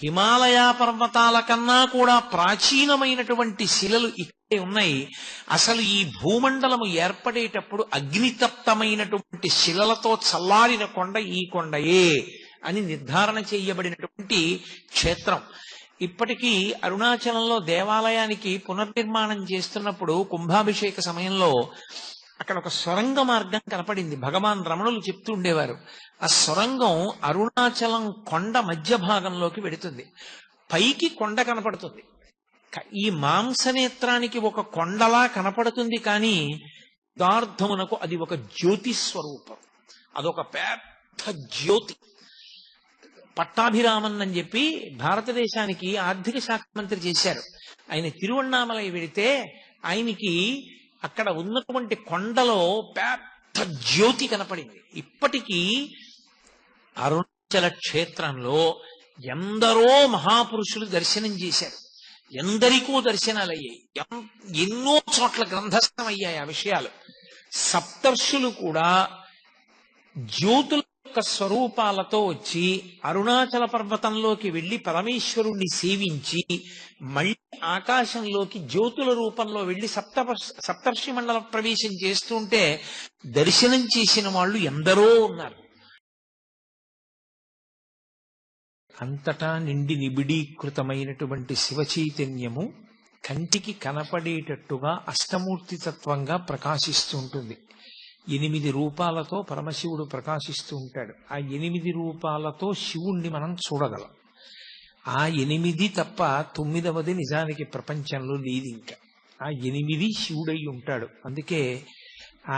హిమాలయ పర్వతాల కన్నా కూడా ప్రాచీనమైనటువంటి శిలలు ఇక్కడే ఉన్నాయి. అసలు ఈ భూమండలము ఏర్పడేటప్పుడు అగ్నితప్తమైనటువంటి శిలలతో చల్లారిన కొండ ఈ కొండయే అని నిర్ధారణ చేయబడినటువంటి క్షేత్రం. ఇప్పటికీ అరుణాచలంలో దేవాలయానికి పునర్నిర్మాణం చేస్తున్నప్పుడు కుంభాభిషేక సమయంలో అక్కడ ఒక సొరంగ మార్గం కనపడింది. భగవాన్ రమణులు చెప్తూ ఉండేవారు, ఆ సొరంగం అరుణాచలం కొండ మధ్య భాగంలోకి వెడుతుంది. పైకి కొండ కనపడుతుంది, ఈ మాంసనేత్రానికి ఒక కొండలా కనపడుతుంది. కానీ యథార్థమునకు అది ఒక జ్యోతి స్వరూపం, అదొక పెద్ద జ్యోతి. పట్టాభిరామన్ అని చెప్పి భారతదేశానికి ఆర్థిక శాఖ మంత్రి చేశారు. ఆయన తిరువణ్ణామలై వెడితే ఆయనకి అక్కడ ఉన్నటువంటి కొండలో పెద్ద జ్యోతి కనపడింది. ఇప్పటికీ అరుణాచల క్షేత్రంలో ఎందరో మహాపురుషులు దర్శనం చేశారు, ఎందరికో దర్శనాలు అయ్యాయి, ఎన్నో చోట్ల గ్రంథస్థం అయ్యాయి ఆ విషయాలు. సప్తర్షులు కూడా జ్యోతుల యొక్క స్వరూపాలతో వచ్చి అరుణాచల పర్వతంలోకి వెళ్లి పరమేశ్వరుణ్ణి సేవించి మళ్ళీ ఆకాశంలోకి జ్యోతుల రూపంలో వెళ్లి సప్తర్షి మండల ప్రవేశం చేస్తుంటే దర్శనం చేసిన వాళ్ళు ఎందరో ఉన్నారు. అంతటా నిండి నిబిడీకృతమైనటువంటి శివ చైతన్యము కంటికి కనపడేటట్టుగా అష్టమూర్తి తత్వంగా ప్రకాశిస్తూ ఉంటుంది. 8 రూపాలతో పరమశివుడు ప్రకాశిస్తూ ఉంటాడు. ఆ 8 రూపాలతో శివుణ్ణి మనం చూడగలం. ఆ 8 తప్ప 9వది నిజానికి ప్రపంచంలో లేదు. ఇంకా ఆ 8 శివుడై ఉంటాడు. అందుకే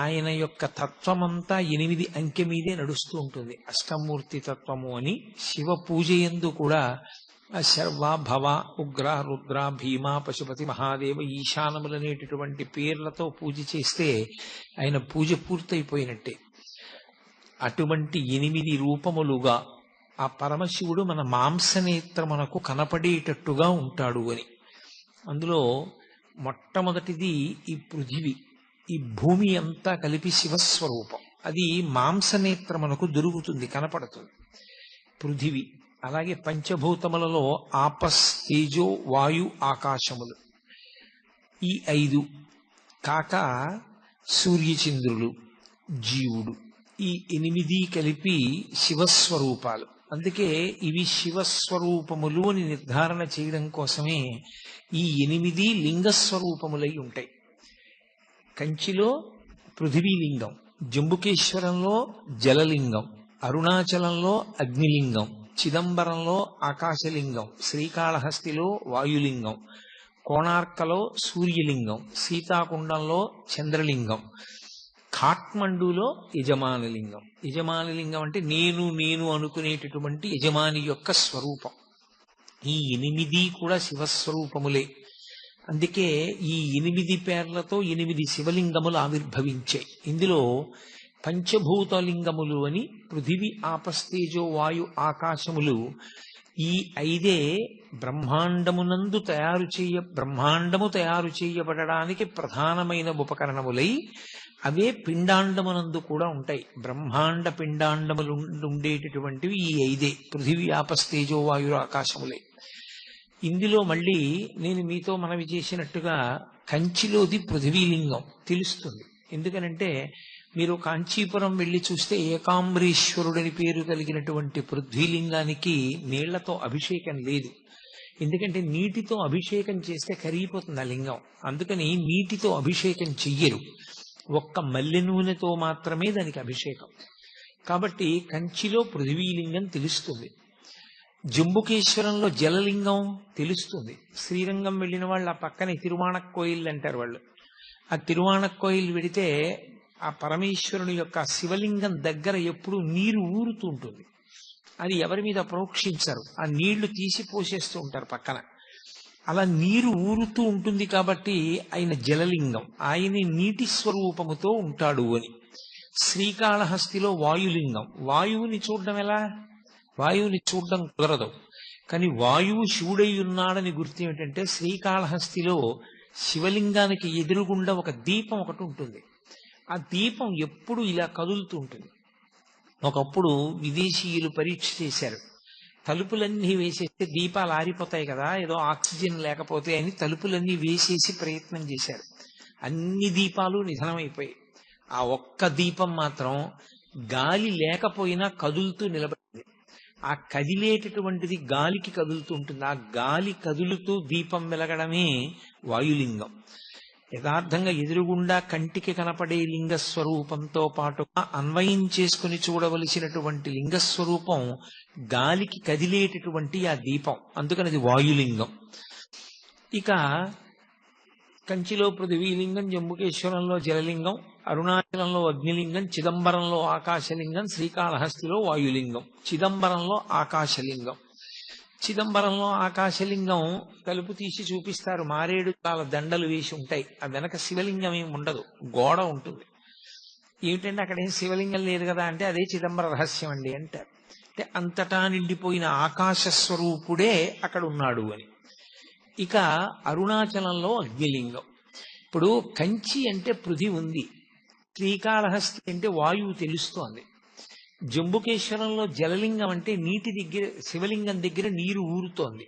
ఆయన యొక్క తత్వమంతా 8 అంకె మీదే నడుస్తూ ఉంటుంది. అష్టమూర్తి తత్వము అని శివ పూజ యందు కూడా శర్వ భవ ఉగ్ర రుద్ర భీమ పశుపతి మహాదేవ ఈశానములనేటటువంటి పేర్లతో పూజ చేస్తే ఆయన పూజ పూర్తయిపోయినట్టే. అటువంటి 8 రూపములుగా ఆ పరమశివుడు మన మాంసనేత్రమునకు కనపడేటట్టుగా ఉంటాడు అని. అందులో మొట్టమొదటిది ఈ పృథివీ, ఈ భూమి అంతా కలిపి శివస్వరూపం. అది మాంసనేత్రమునకు దొరుకుతుంది, కనపడుతుంది పృథివీ. అలాగే పంచభూతములలో ఆపస్, తేజో, వాయు, ఆకాశములు ఈ 5 కాక సూర్యచంద్రులు, జీవుడు, ఈ 8 కలిపి శివస్వరూపాలు. అందుకే ఇవి శివస్వరూపములు అని నిర్ధారణ చేయడం కోసమే ఈ 8 లింగస్వరూపములై ఉంటాయి. కంచిలో పృథివీలింగం, జంబుకేశ్వరంలో జలలింగం, అరుణాచలంలో అగ్నిలింగం, చిదంబరంలో ఆకాశలింగం, శ్రీకాళహస్తిలో వాయులింగం, కోణార్కలో సూర్యలింగం, సీతాకుండంలో చంద్రలింగం, ఖాట్మండులో యజమానలింగం. యజమానలింగం అంటే నేను అనుకునేటటువంటి యజమాని యొక్క స్వరూపం. ఈ 8 కూడా శివస్వరూపములే. అందుకే ఈ 8 పేర్లతో 8 శివలింగములు ఆవిర్భవించాయి. ఇందులో పంచభూతలింగములు అని పృథివీ, ఆపస్తేజో, వాయు, ఆకాశములు ఈ 5 బ్రహ్మాండము తయారు చేయబడడానికి ప్రధానమైన ఉపకరణములై అవే పిండాండమునందు కూడా ఉంటాయి. బ్రహ్మాండ పిండాండములు ఉండేటటువంటివి ఈ 5 పృథివీ, ఆపస్తేజో, వాయు, ఆకాశములే. ఇందులో మళ్ళీ నేను మీతో మనవి చేసినట్టుగా కంచిలోది పృథివీలింగం తెలుస్తుంది. ఎందుకనంటే మీరు కాంచీపురం వెళ్లి చూస్తే ఏకాంబరీశ్వరుడని పేరు కలిగినటువంటి పృథ్వీలింగానికి నీళ్లతో అభిషేకం లేదు. ఎందుకంటే నీటితో అభిషేకం చేస్తే కరిగిపోతుంది ఆ లింగం. అందుకని నీటితో అభిషేకం చెయ్యరు, ఒక్క మల్లె నూనెతో మాత్రమే దానికి అభిషేకం. కాబట్టి కంచిలో పృథివీలింగం తెలుస్తుంది. జంబుకేశ్వరంలో జలలింగం తెలుస్తుంది. శ్రీరంగం వెళ్ళిన వాళ్ళు ఆ పక్కనే తిరువాణక్కోయిల్ అంటారు వాళ్ళు. ఆ తిరువాణక్కోయిల్ వెడితే ఆ పరమేశ్వరుని యొక్క శివలింగం దగ్గర ఎప్పుడు నీరు ఊరుతూ ఉంటుంది. అది ఎవరి మీద ప్రోక్షించరు, ఆ నీళ్లు తీసి పోసేస్తూ ఉంటారు పక్కన. అలా నీరు ఊరుతూ ఉంటుంది కాబట్టి ఆయన జలలింగం, ఆయన నీటి స్వరూపముతో ఉంటాడు అని. శ్రీకాళహస్తిలో వాయులింగం, వాయువుని చూడడం ఎలా? వాయువుని చూడడం కుదరదు. కానీ వాయువు శివుడై ఉన్నాడని గుర్తు ఏమిటంటే శ్రీకాళహస్తిలో శివలింగానికి ఎదురుగుండా ఒక దీపం ఒకటి ఉంటుంది. ఆ దీపం ఎప్పుడు ఇలా కదులుతూ ఉంటుంది. ఒకప్పుడు విదేశీయులు పరీక్ష చేశారు, తలుపులన్నీ వేసేస్తే దీపాలు ఆరిపోతాయి కదా, ఏదో ఆక్సిజన్ లేకపోతే అని తలుపులన్నీ వేసేసి ప్రయత్నం చేశారు. అన్ని దీపాలు నిధనమైపోయాయి. ఆ ఒక్క దీపం మాత్రం గాలి లేకపోయినా కదులుతూ నిలబడింది. ఆ కదిలేటటువంటిది గాలికి కదులుతూ ఉంటుంది. ఆ గాలి కదులుతూ దీపం వెలగడమే వాయులింగం. యథార్థంగా ఎదురుగుండా కంటికి కనపడే లింగస్వరూపంతో పాటుగా అన్వయం చేసుకుని చూడవలసినటువంటి లింగస్వరూపం గాలికి కదిలేటటువంటి ఆ దీపం, అందుకని అది వాయులింగం. ఇక కంచిలో పృథివీలింగం, జంబుకేశ్వరంలో జలలింగం, అరుణాచలంలో అగ్నిలింగం, చిదంబరంలో ఆకాశలింగం, శ్రీకాళహస్తిలో వాయులింగం. చిదంబరంలో ఆకాశలింగం. చిదంబరంలో ఆకాశలింగం తలుపు తీసి చూపిస్తారు, మారేడు చాలా దండలు వేసి ఉంటాయి. ఆ వెనక శివలింగం ఏమి ఉండదు, గోడ ఉంటుంది. ఏమిటంటే అక్కడ ఏం శివలింగం లేదు కదా అంటే, అదే చిదంబర రహస్యం అండి అంటారు. అంటే అంతటా నిండిపోయిన ఆకాశ స్వరూపుడే అక్కడ ఉన్నాడు అని. ఇక అరుణాచలంలో అగ్నిలింగం. ఇప్పుడు కంచి అంటే పృథి ఉంది, శ్రీకాళహస్తి అంటే వాయువు తెలుస్తోంది, జంబుకేశ్వరంలో జలలింగం అంటే నీటి దగ్గర, శివలింగం దగ్గర నీరు ఊరుతోంది.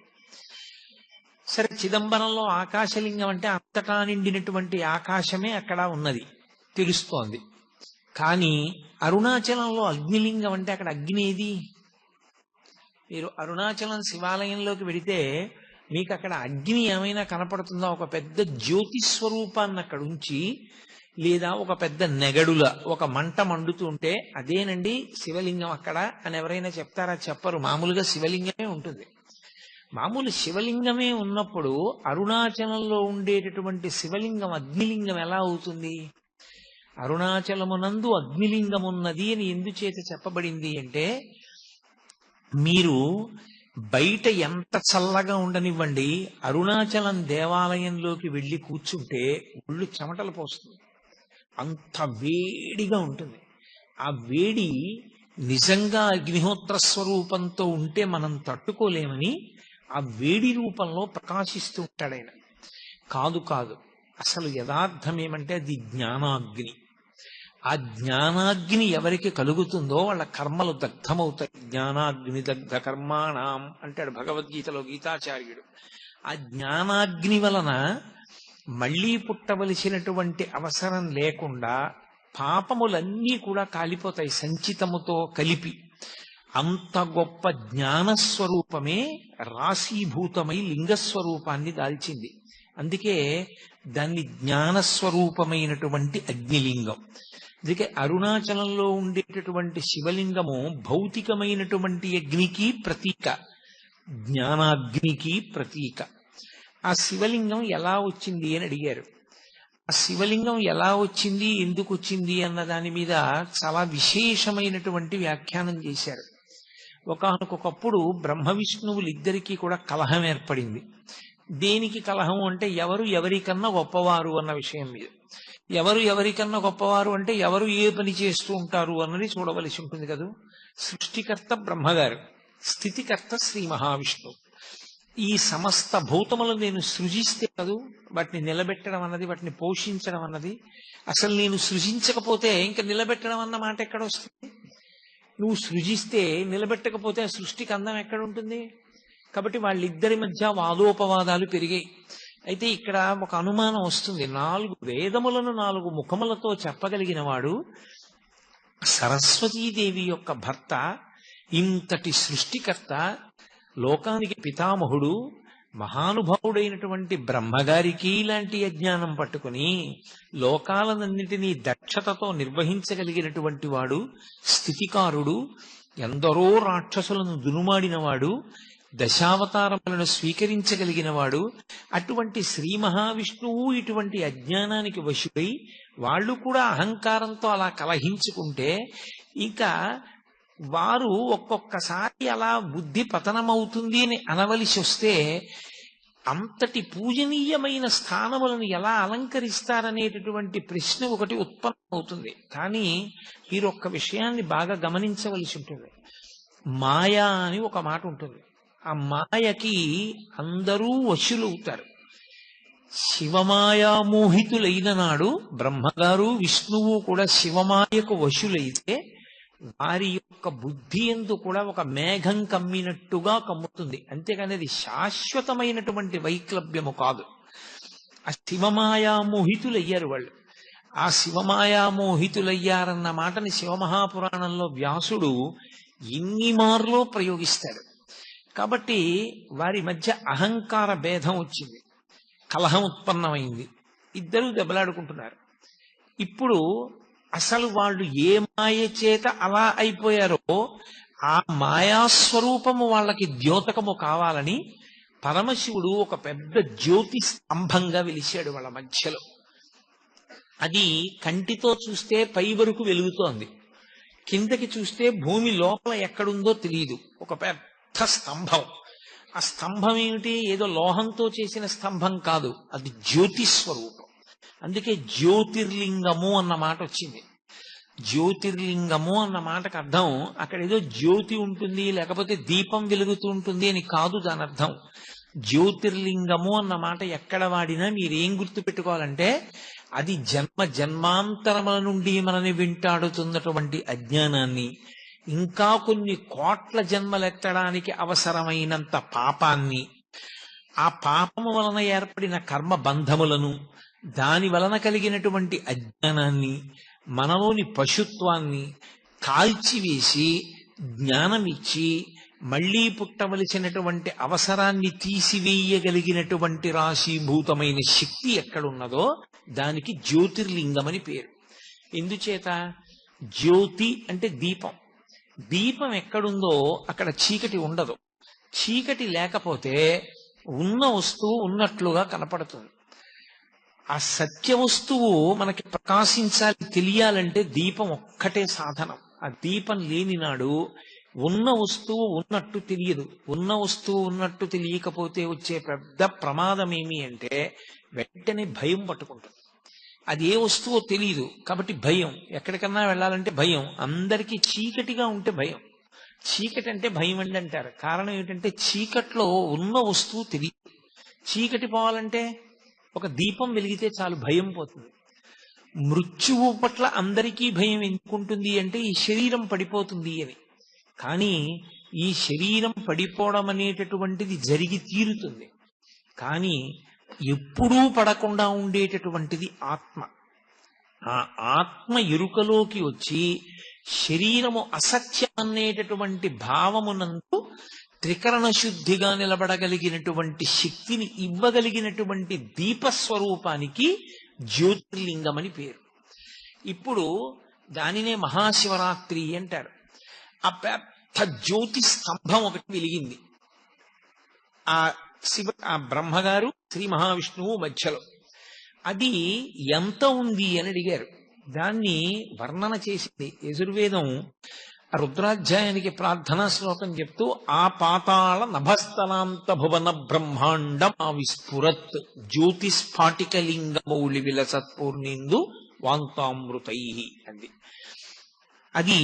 సరే, చిదంబరంలో ఆకాశలింగం అంటే అంతటా నిండినటువంటి ఆకాశమే అక్కడ ఉన్నది తెలుస్తోంది. కానీ అరుణాచలంలో అగ్నిలింగం అంటే అక్కడ అగ్ని ఏది? మీరు అరుణాచలం శివాలయంలోకి వెడితే మీకు అక్కడ అగ్ని ఏమైనా కనపడుతుందా? ఒక పెద్ద జ్యోతి స్వరూపాన్ని అక్కడ ఉంచి, లేదా ఒక పెద్ద నెగడుల ఒక మంట మండుతుంటే అదేనండి శివలింగం అక్కడ అని ఎవరైనా చెప్తారా? చెప్పరు. మామూలుగా శివలింగమే ఉంటుంది. మామూలు శివలింగమే ఉన్నప్పుడు అరుణాచలంలో ఉండేటటువంటి శివలింగం అగ్నిలింగం ఎలా అవుతుంది? అరుణాచలమునందు అగ్నిలింగం ఉన్నది అని ఎందుచేత చెప్పబడింది అంటే, మీరు బయట ఎంత చల్లగా ఉండనివ్వండి, అరుణాచలం దేవాలయంలోకి వెళ్ళి కూర్చుంటే ఒళ్ళు చెమటలు పోస్తుంది, అంత వేడిగా ఉంటుంది. ఆ వేడి నిజంగా అగ్నిహోత్ర స్వరూపంతో ఉంటే మనం తట్టుకోలేమని ఆ వేడి రూపంలో ప్రకాశిస్తూ ఉంటాడు ఆయన. కాదు కాదు, అసలు యథార్థం ఏమంటే అది జ్ఞానాగ్ని. ఆ జ్ఞానాగ్ని ఎవరికి కలుగుతుందో వాళ్ళ కర్మలు దగ్ధమవుతాయి. జ్ఞానాగ్ని దగ్ధ కర్మాణం అంటాడు భగవద్గీతలో గీతాచార్యుడు. ఆ జ్ఞానాగ్ని వలన మళ్లీ పుట్టవలసినటువంటి అవసరం లేకుండా పాపములన్నీ కూడా కాలిపోతాయి సంచితముతో కలిపి. అంత గొప్ప జ్ఞానస్వరూపమే రాశీభూతమై లింగస్వరూపాన్ని దాల్చింది. అందుకే దాన్ని జ్ఞానస్వరూపమైనటువంటి అగ్నిలింగం. అందుకే అరుణాచలంలో ఉండేటటువంటి శివలింగము భౌతికమైనటువంటి అగ్నికి ప్రతీక, జ్ఞానాగ్నికి ప్రతీక. ఆ శివలింగం ఎలా వచ్చింది అని అడిగారు. ఆ శివలింగం ఎలా వచ్చింది, ఎందుకు వచ్చింది అన్న దాని మీద చాలా విశేషమైనటువంటి వ్యాఖ్యానం చేశారు. ఒకానొకప్పుడు బ్రహ్మ విష్ణువులిద్దరికీ కూడా కలహం ఏర్పడింది. దేనికి కలహం అంటే, ఎవరు ఎవరికన్నా గొప్పవారు అన్న విషయం మీద. ఎవరు ఎవరికన్నా గొప్పవారు అంటే ఎవరు ఏ పని చేస్తూ ఉంటారు అన్నది చూడవలసి ఉంటుంది కదా. సృష్టికర్త బ్రహ్మగారు, స్థితికర్త శ్రీ మహావిష్ణువు. ఈ సమస్త భూతములను నేను సృజిస్తే కదూ వాటిని నిలబెట్టడం అన్నది, వాటిని పోషించడం అన్నది. అసలు నేను సృజించకపోతే ఇంకా నిలబెట్టడం అన్న మాట ఎక్కడ వస్తుంది? నువ్వు సృజిస్తే నిలబెట్టకపోతే ఆ సృష్టికి అందం ఎక్కడ ఉంటుంది? కాబట్టి వాళ్ళిద్దరి మధ్య వాదోపవాదాలు పెరిగాయి. అయితే ఇక్కడ ఒక అనుమానం వస్తుంది. 4 వేదములను 4 ముఖములతో చెప్పగలిగిన వాడు సరస్వతీదేవి యొక్క భర్త, ఇంతటి సృష్టికర్త, లోకానికి పితామహుడు, మహానుభావుడైనటువంటి బ్రహ్మగారికి ఇలాంటి అజ్ఞానం పట్టుకుని లోకాలన్నింటినీ దక్షతతో నిర్వహించగలిగినటువంటి వాడు, స్థితికారుడు, ఎందరో రాక్షసులను దునుమాడినవాడు, దశావతారములను స్వీకరించగలిగిన వాడు, అటువంటి శ్రీ మహావిష్ణువు ఇటువంటి అజ్ఞానానికి వశుడై వాళ్ళు కూడా అహంకారంతో అలా కలహించుకుంటే, ఇంకా వారు ఒక్కొక్కసారి అలా బుద్ధి పతనమవుతుంది అని అనవలసి వస్తే అంతటి పూజనీయమైన స్థానములను ఎలా అలంకరిస్తారనేటటువంటి ప్రశ్న ఒకటి ఉత్పన్నమవుతుంది. కానీ మీరు ఒక్క విషయాన్ని బాగా గమనించవలసి ఉంటుంది. మాయా అని ఒక మాట ఉంటుంది. ఆ మాయకి అందరూ వశులవుతారు. శివమాయామోహితులైన నాడు బ్రహ్మగారు విష్ణువు కూడా శివమాయకు వశులైతే వారి యొక్క బుద్ధి యందు కూడా ఒక మేఘం కమ్మినట్టుగా కమ్ముతుంది, అంతేగాని అది శాశ్వతమైనటువంటి వైక్లభ్యము కాదు. ఆ శివమాయామోహితులయ్యారు వాళ్ళు. ఆ శివమాయామోహితులయ్యారన్న మాటని శివమహాపురాణంలో వ్యాసుడు ఎన్ని మార్లో ప్రయోగిస్తాడు. కాబట్టి వారి మధ్య అహంకార భేదం వచ్చింది, కలహం ఉత్పన్నమైంది, ఇద్దరూ దెబ్బలాడుకుంటున్నారు. ఇప్పుడు అసలు వాళ్ళు ఏ మాయ చేత అలా అయిపోయారో ఆ మాయాస్వరూపము వాళ్ళకి ద్యోతకము కావాలని పరమశివుడు ఒక పెద్ద జ్యోతి స్తంభంగా వెలిశాడు వాళ్ళ మధ్యలో. అది కంటితో చూస్తే పై వరకు వెలుగుతోంది, కిందకి చూస్తే భూమి లోపల ఎక్కడుందో తెలియదు. ఒక పెద్ద స్తంభం. ఆ స్తంభం ఏమిటి? ఏదో లోహంతో చేసిన స్తంభం కాదు, అది జ్యోతి స్వరూపం. అందుకే జ్యోతిర్లింగము అన్న మాట వచ్చింది. జ్యోతిర్లింగము అన్న మాటకు అర్థం అక్కడ ఏదో జ్యోతి ఉంటుంది లేకపోతే దీపం వెలుగుతూ ఉంటుంది అని కాదు దాని అర్థం. జ్యోతిర్లింగము అన్న మాట ఎక్కడ వాడినా మీరేం గుర్తు పెట్టుకోవాలంటే అది జన్మ జన్మాంతరముల నుండి మనని వెంటాడుతున్నటువంటి అజ్ఞానాన్ని, ఇంకా కొన్ని కోట్ల జన్మలెత్తడానికి అవసరమైనంత పాపాన్ని, ఆ పాపము వలన ఏర్పడిన కర్మ బంధములను, దాని వలన కలిగినటువంటి అజ్ఞానాన్ని, మనలోని పశుత్వాన్ని కాల్చివేసి జ్ఞానమిచ్చి మళ్లీ పుట్టవలసినటువంటి అవసరాన్ని తీసివేయగలిగినటువంటి రాశీభూతమైన శక్తి ఎక్కడున్నదో దానికి జ్యోతిర్లింగమని పేరు. ఎందుచేత? జ్యోతి అంటే దీపం. దీపం ఎక్కడుందో అక్కడ చీకటి ఉండదు. చీకటి లేకపోతే ఉన్న వస్తువు ఉన్నట్లుగా కనపడుతుంది. ఆ సత్య వస్తువు మనకి ప్రకాశించాలి, తెలియాలంటే దీపం ఒక్కటే సాధనం. ఆ దీపం లేని నాడు ఉన్న వస్తువు ఉన్నట్టు తెలియదు. ఉన్న వస్తువు ఉన్నట్టు తెలియకపోతే వచ్చే పెద్ద ప్రమాదం ఏమి అంటే వెంటనే భయం పట్టుకుంటుంది. అది ఏ వస్తువో తెలియదు కాబట్టి భయం. ఎక్కడికన్నా వెళ్ళాలంటే భయం. అందరికీ చీకటిగా ఉంటే భయం. చీకటి అంటే భయం అండి అంటారు. కారణం ఏమిటంటే చీకట్లో ఉన్న వస్తువు తెలియదు. చీకటి పోవాలంటే ఒక దీపం వెలిగితే చాలు, భయం పోతుంది. మృత్యువు పట్ల అందరికీ భయం ఎందుకుంటుంది అంటే ఈ శరీరం పడిపోతుంది అని. కానీ ఈ శరీరం పడిపోవడం అనేటటువంటిది జరిగి తీరుతుంది. కానీ ఎప్పుడూ పడకుండా ఉండేటటువంటిది ఆత్మ. ఆ ఆత్మ ఎరుకలోకి వచ్చి శరీరము అసత్యం అనేటటువంటి భావమునందు త్రికరణ శుద్ధిగా నిలబడగలిగినటువంటి శక్తిని ఇవ్వగలిగినటువంటి దీపస్వరూపానికి జ్యోతిర్లింగమని పేరు. ఇప్పుడు దానినే మహాశివరాత్రి అంటారు. ఆ పెద్ద జ్యోతి స్తంభం ఒకటి వెలిగింది. ఆ బ్రహ్మగారు శ్రీ మహావిష్ణువు మధ్యలో. అది ఎంత ఉంది అని అడిగారు. దాన్ని వర్ణన చేసింది యజుర్వేదం. రుద్రాధ్యాయానికి ప్రార్థనా శ్లోకం చెప్తూ ఆ పాతాళ నభస్థలాంత భువన బ్రహ్మాండం ఆ విస్ఫురత్ జ్యోతిస్ఫాటికలింగమౌళి విలసత్పూర్ణిందు వాంతామృతై అంది. అది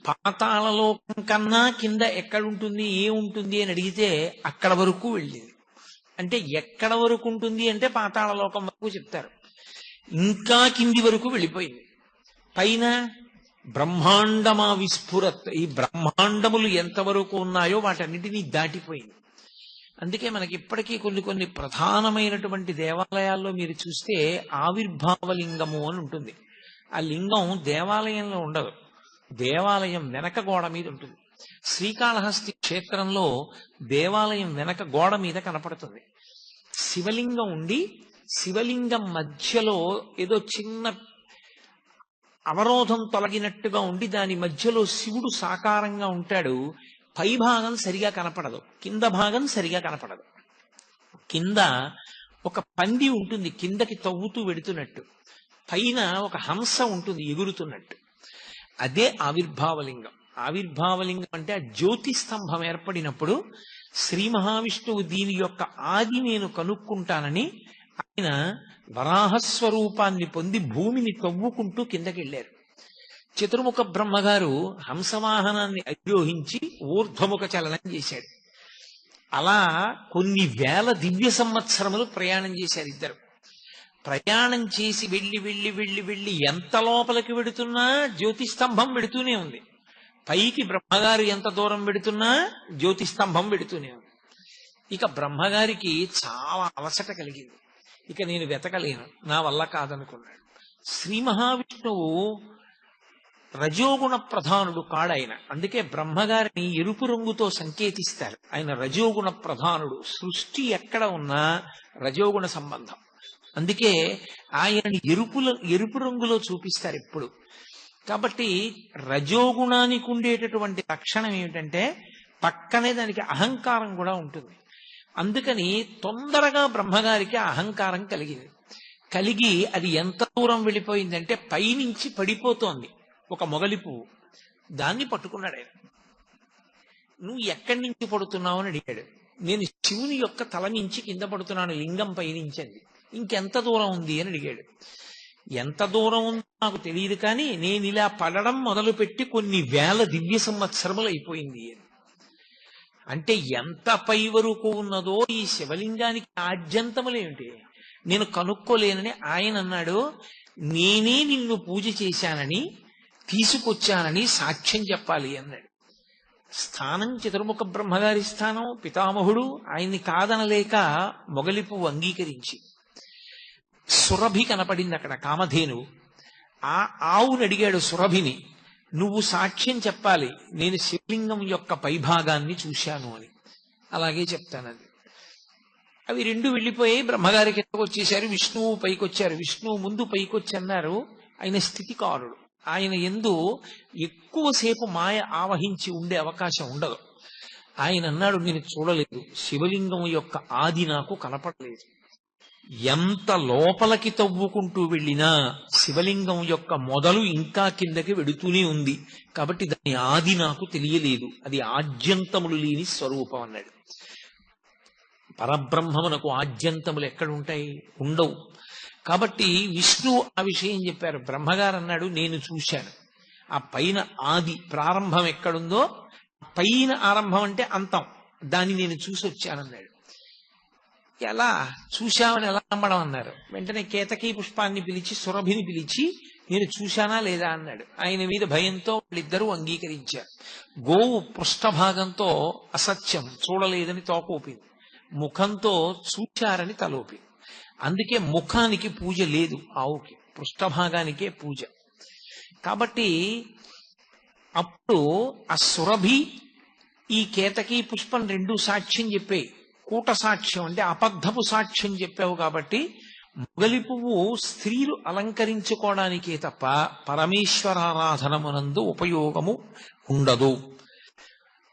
పాతాళలోకం కన్నా కింద ఎక్కడుంటుంది, ఏముంటుంది అని అడిగితే అక్కడ వరకు వెళ్ళింది. అంటే ఎక్కడ వరకు ఉంటుంది అంటే పాతాళలోకం వరకు చెప్తారు. ఇంకా కింది వరకు వెళ్ళిపోయింది. పైన బ్రహ్మాండమా విస్ఫురత్, ఈ బ్రహ్మాండములు ఎంతవరకు ఉన్నాయో వాటన్నిటినీ దాటిపోయింది. అందుకే మనకి ఇప్పటికీ కొన్ని ప్రధానమైనటువంటి దేవాలయాల్లో మీరు చూస్తే ఆవిర్భావలింగము అని ఉంటుంది. ఆ లింగం దేవాలయంలో ఉండదు, దేవాలయం వెనక గోడ మీద ఉంటుంది. శ్రీకాళహస్తి క్షేత్రంలో దేవాలయం వెనక గోడ మీద కనపడుతుంది. శివలింగం ఉండి శివలింగం మధ్యలో ఏదో చిన్న అవరోధం తొలగినట్టుగా ఉండి దాని మధ్యలో శివుడు సాకారంగా ఉంటాడు. పై భాగం సరిగా కనపడదు, కింద భాగం సరిగా కనపడదు. కింద ఒక పంది ఉంటుంది కిందకి తవ్వుతూ వెడుతున్నట్టు, పైన ఒక హంస ఉంటుంది ఎగురుతున్నట్టు. అదే ఆవిర్భావలింగం. ఆవిర్భావలింగం అంటే ఆ జ్యోతి స్తంభం ఏర్పడినప్పుడు శ్రీ మహావిష్ణువు దీని యొక్క ఆది నేను కనుక్కుంటానని ఆయన వరాహస్వరూపాన్ని పొంది భూమిని తవ్వుకుంటూ కిందకి వెళ్ళారు. చతుర్ముఖ బ్రహ్మగారు హంసవాహనాన్ని అధిరోహించి ఊర్ధ్వముఖ చలనం చేశాడు. అలా కొన్ని వేల దివ్య సంవత్సరములు ప్రయాణం చేశారు ఇద్దరు. ప్రయాణం చేసి వెళ్ళి వెళ్ళి వెళ్ళి వెళ్ళి ఎంత లోపలికి వెడుతున్నా జ్యోతిస్తంభం వెడుతూనే ఉంది. పైకి బ్రహ్మగారు ఎంత దూరం పెడుతున్నా జ్యోతిస్తంభం పెడుతూనే ఉంది. ఇక బ్రహ్మగారికి చాలా అలసట కలిగింది. ఇక నేను వెతకలేను, నా వల్ల కాదనుకున్నాడు. శ్రీ మహావిష్ణువు రజోగుణ ప్రధానుడు కాడాయన. అందుకే బ్రహ్మగారిని ఎరుపు రంగుతో సంకేతిస్తారు. ఆయన రజోగుణ ప్రధానుడు. సృష్టి ఎక్కడ ఉన్నా రజోగుణ సంబంధం. అందుకే ఆయనని ఎరుపు రంగులో చూపిస్తారు ఎప్పుడు. కాబట్టి రజోగుణానికి ఉండేటటువంటి లక్షణం ఏమిటంటే పక్కనే దానికి అహంకారం కూడా ఉంటుంది. అందుకని తొందరగా బ్రహ్మగారికి అహంకారం కలిగి అది ఎంత దూరం వెళ్ళిపోయిందంటే పైనుంచి పడిపోతోంది ఒక మొగలి పువ్వు. దాన్ని పట్టుకున్నాడు ఆయన. నువ్వు ఎక్కడి నుంచి పడుతున్నావు అని అడిగాడు. నేను శివుని యొక్క తల నుంచి కింద పడుతున్నాను, లింగం పైనుంచండి. ఇంకెంత దూరం ఉంది అని అడిగాడు. ఎంత దూరం ఉందో నాకు తెలియదు, కానీ నేను ఇలా పడడం మొదలుపెట్టి కొన్ని వేల దివ్య సంవత్సరములు అయిపోయింది అని. అంటే ఎంత పై వరకు ఉన్నదో ఈ శివలింగానికి ఆద్యంతములేమిటి నేను కనుక్కోలేనని ఆయన అన్నాడు. నేనే నిన్ను పూజ చేశానని తీసుకొచ్చానని సాక్ష్యం చెప్పాలి అన్నాడు. స్థానం చతుర్ముఖ బ్రహ్మగారి స్థానం, పితామహుడు. ఆయన్ని కాదనలేక మొగలి పువ్వు అంగీకరించి సురభి కనపడింది అక్కడ, కామధేనువు. ఆ ఆవుని అడిగాడు సురభిని, నువ్వు సాక్ష్యం చెప్పాలి నేను శివలింగం యొక్క పైభాగాన్ని చూశాను అని. అలాగే చెప్తానది. అవి రెండు వెళ్ళిపోయాయి. బ్రహ్మగారి కిందకు వచ్చేశారు. విష్ణువు పైకొచ్చారు. విష్ణువు ముందు పైకొచ్చి అన్నారు, ఆయన స్థితికారుడు. ఆయన యందు ఎక్కువసేపు మాయ ఆవహించి ఉండే అవకాశం ఉండదు. ఆయన అన్నాడు, నేను చూడలేదు, శివలింగం యొక్క ఆది నాకు కనపడలేదు. ఎంత లోపలికి తవ్వుకుంటూ వెళ్ళినా శివలింగం యొక్క మొదలు ఇంకా కిందకి వెడుతూనే ఉంది. కాబట్టి దాని ఆది నాకు తెలియలేదు, అది ఆద్యంతములు లేని స్వరూపం అన్నాడు. పరబ్రహ్మమునకు ఆద్యంతములు ఎక్కడుంటాయి? ఉండవు. కాబట్టి విష్ణువు ఆ విషయం చెప్పారు. బ్రహ్మగారు అన్నాడు, నేను చూశాను. ఆ పైన ఆది ప్రారంభం ఎక్కడుందో, పైన ఆరంభం అంటే అంతం, దాన్ని నేను చూసి వచ్చానన్నాడు. ఎలా చూశామని ఎలా నమ్మడం అన్నారు. వెంటనే కేతకీ పుష్పాన్ని పిలిచి సురభిని పిలిచి నేను చూశానా లేదా అన్నాడు. ఆయన మీద భయంతో వాళ్ళిద్దరూ అంగీకరించారు. గోవు పృష్ఠభాగంతో అసత్యం, చూడలేదని తోకూపింది. ముఖంతో చూచారని తలోపింది. అందుకే ముఖానికి పూజ లేదు ఆవుకి, పృష్ఠభాగానికే పూజ. కాబట్టి అప్పుడు ఆ సురభి ఈ కేతకీ పుష్పం రెండు సాక్ష్యం చెప్పాయి. కూట సాక్ష్యం అంటే అబద్ధపు సాక్ష్యం చెప్పావు కాబట్టి మొగలి పువ్వు స్త్రీలు అలంకరించుకోవడానికే తప్ప పరమేశ్వరారాధనమునందు ఉపయోగము ఉండదు.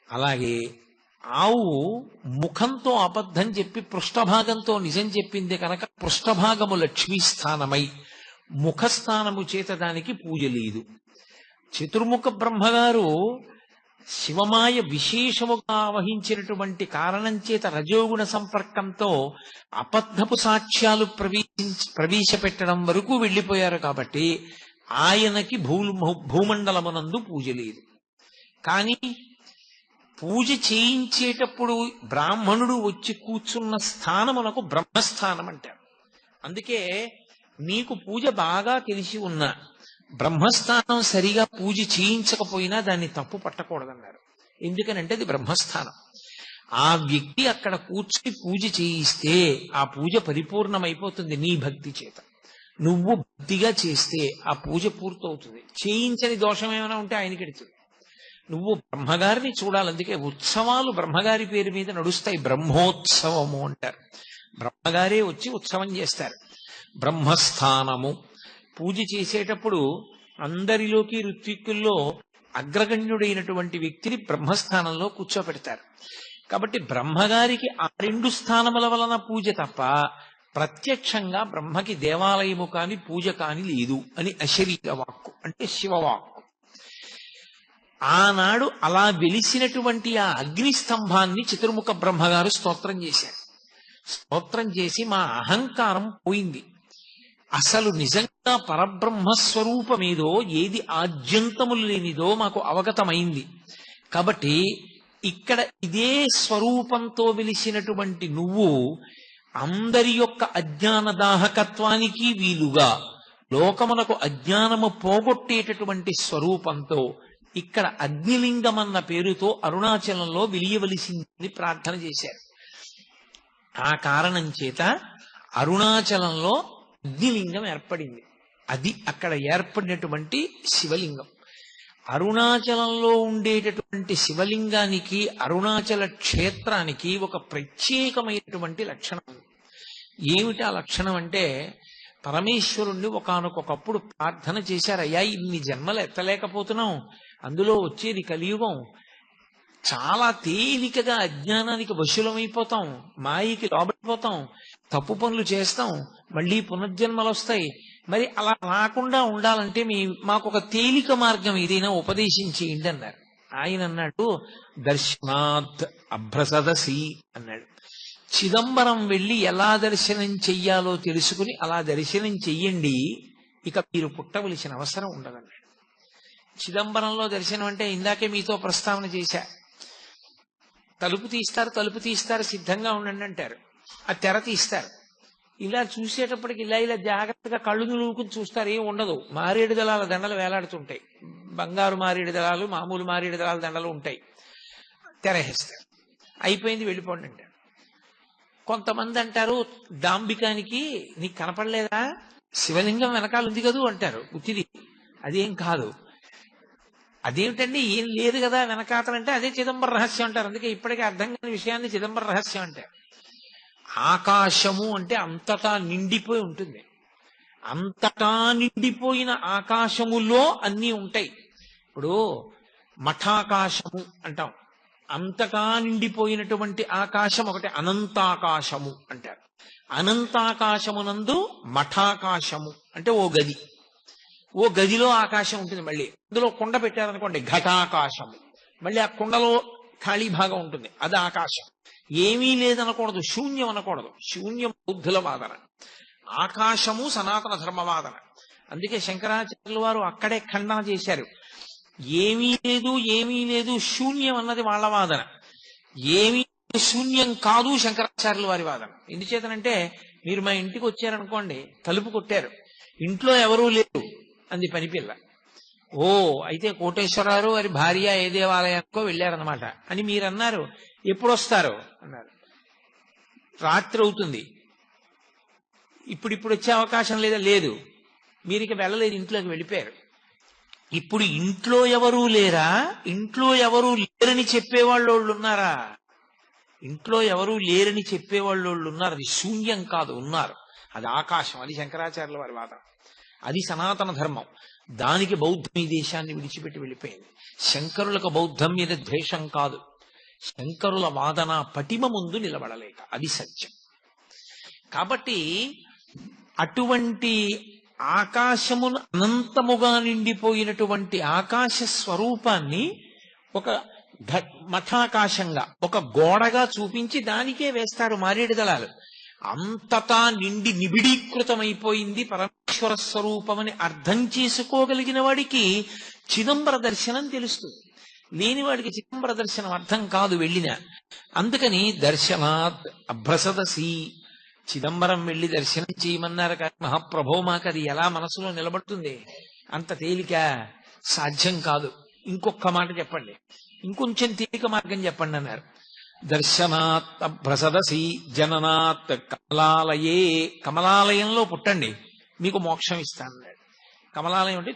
అలాగే ఆవు ముఖంతో అబద్ధం చెప్పి పృష్ఠభాగంతో నిజం చెప్పింది కనుక పృష్ఠభాగము లక్ష్మీ స్థానమై ముఖస్థానము చేత దానికి పూజ లేదు. చతుర్ముఖ బ్రహ్మగారు శివమాయ విశేషముగా వహించినటువంటి కారణం చేత రజోగుణ సంపర్కంతో అబద్ధపు సాక్ష్యాలు ప్రవేశపెట్టడం వరకు వెళ్ళిపోయారు. కాబట్టి ఆయనకి భూమండలమునందు పూజ లేదు. కానీ పూజ చేయించేటప్పుడు బ్రాహ్మణుడు వచ్చి కూర్చున్న స్థానమునకు బ్రహ్మస్థానం అంటారు. అందుకే నీకు పూజ బాగా తెలిసి ఉన్నా బ్రహ్మస్థానం సరిగా పూజ చేయించకపోయినా దాన్ని తప్పు పట్టకూడదన్నారు. ఎందుకనంటే అది బ్రహ్మస్థానం. ఆ వ్యక్తి అక్కడ కూర్చుని పూజ చేయిస్తే ఆ పూజ పరిపూర్ణమైపోతుంది నీ భక్తి చేత. నువ్వు భక్తిగా చేస్తే ఆ పూజ పూర్తవుతుంది. చేయించని దోషం ఏమైనా ఉంటే ఆయనకి ఎడుతుంది. నువ్వు బ్రహ్మగారిని చూడాలి. అందుకే ఉత్సవాలు బ్రహ్మగారి పేరు మీద నడుస్తాయి. బ్రహ్మోత్సవము అంటారు. బ్రహ్మగారే వచ్చి ఉత్సవం చేస్తారు. బ్రహ్మస్థానము పూజ చేసేటప్పుడు అందరిలోకి ఋత్విక్కుల్లో అగ్రగణ్యుడైనటువంటి వ్యక్తిని బ్రహ్మస్థానంలో కూర్చోపెడతారు. కాబట్టి బ్రహ్మగారికి ఆ రెండు స్థానముల వలన పూజ తప్ప ప్రత్యక్షంగా బ్రహ్మకి దేవాలయము కాని పూజ కాని లేదు అని అశరీర వాక్కు, అంటే శివవాక్కు. ఆనాడు అలా వెలిసినటువంటి ఆ అగ్నిస్తంభాన్ని చతుర్ముఖ బ్రహ్మగారు స్తోత్రం చేశారు. స్తోత్రం చేసి మా అహంకారం పోయింది, అసలు నిజంగా పరబ్రహ్మస్వరూపమేదో, ఏది ఆద్యంతములు లేనిదో మాకు అవగతమైంది. కాబట్టి ఇక్కడ ఇదే స్వరూపంతో వెలిసినటువంటి నువ్వు అందరి యొక్క అజ్ఞాన దాహకత్వానికి వీలుగా లోకమునకు అజ్ఞానము పోగొట్టేటటువంటి స్వరూపంతో ఇక్కడ అగ్నిలింగం అన్న పేరుతో అరుణాచలంలో వెలియవలసిందని ప్రార్థన చేశారు. ఆ కారణం చేత అరుణాచలంలో అగ్నిలింగం ఏర్పడింది. అది అక్కడ ఏర్పడినటువంటి శివలింగం. అరుణాచలంలో ఉండేటటువంటి శివలింగానికి అరుణాచల క్షేత్రానికి ఒక ప్రత్యేకమైనటువంటి లక్షణం ఉంది. ఏమిటి ఆ లక్షణం అంటే, పరమేశ్వరుణ్ణి ఒకానొకప్పుడు ప్రార్థన చేశారు, అయ్యా ఇన్ని జన్మలు ఎత్తలేకపోతున్నాం, అందులో వచ్చేది కలియుగం, చాలా తేలికగా అజ్ఞానానికి వశులమైపోతాం, మాయకి లోబడిపోతాం, తప్పు పనులు చేస్తాం, మళ్ళీ పునర్జన్మలు వస్తాయి. మరి అలా రాకుండా ఉండాలంటే మాకు ఒక తేలిక మార్గం ఏదైనా ఉపదేశం చేయండి అన్నారు. ఆయన అన్నాడు, దర్శనాత్ అభ్రసదసి అన్నాడు. చిదంబరం వెళ్ళి ఎలా దర్శనం చెయ్యాలో తెలుసుకుని అలా దర్శనం చెయ్యండి, ఇక మీరు పుట్టవలసిన అవసరం ఉండదన్నాడు. చిదంబరంలో దర్శనం అంటే ఇందాకే మీతో ప్రస్తావన చేశా, తలుపు తీస్తారు సిద్ధంగా ఉండండి అంటారు, ఆ తెర తీస్తారు, ఇలా చూసేటప్పటికి ఇలా జాగ్రత్తగా కళ్ళు నులువుకుని చూస్తారు, ఏం ఉండదు. మారేడు దళాల దండలు వేలాడుతుంటాయి, బంగారు మారేడు దళాలు, మామూలు మారేడు దళాల దండలు ఉంటాయి, తెరహేస్తారు, అయిపోయింది వెళ్ళిపోండి అంటారు. కొంతమంది అంటారు, దాంబికానికి నీకు కనపడలేదా, శివలింగం వెనకాల ఉంది కదూ అంటారు. ఉత్తిది అదేం కాదు. అదేమిటండి ఏం లేదు కదా వెనకాతలంటే అదే చిదంబర రహస్యం అంటారు. అందుకే ఇప్పటికే అర్థం కాని విషయాన్ని చిదంబర రహస్యం అంటారు. ఆకాశము అంటే అంతటా నిండిపోయి ఉంటుంది. అంతటా నిండిపోయిన ఆకాశములో అన్నీ ఉంటాయి. ఇప్పుడు మఠాకాశము అంటాం, అంతటా నిండిపోయినటువంటి ఆకాశం ఒకటి అనంతాకాశము అంటారు. అనంతాకాశమునందు మఠాకాశము అంటే ఓ గదిలో ఆకాశం ఉంటుంది. మళ్ళీ అందులో కుండ పెట్టారనుకోండి ఘటాకాశము, మళ్ళీ ఆ కుండలో ఖాళీ భాగం ఉంటుంది, అది ఆకాశం. ఏమీ లేదనకూడదు, శూన్యం అనకూడదు, శూన్యం బౌద్ధుల వాదన, ఆకాశము సనాతన ధర్మవాదన. అందుకే శంకరాచార్యుల వారు అక్కడే ఖండన చేశారు, ఏమీ లేదు శూన్యం అన్నది వాళ్ళ వాదన, ఏమీ శూన్యం కాదు శంకరాచార్యుల వారి వాదన. ఎందుచేతనంటే, మీరు మా ఇంటికి వచ్చారనుకోండి, తలుపు కొట్టారు, ఇంట్లో ఎవరూ లేరు అంది పనిపిల్ల. ఓ అయితే కోటేశ్వరరావు వారి భార్య ఏ దేవాలయానికో వెళ్ళారనమాట అని మీరు అన్నారు. ఎప్పుడు వస్తారు అన్నారు. రాత్రి అవుతుంది, ఇప్పుడు వచ్చే అవకాశం లేదా? లేదు. మీరు ఇక వెళ్ళలేదు, ఇంట్లోకి వెళ్ళిపోయారు. ఇప్పుడు ఇంట్లో ఎవరూ లేరా? ఇంట్లో ఎవరూ లేరని చెప్పేవాళ్ళు ఉన్నారా? ఇంట్లో ఎవరూ లేరని చెప్పేవాళ్ళు ఉన్నారు. అది శూన్యం కాదు, ఉన్నారు. అది ఆకాశం. అది శంకరాచార్యుల వారి వాదన. అది సనాతన ధర్మం. దానికి బౌద్ధం ఈ దేశాన్ని విడిచిపెట్టి వెళ్ళిపోయింది. శంకరులకు బౌద్ధం మీద ద్వేషం కాదు, శంకరుల వాదన పటిమ ముందు నిలబడలేక, అది సత్యం. కాబట్టి అటువంటి ఆకాశమును అనంతముగా నిండిపోయినటువంటి ఆకాశ స్వరూపాన్ని ఒక మఠాకాశంగా, ఒక గోడగా చూపించి దానికే వేస్తారు మారేడు దళాలు. అంతటా నిండి నిబిడీకృతమైపోయింది పరమేశ్వర స్వరూపమని అర్థం చేసుకోగలిగిన వాడికి చిదంబర దర్శనం తెలుస్తుంది. లేనివాడికి చిదంబర దర్శనం అర్థం కాదు వెళ్ళిన. అందుకని దర్శనాత్ అభ్రసదసి, చిదంబరం వెళ్ళి దర్శనం చేయమన్నారు కానీ మహాప్రభో మాకు అది ఎలా మనసులో నిలబడుతుంది? అంత తేలిక సాధ్యం కాదు. ఇంకొక మాట చెప్పండి, ఇంకొంచెం తేలిక మార్గం చెప్పండి అన్నారు. దర్శనాత్ అభ్రసదసి జననాత్ కమలాలయే, కమలాలయంలో పుట్టండి మీకు మోక్షం ఇస్తానన్నాడు. కమలాలయం అంటే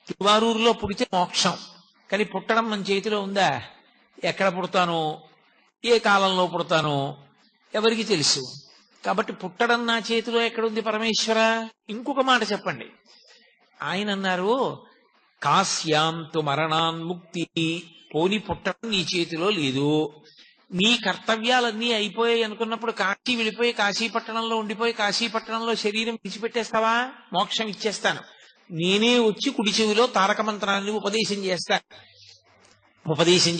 తిరువారూరులో పుడితే మోక్షం. కానీ పుట్టడం మన చేతిలో ఉందా? ఎక్కడ పుడతానో, ఏ కాలంలో పుడతానో ఎవరికి తెలుసు. కాబట్టి పుట్టడం నా చేతిలో ఎక్కడుంది పరమేశ్వర? ఇంకొక మాట చెప్పండి. ఆయన అన్నారు, కాశ్యాంతు మరణాన్ముక్తి, పోని పుట్టడం నీ చేతిలో లేదు, నీ కర్తవ్యాలన్నీ అయిపోయాయి అనుకున్నప్పుడు కాశీ వెళ్ళిపోయి కాశీపట్టణంలో ఉండిపోయి కాశీపట్టణంలో శరీరం విడిచిపెట్టేస్తావా? మోక్షం ఇచ్చేస్తాను, నేనే వచ్చి కుడి చెవిలో తారక మంత్రాన్ని ఉపదేశం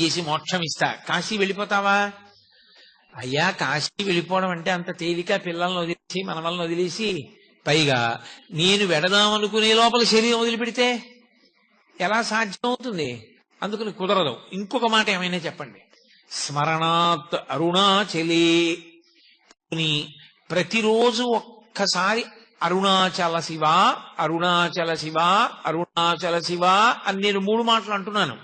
చేసి మోక్షం ఇస్తా, కాశీ వెళ్ళిపోతావా? అయ్యా కాశీ వెళ్ళిపోవడం అంటే అంత తేలిక? పిల్లల్ని వదిలేసి మనవల్ని వదిలేసి, పైగా నేను వెడదామనుకునే లోపల శరీరం వదిలిపెడితే ఎలా సాధ్యం అవుతుంది? అందుకని కుదరదు. ఇంకొక మాట ఏమైనా చెప్పండి. స్మరణాత్ అరుణాచలే, ప్రతిరోజు ఒక్కసారి అరుణాచల శివ, అరుణాచల శివ, అరుణాచల శివ అని నేను 3 మాటలు అంటున్నాను.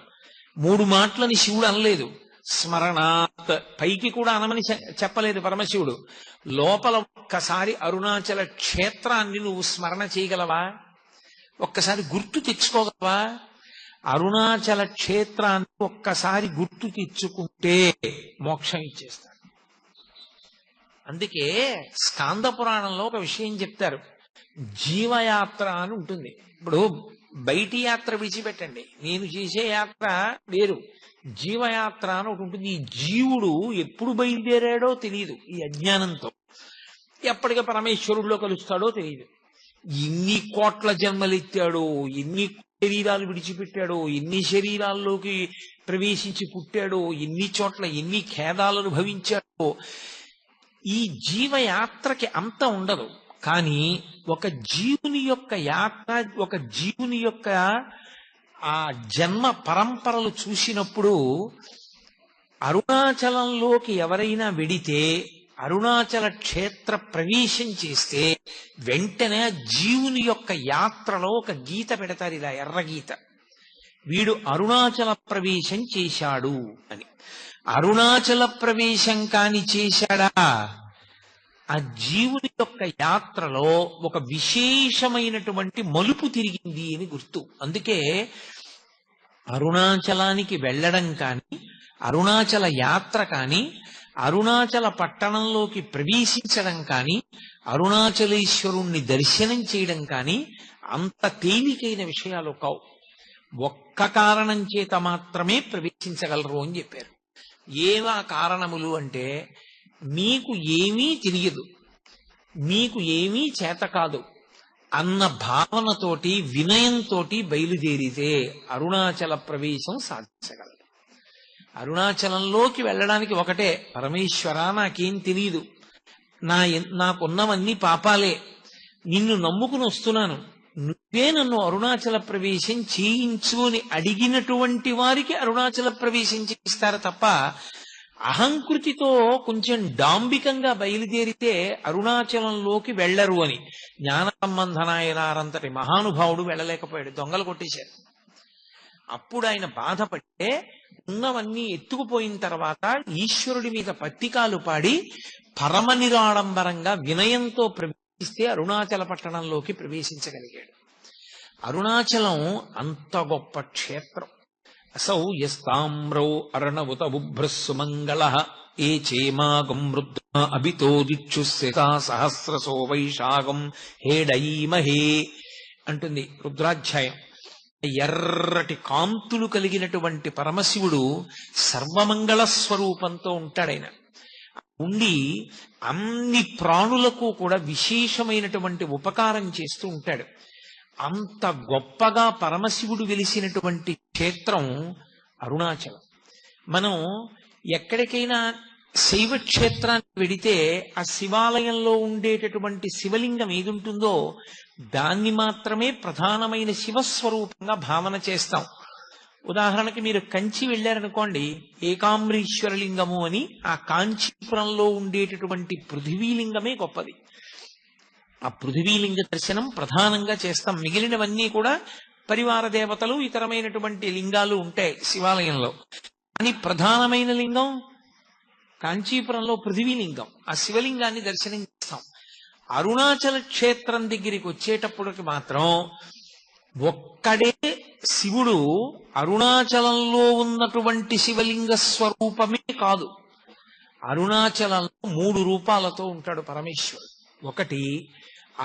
3 మాటలని శివుడు అనలేదు. స్మరణాత్ పైకి కూడా అనమని చెప్పలేదు పరమశివుడు. లోపల ఒక్కసారి అరుణాచల క్షేత్రాన్ని నువ్వు స్మరణ చేయగలవా? ఒక్కసారి గుర్తు తెచ్చుకోగలవా? అరుణాచల క్షేత్రాన్ని ఒక్కసారి గుర్తు తెచ్చుకుంటే మోక్షం ఇచ్చేస్తాడు. అందుకే స్కాంద పురాణంలో ఒక విషయం చెప్తారు. జీవయాత్ర అని ఉంటుంది. ఇప్పుడు బయటి యాత్ర విడిచిపెట్టండి, నేను చేసే యాత్ర వేరు, జీవయాత్ర అని ఒకటి ఉంటుంది. ఈ జీవుడు ఎప్పుడు బయలుదేరాడో తెలియదు, ఈ అజ్ఞానంతో ఎప్పటికీ పరమేశ్వరుడిలో కలుస్తాడో తెలియదు. ఎన్ని కోట్ల జన్మలెత్తాడో, ఎన్ని శరీరాలు విడిచిపెట్టాడో, ఎన్ని శరీరాల్లోకి ప్రవేశించి పుట్టాడో, ఎన్ని చోట్ల ఎన్ని ఖేదాలు అనుభవించాడో. ఈ జీవయాత్రకి అంత ఉండదు. కానీ ఒక జీవుని యొక్క యాత్ర, ఒక జీవుని యొక్క ఆ జన్మ పరంపరలు చూసినప్పుడు అరుణాచలంలోకి ఎవరైనా వెడితే, అరుణాచల క్షేత్ర ప్రవేశం చేస్తే వెంటనే జీవుని యొక్క యాత్రలో ఒక గీత పెడతారు, ఇలా ఎర్రగీత, వీడు అరుణాచల ప్రవేశం చేశాడు అని. అరుణాచల ప్రవేశం కాని చేశాడా, ఆ జీవుని యొక్క యాత్రలో ఒక విశేషమైనటువంటి మలుపు తిరిగింది అని గుర్తు. అందుకే అరుణాచలానికి వెళ్ళడం కానీ, అరుణాచల యాత్ర కానీ, అరుణాచల పట్టణంలోకి ప్రవేశించడం కానీ, అరుణాచలేశ్వరుణ్ణి దర్శనం చేయడం కానీ అంత తేలికైన విషయాలు కావు. ఒక్క కారణం చేత మాత్రమే ప్రవేశించగలరు అని చెప్పారు. ఏవా కారణములు అంటే, నీకు ఏమీ తెలియదు, నీకు ఏమీ చేత కాదు అన్న భావనతోటి, వినయంతోటి బయలుదేరితే అరుణాచల ప్రవేశం సాధించగలరు. అరుణాచలంలోకి వెళ్ళడానికి ఒకటే, పరమేశ్వర నాకేం తెలియదు, నాకున్నవన్నీ పాపాలే, నిన్ను నమ్ముకుని వస్తున్నాను, నువ్వే నన్ను అరుణాచల ప్రవేశం చేయించు అని అడిగినటువంటి వారికి అరుణాచల ప్రవేశం చేయిస్తారు తప్ప, అహంకృతితో కొంచెం డాంబికంగా బయలుదేరితే అరుణాచలంలోకి వెళ్లరు అని. జ్ఞాన సంబంధనాయనారంతటి మహానుభావుడు వెళ్ళలేకపోయాడు, దొంగలు కొట్టేశారు. అప్పుడు ఆయన బాధపడితే ఉన్నవన్నీ ఎత్తుకుపోయిన తర్వాత ఈశ్వరుడి మీద పత్తికాలు పాడి పరమ నిరాడంబరంగా వినయంతో ప్రవేశిస్తే అరుణాచల పట్టణంలోకి ప్రవేశించగలిగాడు. అరుణాచలం అంత గొప్ప క్షేత్రం. అసౌ యస్తామ్రౌ అర్ణవుత బుభ్రస్సుమంగళ ఏ చేమాగం రుద్ర అభితో దిక్షుస్యతా సహస్రసో వైశాఖం హేడైమహే అంటుంది రుద్రాధ్యాయం. ఎర్రటి కాంతులు కలిగినటువంటి పరమశివుడు సర్వమంగళ స్వరూపంతో ఉంటాడాయన. ఉండి అన్ని ప్రాణులకు కూడా విశేషమైనటువంటి ఉపకారం చేస్తూ ఉంటాడు. అంత గొప్పగా పరమశివుడు వెలిసినటువంటి క్షేత్రం అరుణాచలం. మనం ఎక్కడికైనా శైవ క్షేత్రానికి వెడితే ఆ శివాలయంలో ఉండేటటువంటి శివలింగం ఏదుంటుందో దాన్ని మాత్రమే ప్రధానమైన శివస్వరూపంగా భావన చేస్తాం. ఉదాహరణకి మీరు కంచి వెళ్ళారనుకోండి, ఏకాంబరీశ్వరలింగము అని ఆ కాంచీపురంలో ఉండేటటువంటి పృథివీలింగమే గొప్పది. ఆ పృథివీలింగ దర్శనం ప్రధానంగా చేస్తాం. మిగిలినవన్నీ కూడా పరివార దేవతలు, ఇతరమైనటువంటి లింగాలు ఉంటాయి శివాలయంలో. కానీ ప్రధానమైన లింగం కాంచీపురంలో పృథివీలింగం. ఆ శివలింగాన్ని దర్శనం చేస్తాం. అరుణాచల క్షేత్రం దగ్గరికి వచ్చేటప్పటికి మాత్రం ఒక్కడే శివుడు అరుణాచలంలో ఉన్నటువంటి శివలింగ స్వరూపమే కాదు, అరుణాచలంలో 3 రూపాలతో ఉంటాడు పరమేశ్వరుడు. ఒకటి,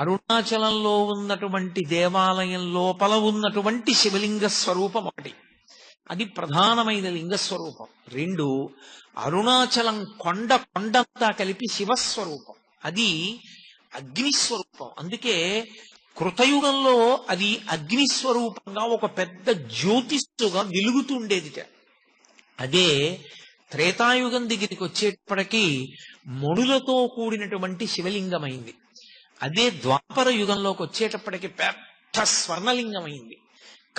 అరుణాచలంలో ఉన్నటువంటి దేవాలయం లోపల ఉన్నటువంటి శివలింగ స్వరూపం ఒకటి, అది ప్రధానమైన లింగ స్వరూపం. 2, అరుణాచలం కొండంతా కలిపి శివస్వరూపం, అది అగ్నిస్వరూపం. అందుకే కృతయుగంలో అది అగ్నిస్వరూపంగా ఒక పెద్ద జ్యోతిస్సుగా వెలుగుతుండేదిట. అదే త్రేతాయుగం దగ్గరికి వచ్చేటప్పటికీ మణులతో కూడినటువంటి శివలింగమైంది. అదే ద్వాపర యుగంలోకి వచ్చేటప్పటికి పెద్ద స్వర్ణలింగమైంది.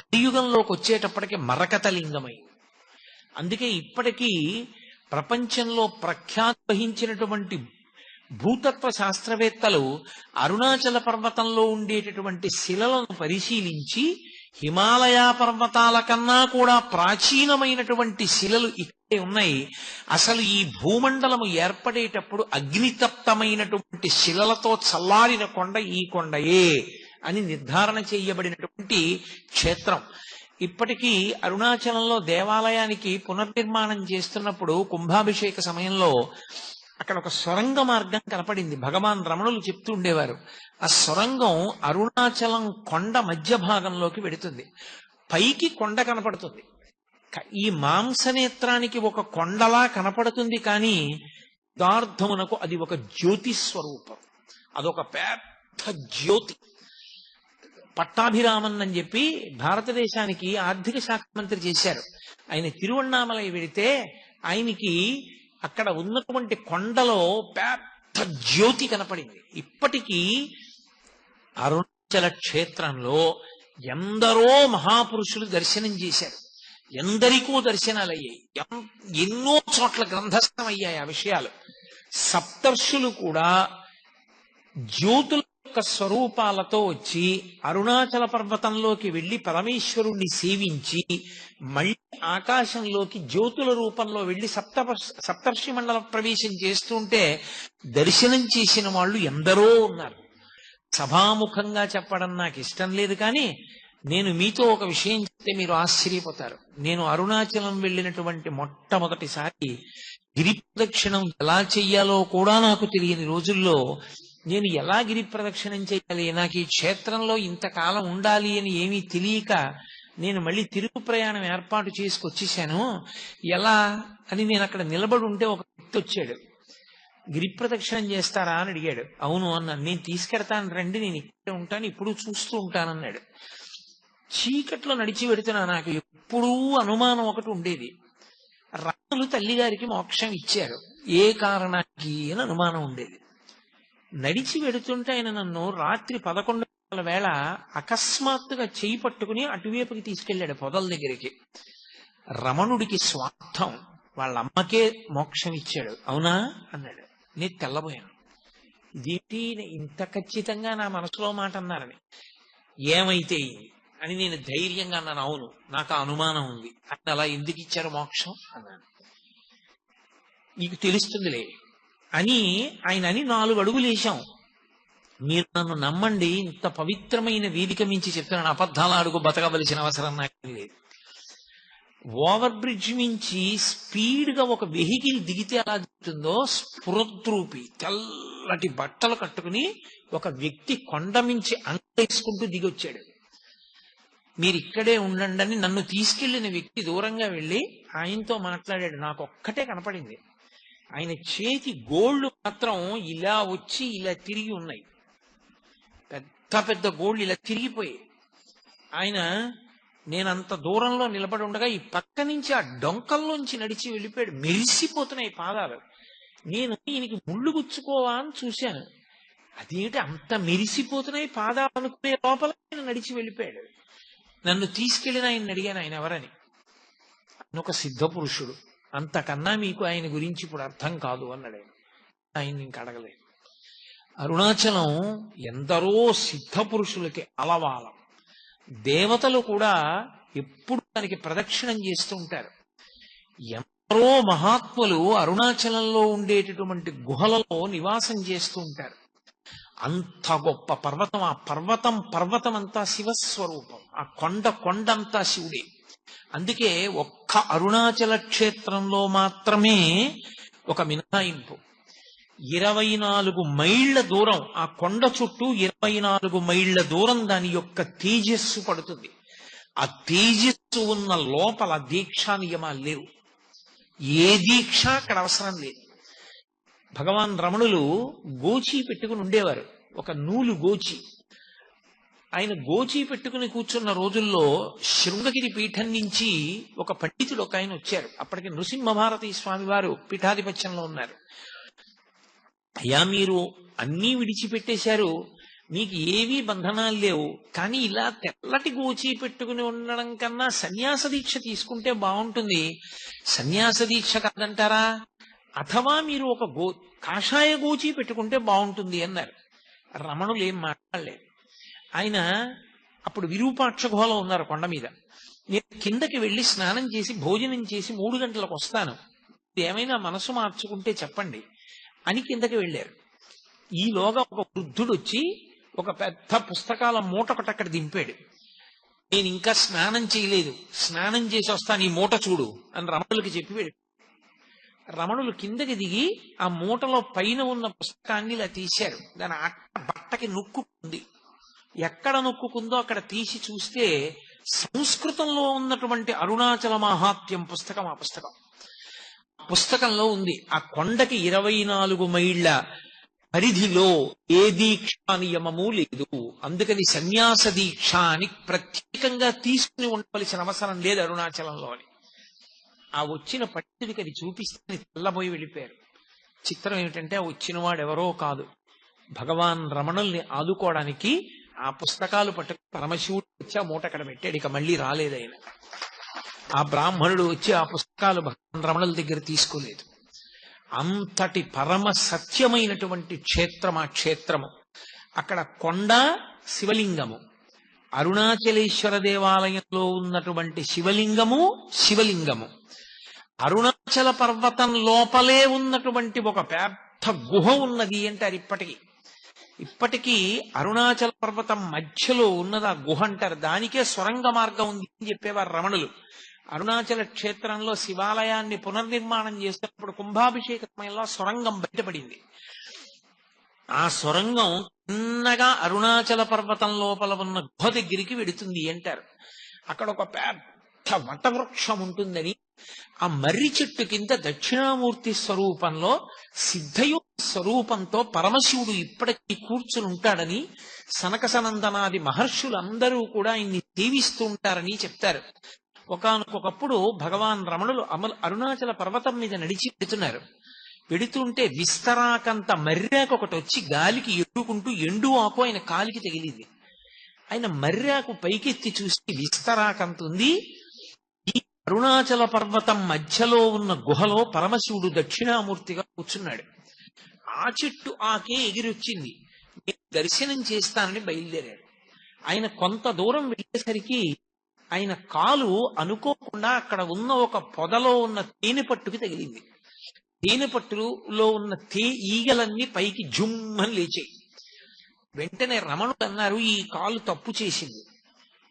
కలియుగంలోకి వచ్చేటప్పటికి మరకత లింగమైంది. అందుకే ఇప్పటికీ ప్రపంచంలో ప్రఖ్యాతి వహించినటువంటి భూతత్వ శాస్త్రవేత్తలు అరుణాచల పర్వతంలో ఉండేటటువంటి శిలలను పరిశీలించి హిమాలయ పర్వతాల కన్నా కూడా ప్రాచీనమైనటువంటి శిలలు ఇక్కడే ఉన్నాయి. అసలు ఈ భూమండలము ఏర్పడేటప్పుడు అగ్నితప్తమైనటువంటి శిలలతో చల్లారిన కొండ ఈ కొండయే అని నిర్ధారణ చేయబడినటువంటి క్షేత్రం. ఇప్పటికీ అరుణాచలంలో దేవాలయానికి పునర్నిర్మాణం చేస్తున్నప్పుడు కుంభాభిషేక సమయంలో అక్కడ ఒక సొరంగ మార్గం కనపడింది. భగవాన్ రమణులు చెప్తూ ఉండేవారు, ఆ సొరంగం అరుణాచలం కొండ మధ్య భాగంలోకి వెడుతుంది. పైకి కొండ కనపడుతుంది, ఈ మాంసనేత్రానికి ఒక కొండలా కనపడుతుంది, కానీ యథార్థమునకు అది ఒక జ్యోతి స్వరూపం, అదొక పెద్ద జ్యోతి. పట్టాభిరామన్ అని చెప్పి భారతదేశానికి ఆర్థిక శాఖ మంత్రి చేశారు. ఆయన తిరువణ్ణామలై వెడితే ఆయనకి అక్కడ ఉన్నటువంటి కొండలో పెద్ద జ్యోతి కనపడింది. ఇప్పటికీ అరుణాచల క్షేత్రంలో ఎందరో మహాపురుషులు దర్శనం చేశారు, ఎందరికో దర్శనాలు అయ్యాయి, ఎన్నో చోట్ల గ్రంథస్థం అయ్యాయి ఆ విషయాలు. సప్తర్షులు కూడా జ్యోతుల యొక్క స్వరూపాలతో వచ్చి అరుణాచల పర్వతంలోకి వెళ్లి పరమేశ్వరుణ్ణి సేవించి మళ్ళీ ఆకాశంలోకి జ్యోతుల రూపంలో వెళ్లి సప్తర్షి మండల ప్రవేశం చేస్తుంటే దర్శనం చేసిన వాళ్ళు ఎందరో ఉన్నారు. సభాముఖంగా చెప్పడం నాకు ఇష్టం లేదు, కానీ నేను మీతో ఒక విషయం చెప్తే మీరు ఆశ్చర్యపోతారు. నేను అరుణాచలం వెళ్ళినటువంటి మొట్టమొదటిసారి గిరి ప్రదక్షిణం ఎలా చెయ్యాలో కూడా నాకు తెలియని రోజుల్లో నేను ఎలా గిరి ప్రదక్షిణం చేయాలి, నాకు ఈ క్షేత్రంలో ఇంతకాలం ఉండాలి అని ఏమీ తెలియక నేను మళ్ళీ తిరుగు ప్రయాణం ఏర్పాటు చేసుకొచ్చేసాను. ఎలా అని నేను అక్కడ నిలబడి ఉంటే ఒక వ్యక్తి వచ్చాడు. గిరి ప్రదక్షిణం చేస్తారా అని అడిగాడు. అవును అన్నాను. నేను తీసుకెడతాను రండి, నేను ఇక్కడే ఉంటాను, ఇప్పుడు చూస్తూ ఉంటానన్నాడు. చీకట్లో నడిచి పెడుతున్నా. నాకు ఎప్పుడూ అనుమానం ఒకటి ఉండేది, రాములు తల్లిగారికి మోక్షం ఇచ్చారు, ఏ కారణానికి అని అనుమానం ఉండేది. నడిచి వెడుతుంటే ఆయన నన్ను రాత్రి 11 గంటల వేళ అకస్మాత్తుగా చేయి పట్టుకుని అటువైపుకి తీసుకెళ్లాడు, పొదల దగ్గరికి. రమణుడికి స్వార్థం, వాళ్ళ అమ్మకే మోక్షం ఇచ్చాడు, అవునా అన్నాడు. నేను తెల్లబోయాను, ఇదేంటి ఇంత ఖచ్చితంగా నా మనసులో మాట అన్నారని. ఏమైతే అని నేను ధైర్యంగా అన్నాను, అవును నాకు అనుమానం ఉంది. ఆయన అలా ఎందుకు ఇచ్చారు మోక్షం అన్నాను. నీకు తెలుస్తుందిలే అని ఆయన అని 4 అడుగులు వేశాం. మీరు నన్ను నమ్మండి, ఇంత పవిత్రమైన వేదిక మించి చెప్తున్నాను, అబద్ధాల అడుగు బతకవలసిన అవసరం నాకు లేదు. ఓవర్ బ్రిడ్జ్ మించి స్పీడ్ గా ఒక వెహికల్ దిగితే ఎలా దిగుతుందో స్ఫురద్రూపి తెల్లటి బట్టలు కట్టుకుని ఒక వ్యక్తి కొండ మించి అంగేసుకుంటూ దిగొచ్చాడు. మీరు ఇక్కడే ఉండండి అని నన్ను తీసుకెళ్లిన వ్యక్తి దూరంగా వెళ్లి ఆయనతో మాట్లాడాడు. నాకు ఒక్కటే కనపడింది, ఆయన చేతి గోళ్లు మాత్రం ఇలా వచ్చి ఇలా తిరిగి ఉన్నాయి, పెద్ద పెద్ద గోళ్లు ఇలా తిరిగిపోయాయి. ఆయన నేనంత దూరంలో నిలబడి ఉండగా ఈ పక్క నుంచి ఆ డొంకల్లోంచి నడిచి వెళ్ళిపోయాడు. మెరిసిపోతున్నాయి పాదాలు. నేను ఈయనకి ముళ్ళు గుచ్చుకోవా అని చూశాను, అదేంటి అంత మెరిసిపోతున్నాయి పాదాలు అనుకునే లోపల ఆయన నడిచి వెళ్ళిపోయాడు. నన్ను తీసుకెళ్లిన ఆయన అడిగాను, ఆయన ఎవరని. ఆయన ఒక సిద్ధ పురుషుడు, అంతకన్నా మీకు ఆయన గురించి ఇప్పుడు అర్థం కాదు అన్నాడు. ఆయన ఇంక అడగలేదు. అరుణాచలం ఎందరో సిద్ధ పురుషులకి అలవాలం. దేవతలు కూడా ఎప్పుడు దానికి ప్రదక్షిణం చేస్తూ ఉంటారు. ఎందరో మహాత్ములు అరుణాచలంలో ఉండేటటువంటి గుహలలో నివాసం చేస్తూ ఉంటారు. అంత గొప్ప పర్వతం, ఆ పర్వతం అంతా శివస్వరూపం, ఆ కొండంతా శివుడే. అందుకే ఒక్క అరుణాచల క్షేత్రంలో మాత్రమే ఒక మినహాయింపు. 24 మైళ్ల దూరం ఆ కొండ చుట్టూ 24 మైళ్ల దూరం దాని యొక్క తేజస్సు పడుతుంది. ఆ తేజస్సు ఉన్న లోపల దీక్షా నియమాలు లేవు, ఏ దీక్ష అక్కడ అవసరం లేదు. భగవాన్ రమణులు గోచి పెట్టుకుని ఉండేవారు, ఒక నూలు గోచి. ఆయన గోచి పెట్టుకుని కూర్చున్న రోజుల్లో శృంగగిరి పీఠం నుంచి ఒక పండితుడు ఒక ఆయన వచ్చారు. అప్పటికి నృసింహభారతి స్వామి వారు పీఠాధిపత్యంలో ఉన్నారు. అయ్యా, మీరు అన్నీ విడిచిపెట్టేశారు, మీకు ఏవీ బంధనాలు లేవు, కానీ ఇలా తెల్లటి గోచి పెట్టుకుని ఉండడం కన్నా సన్యాస దీక్ష తీసుకుంటే బాగుంటుంది. సన్యాస దీక్ష కాదంటారా అథవా మీరు ఒక కాషాయ గోచి పెట్టుకుంటే బాగుంటుంది అన్నారు. రమణులు ఏం మాట్లాడలేదు. ఆయన అప్పుడు విరూపాక్ష గుహలో ఉన్నారు కొండ మీద. నేను కిందకి వెళ్ళి స్నానం చేసి భోజనం చేసి 3 గంటలకు వస్తాను, ఏమైనా మనసు మార్చుకుంటే చెప్పండి అని కిందకి వెళ్ళారు. ఈలోగా ఒక వృద్ధుడు వచ్చి ఒక పెద్ద పుస్తకాల మూట ఒకటి అక్కడ దింపాడు. నేను ఇంకా స్నానం చేయలేదు, స్నానం చేసి వస్తాను, ఈ మూట చూడు అని రమణులకి చెప్పి వెళ్ళి, రమణులు కిందకి దిగి ఆ మూటలో పైన ఉన్న పుస్తకాన్ని ఇలా తీశారు. దాని బట్టకి నొక్కుంది. ఎక్కడ నొక్కుందో అక్కడ తీసి చూస్తే సంస్కృతంలో ఉన్నటువంటి అరుణాచల మహాత్మ్యం పుస్తకం. ఆ పుస్తకంలో ఉంది, ఆ కొండకి 24 మైళ్ళ పరిధిలో ఏ దీక్షా నియమము లేదు, అందుకని సన్యాస దీక్ష అని ప్రత్యేకంగా తీసుకుని ఉండవలసిన అవసరం లేదు అరుణాచలంలో అని. ఆ వచ్చిన పండితుడికి అది చూపిస్తే తెల్లబోయి వెళ్ళిపోయారు. చిత్రం ఏమిటంటే ఆ వచ్చిన వాడెవరో కాదు, భగవాన్ రమణుల్ని ఆదుకోవడానికి ఆ పుస్తకాలు పట్టుకు పరమశివుడు వచ్చి ఆ మూట అక్కడ పెట్టాడు. ఇక మళ్ళీ రాలేదు ఆయన. ఆ బ్రాహ్మణుడు వచ్చి ఆ పుస్తకాలు భగవాన్ రమణుల దగ్గర తీసుకోలేదు. అంతటి పరమ సత్యమైనటువంటి క్షేత్రం ఆ క్షేత్రము. అక్కడ కొండ, శివలింగము, అరుణాచలేశ్వర దేవాలయంలో ఉన్నటువంటి శివలింగము అరుణాచల పర్వతం లోపలే ఉన్నటువంటి ఒక పెద్ద గుహ ఉన్నది అంటారు. ఇప్పటికీ అరుణాచల పర్వతం మధ్యలో ఉన్నది ఆ గుహ అంటారు. దానికే సొరంగ మార్గం ఉంది అని చెప్పేవారు రమణులు. అరుణాచల క్షేత్రంలో శివాలయాన్ని పునర్నిర్మాణం చేసినప్పుడు కుంభాభిషేక సమయంలో సొరంగం బయటపడింది. ఆ సొరంగం చిన్నగా అరుణాచల పర్వతం లోపల ఉన్న గుహ దగ్గరికి వెడుతుంది అంటారు. అక్కడ ఒక పెద్ద వటవృక్షం ఉంటుందని, ఆ మర్రి చెట్టు కింద దక్షిణామూర్తి స్వరూపంలో సిద్ధయోగ స్వరూపంతో పరమశివుడు ఇప్పటికీ కూర్చుని ఉంటాడని, సనక సనందనాది మహర్షులందరూ కూడా ఆయన్ని సేవిస్తూ ఉంటారని చెప్తారు. ఒకానొకప్పుడు భగవాన్ రమణులు అరుణాచల పర్వతం మీద నడిచి పెడుతుంటే విస్తరాకంత మర్రాకు ఒకటి వచ్చి గాలికి ఎడుకుంటూ ఎండు ఆకు ఆయన కాలికి తగిలింది. ఆయన మర్రాకు పైకెత్తి చూసి విస్తరాకంత ఉంది. ఈ అరుణాచల పర్వతం మధ్యలో ఉన్న గుహలో పరమశివుడు దక్షిణామూర్తిగా కూర్చున్నాడు. ఆ చెట్టు ఆకే ఎగిరొచ్చింది. నేను దర్శనం చేస్తానని బయలుదేరాడు. ఆయన కొంత దూరం వెళ్ళేసరికి ఆయన కాలు అనుకోకుండా అక్కడ ఉన్న ఒక పొదలో ఉన్న తేనె పట్టుకి తగిలింది. తేనె పట్టులో ఉన్న ఈగలన్నీ పైకి జుమ్మని లేచాయి. వెంటనే రమణుడు అన్నారు, ఈ కాలు తప్పు చేసింది,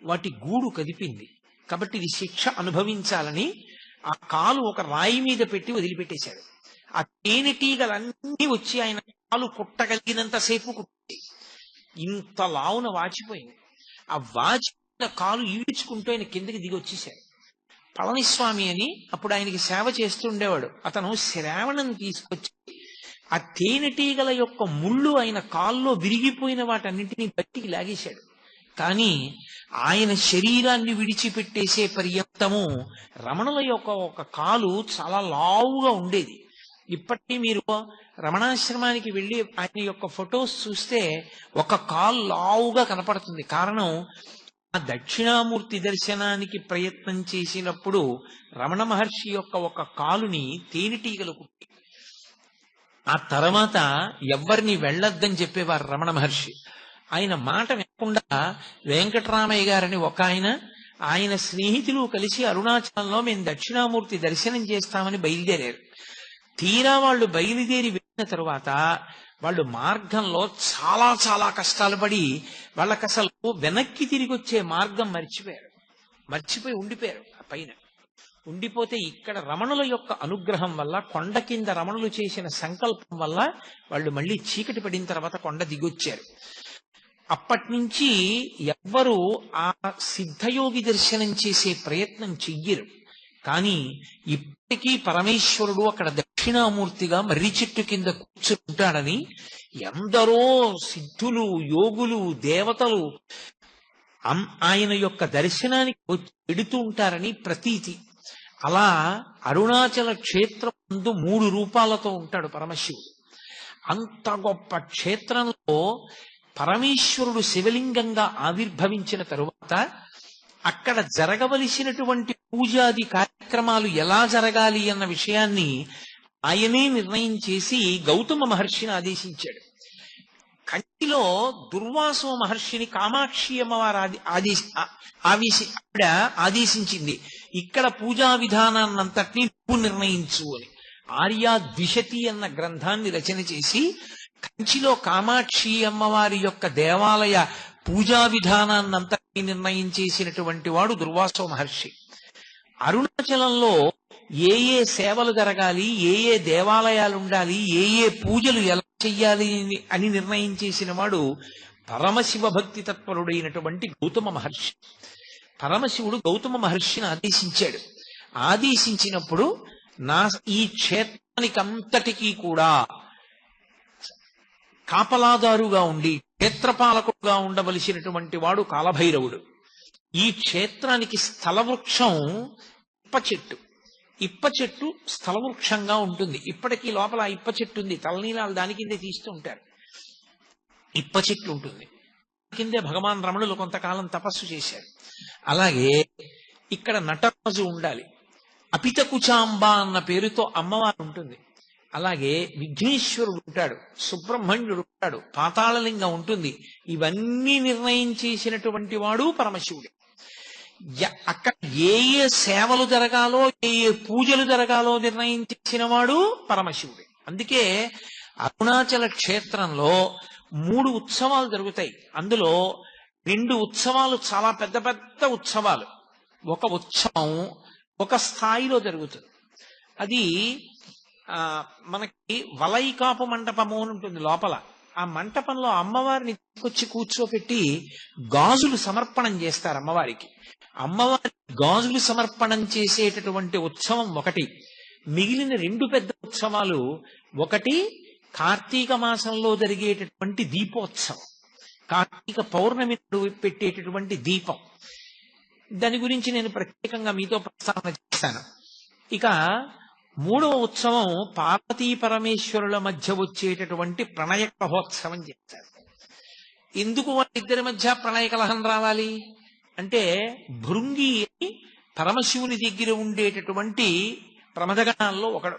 వాటి గూడు కదిపింది, కాబట్టి ఇది శిక్ష అనుభవించాలని ఆ కాలు ఒక రాయి మీద పెట్టి వదిలిపెట్టేశాడు. ఆ తేనెటీగలన్నీ వచ్చి ఆయన కాలు కుట్టగలిగినంతసేపు కుట్టాయి. ఇంత లావున వాచిపోయింది. ఆ వాచిపోయిన కాలు ఈడ్చుకుంటూ ఆయన కిందకి దిగి వచ్చేశాడు. పళనిస్వామి అని అప్పుడు ఆయనకి సేవ చేస్తూ ఉండేవాడు. అతను శ్రావణం తీసుకొచ్చి ఆ తేనెటీగల యొక్క ముళ్ళు ఆయన కాల్లో విరిగిపోయిన వాటన్నింటినీ బట్టికి లాగేశాడు. కానీ ఆయన శరీరాన్ని విడిచిపెట్టేసే పర్యంతము రమణుల యొక్క ఒక కాలు చాలా లావుగా ఉండేది. ఇప్పటికీ మీరు రమణాశ్రమానికి వెళ్ళి ఆయన యొక్క ఫొటోస్ చూస్తే ఒక కాలు లావుగా కనపడుతుంది. కారణం, ఆ దక్షిణామూర్తి దర్శనానికి ప్రయత్నం చేసినప్పుడు రమణ మహర్షి యొక్క ఒక కాలుని తేనెటీగలు కుట్టి, ఆ తర్వాత ఎవ్వరిని వెళ్ళొద్దని చెప్పేవారు రమణ మహర్షి. ఆయన మాట వినకుండా వెంకటరామయ్య గారని ఒక ఆయన స్నేహితులు కలిసి అరుణాచలంలో మేము దక్షిణామూర్తి దర్శనం చేస్తామని బయలుదేరారు. తీరా వాళ్ళు బయలుదేరి వెళ్ళిన తరువాత వాళ్ళు మార్గంలో చాలా చాలా కష్టాలు పడి వాళ్ళకి అసలు వెనక్కి తిరిగి వచ్చే మార్గం మర్చిపోయి ఉండిపోయారు. ఆ పైన ఉండిపోతే ఇక్కడ రమణుల యొక్క అనుగ్రహం వల్ల, కొండ కింద రమణులు చేసిన సంకల్పం వల్ల వాళ్ళు మళ్ళీ చీకటి పడిన తర్వాత కొండ దిగొచ్చారు. అప్పటి నుంచి ఎవ్వరూ ఆ సిద్ధయోగి దర్శనం చేసే ప్రయత్నం చెయ్యరు. కానీ ఇప్పటికీ పరమేశ్వరుడు అక్కడ దక్షిణామూర్తిగా మర్రి చెట్టు కింద కూర్చుంటాడని ఎందరో సిద్ధులు, యోగులు, దేవతలు ఆయన యొక్క దర్శనానికి వచ్చి పెడుతూ ఉంటారని ప్రతీతి. అలా అరుణాచల క్షేత్రం ముందు 3 రూపాలతో ఉంటాడు పరమశివుడు. అంత గొప్ప క్షేత్రంలో పరమేశ్వరుడు శివలింగంగా ఆవిర్భవించిన తరువాత అక్కడ జరగవలసినటువంటి పూజాది కార్యక్రమాలు ఎలా జరగాలి అన్న విషయాన్ని ఆయనే నిర్ణయం చేసి గౌతమ మహర్షిని ఆదేశించాడు. కంచిలో దుర్వాసో మహర్షిని కామాక్షి అమ్మవారు ఆవిడ ఆదేశించింది, ఇక్కడ పూజా విధానాన్నంతటినీ నువ్వు నిర్ణయించు అని. ఆర్యా ద్విషతి అన్న గ్రంథాన్ని రచన చేసి కంచిలో కామాక్షి అమ్మవారి యొక్క దేవాలయ పూజా విధానాన్నంతటినీ నిర్ణయం చేసినటువంటి వాడు దుర్వాసో మహర్షి. అరుణాచలంలో ఏ ఏ సేవలు జరగాలి, ఏ ఏ దేవాలయాలు ఉండాలి, ఏ ఏ పూజలు ఎలా చెయ్యాలి అని నిర్ణయం చేసిన వాడు పరమశివ భక్తి తత్పరుడైనటువంటి గౌతమ మహర్షి. పరమశివుడు గౌతమ మహర్షిని ఆదేశించాడు. ఆదేశించినప్పుడు ఈ క్షేత్రానికంతటికీ కూడా కాపలాదారుగా ఉండి క్షేత్రపాలకుడుగా ఉండవలసినటువంటి వాడు కాలభైరవుడు. ఈ క్షేత్రానికి స్థలవృక్షం ఇప్ప చెట్టు. ఇప్ప చెట్టు స్థలవృక్షంగా ఉంటుంది. ఇప్పటికీ లోపల ఇప్ప చెట్టు ఉంది. తలనీలాలు దాని కిందే తీస్తూ ఉంటారు. ఇప్ప చెట్టు ఉంటుంది. కిందే భగవాన్ రమణులు కొంతకాలం తపస్సు చేశారు. అలాగే ఇక్కడ నటరాజు ఉండాలి. అపితకుచాంబ అన్న పేరుతో అమ్మవారు ఉంటుంది. అలాగే విఘ్నేశ్వరుడు ఉంటాడు, సుబ్రహ్మణ్యుడు ఉంటాడు, పాతాళలింగం ఉంటుంది. ఇవన్నీ నిర్ణయం చేసినటువంటి వాడు పరమశివుడు. అక్కడ ఏ ఏ సేవలు జరగాలో, ఏ ఏ పూజలు జరగాలో నిర్ణయం చేసిన వాడు పరమశివుడు. అందుకే అరుణాచల క్షేత్రంలో 3 ఉత్సవాలు జరుగుతాయి. అందులో 2 ఉత్సవాలు చాలా పెద్ద పెద్ద ఉత్సవాలు. ఒక ఉత్సవం ఒక స్థాయిలో జరుగుతుంది. అది మనకి వలైకాపు మంటపము అని ఉంటుంది లోపల. ఆ మంటపంలో అమ్మవారిని తీసుకొచ్చి కూర్చోపెట్టి గాజులు సమర్పణం చేస్తారు అమ్మవారికి. అమ్మవారి గాజులు సమర్పణం చేసేటటువంటి ఉత్సవం ఒకటి. మిగిలిన 2 పెద్ద ఉత్సవాలు, ఒకటి కార్తీక మాసంలో జరిగేటటువంటి దీపోత్సవం, కార్తీక పౌర్ణమి పెట్టేటటువంటి దీపం. దాని గురించి నేను ప్రత్యేకంగా మీతో ప్రస్తావన చేస్తాను. ఇక 3వ ఉత్సవం పార్వతీ పరమేశ్వరుల మధ్య వచ్చేటటువంటి ప్రణయ కలహోత్సవం చేస్తారు. ఎందుకు వాళ్ళిద్దరి మధ్య ప్రణయ కలహం రావాలి అంటే, భృంగి పరమశివుని దగ్గర ఉండేటటువంటి ప్రమదగణాల్లో ఒకడు.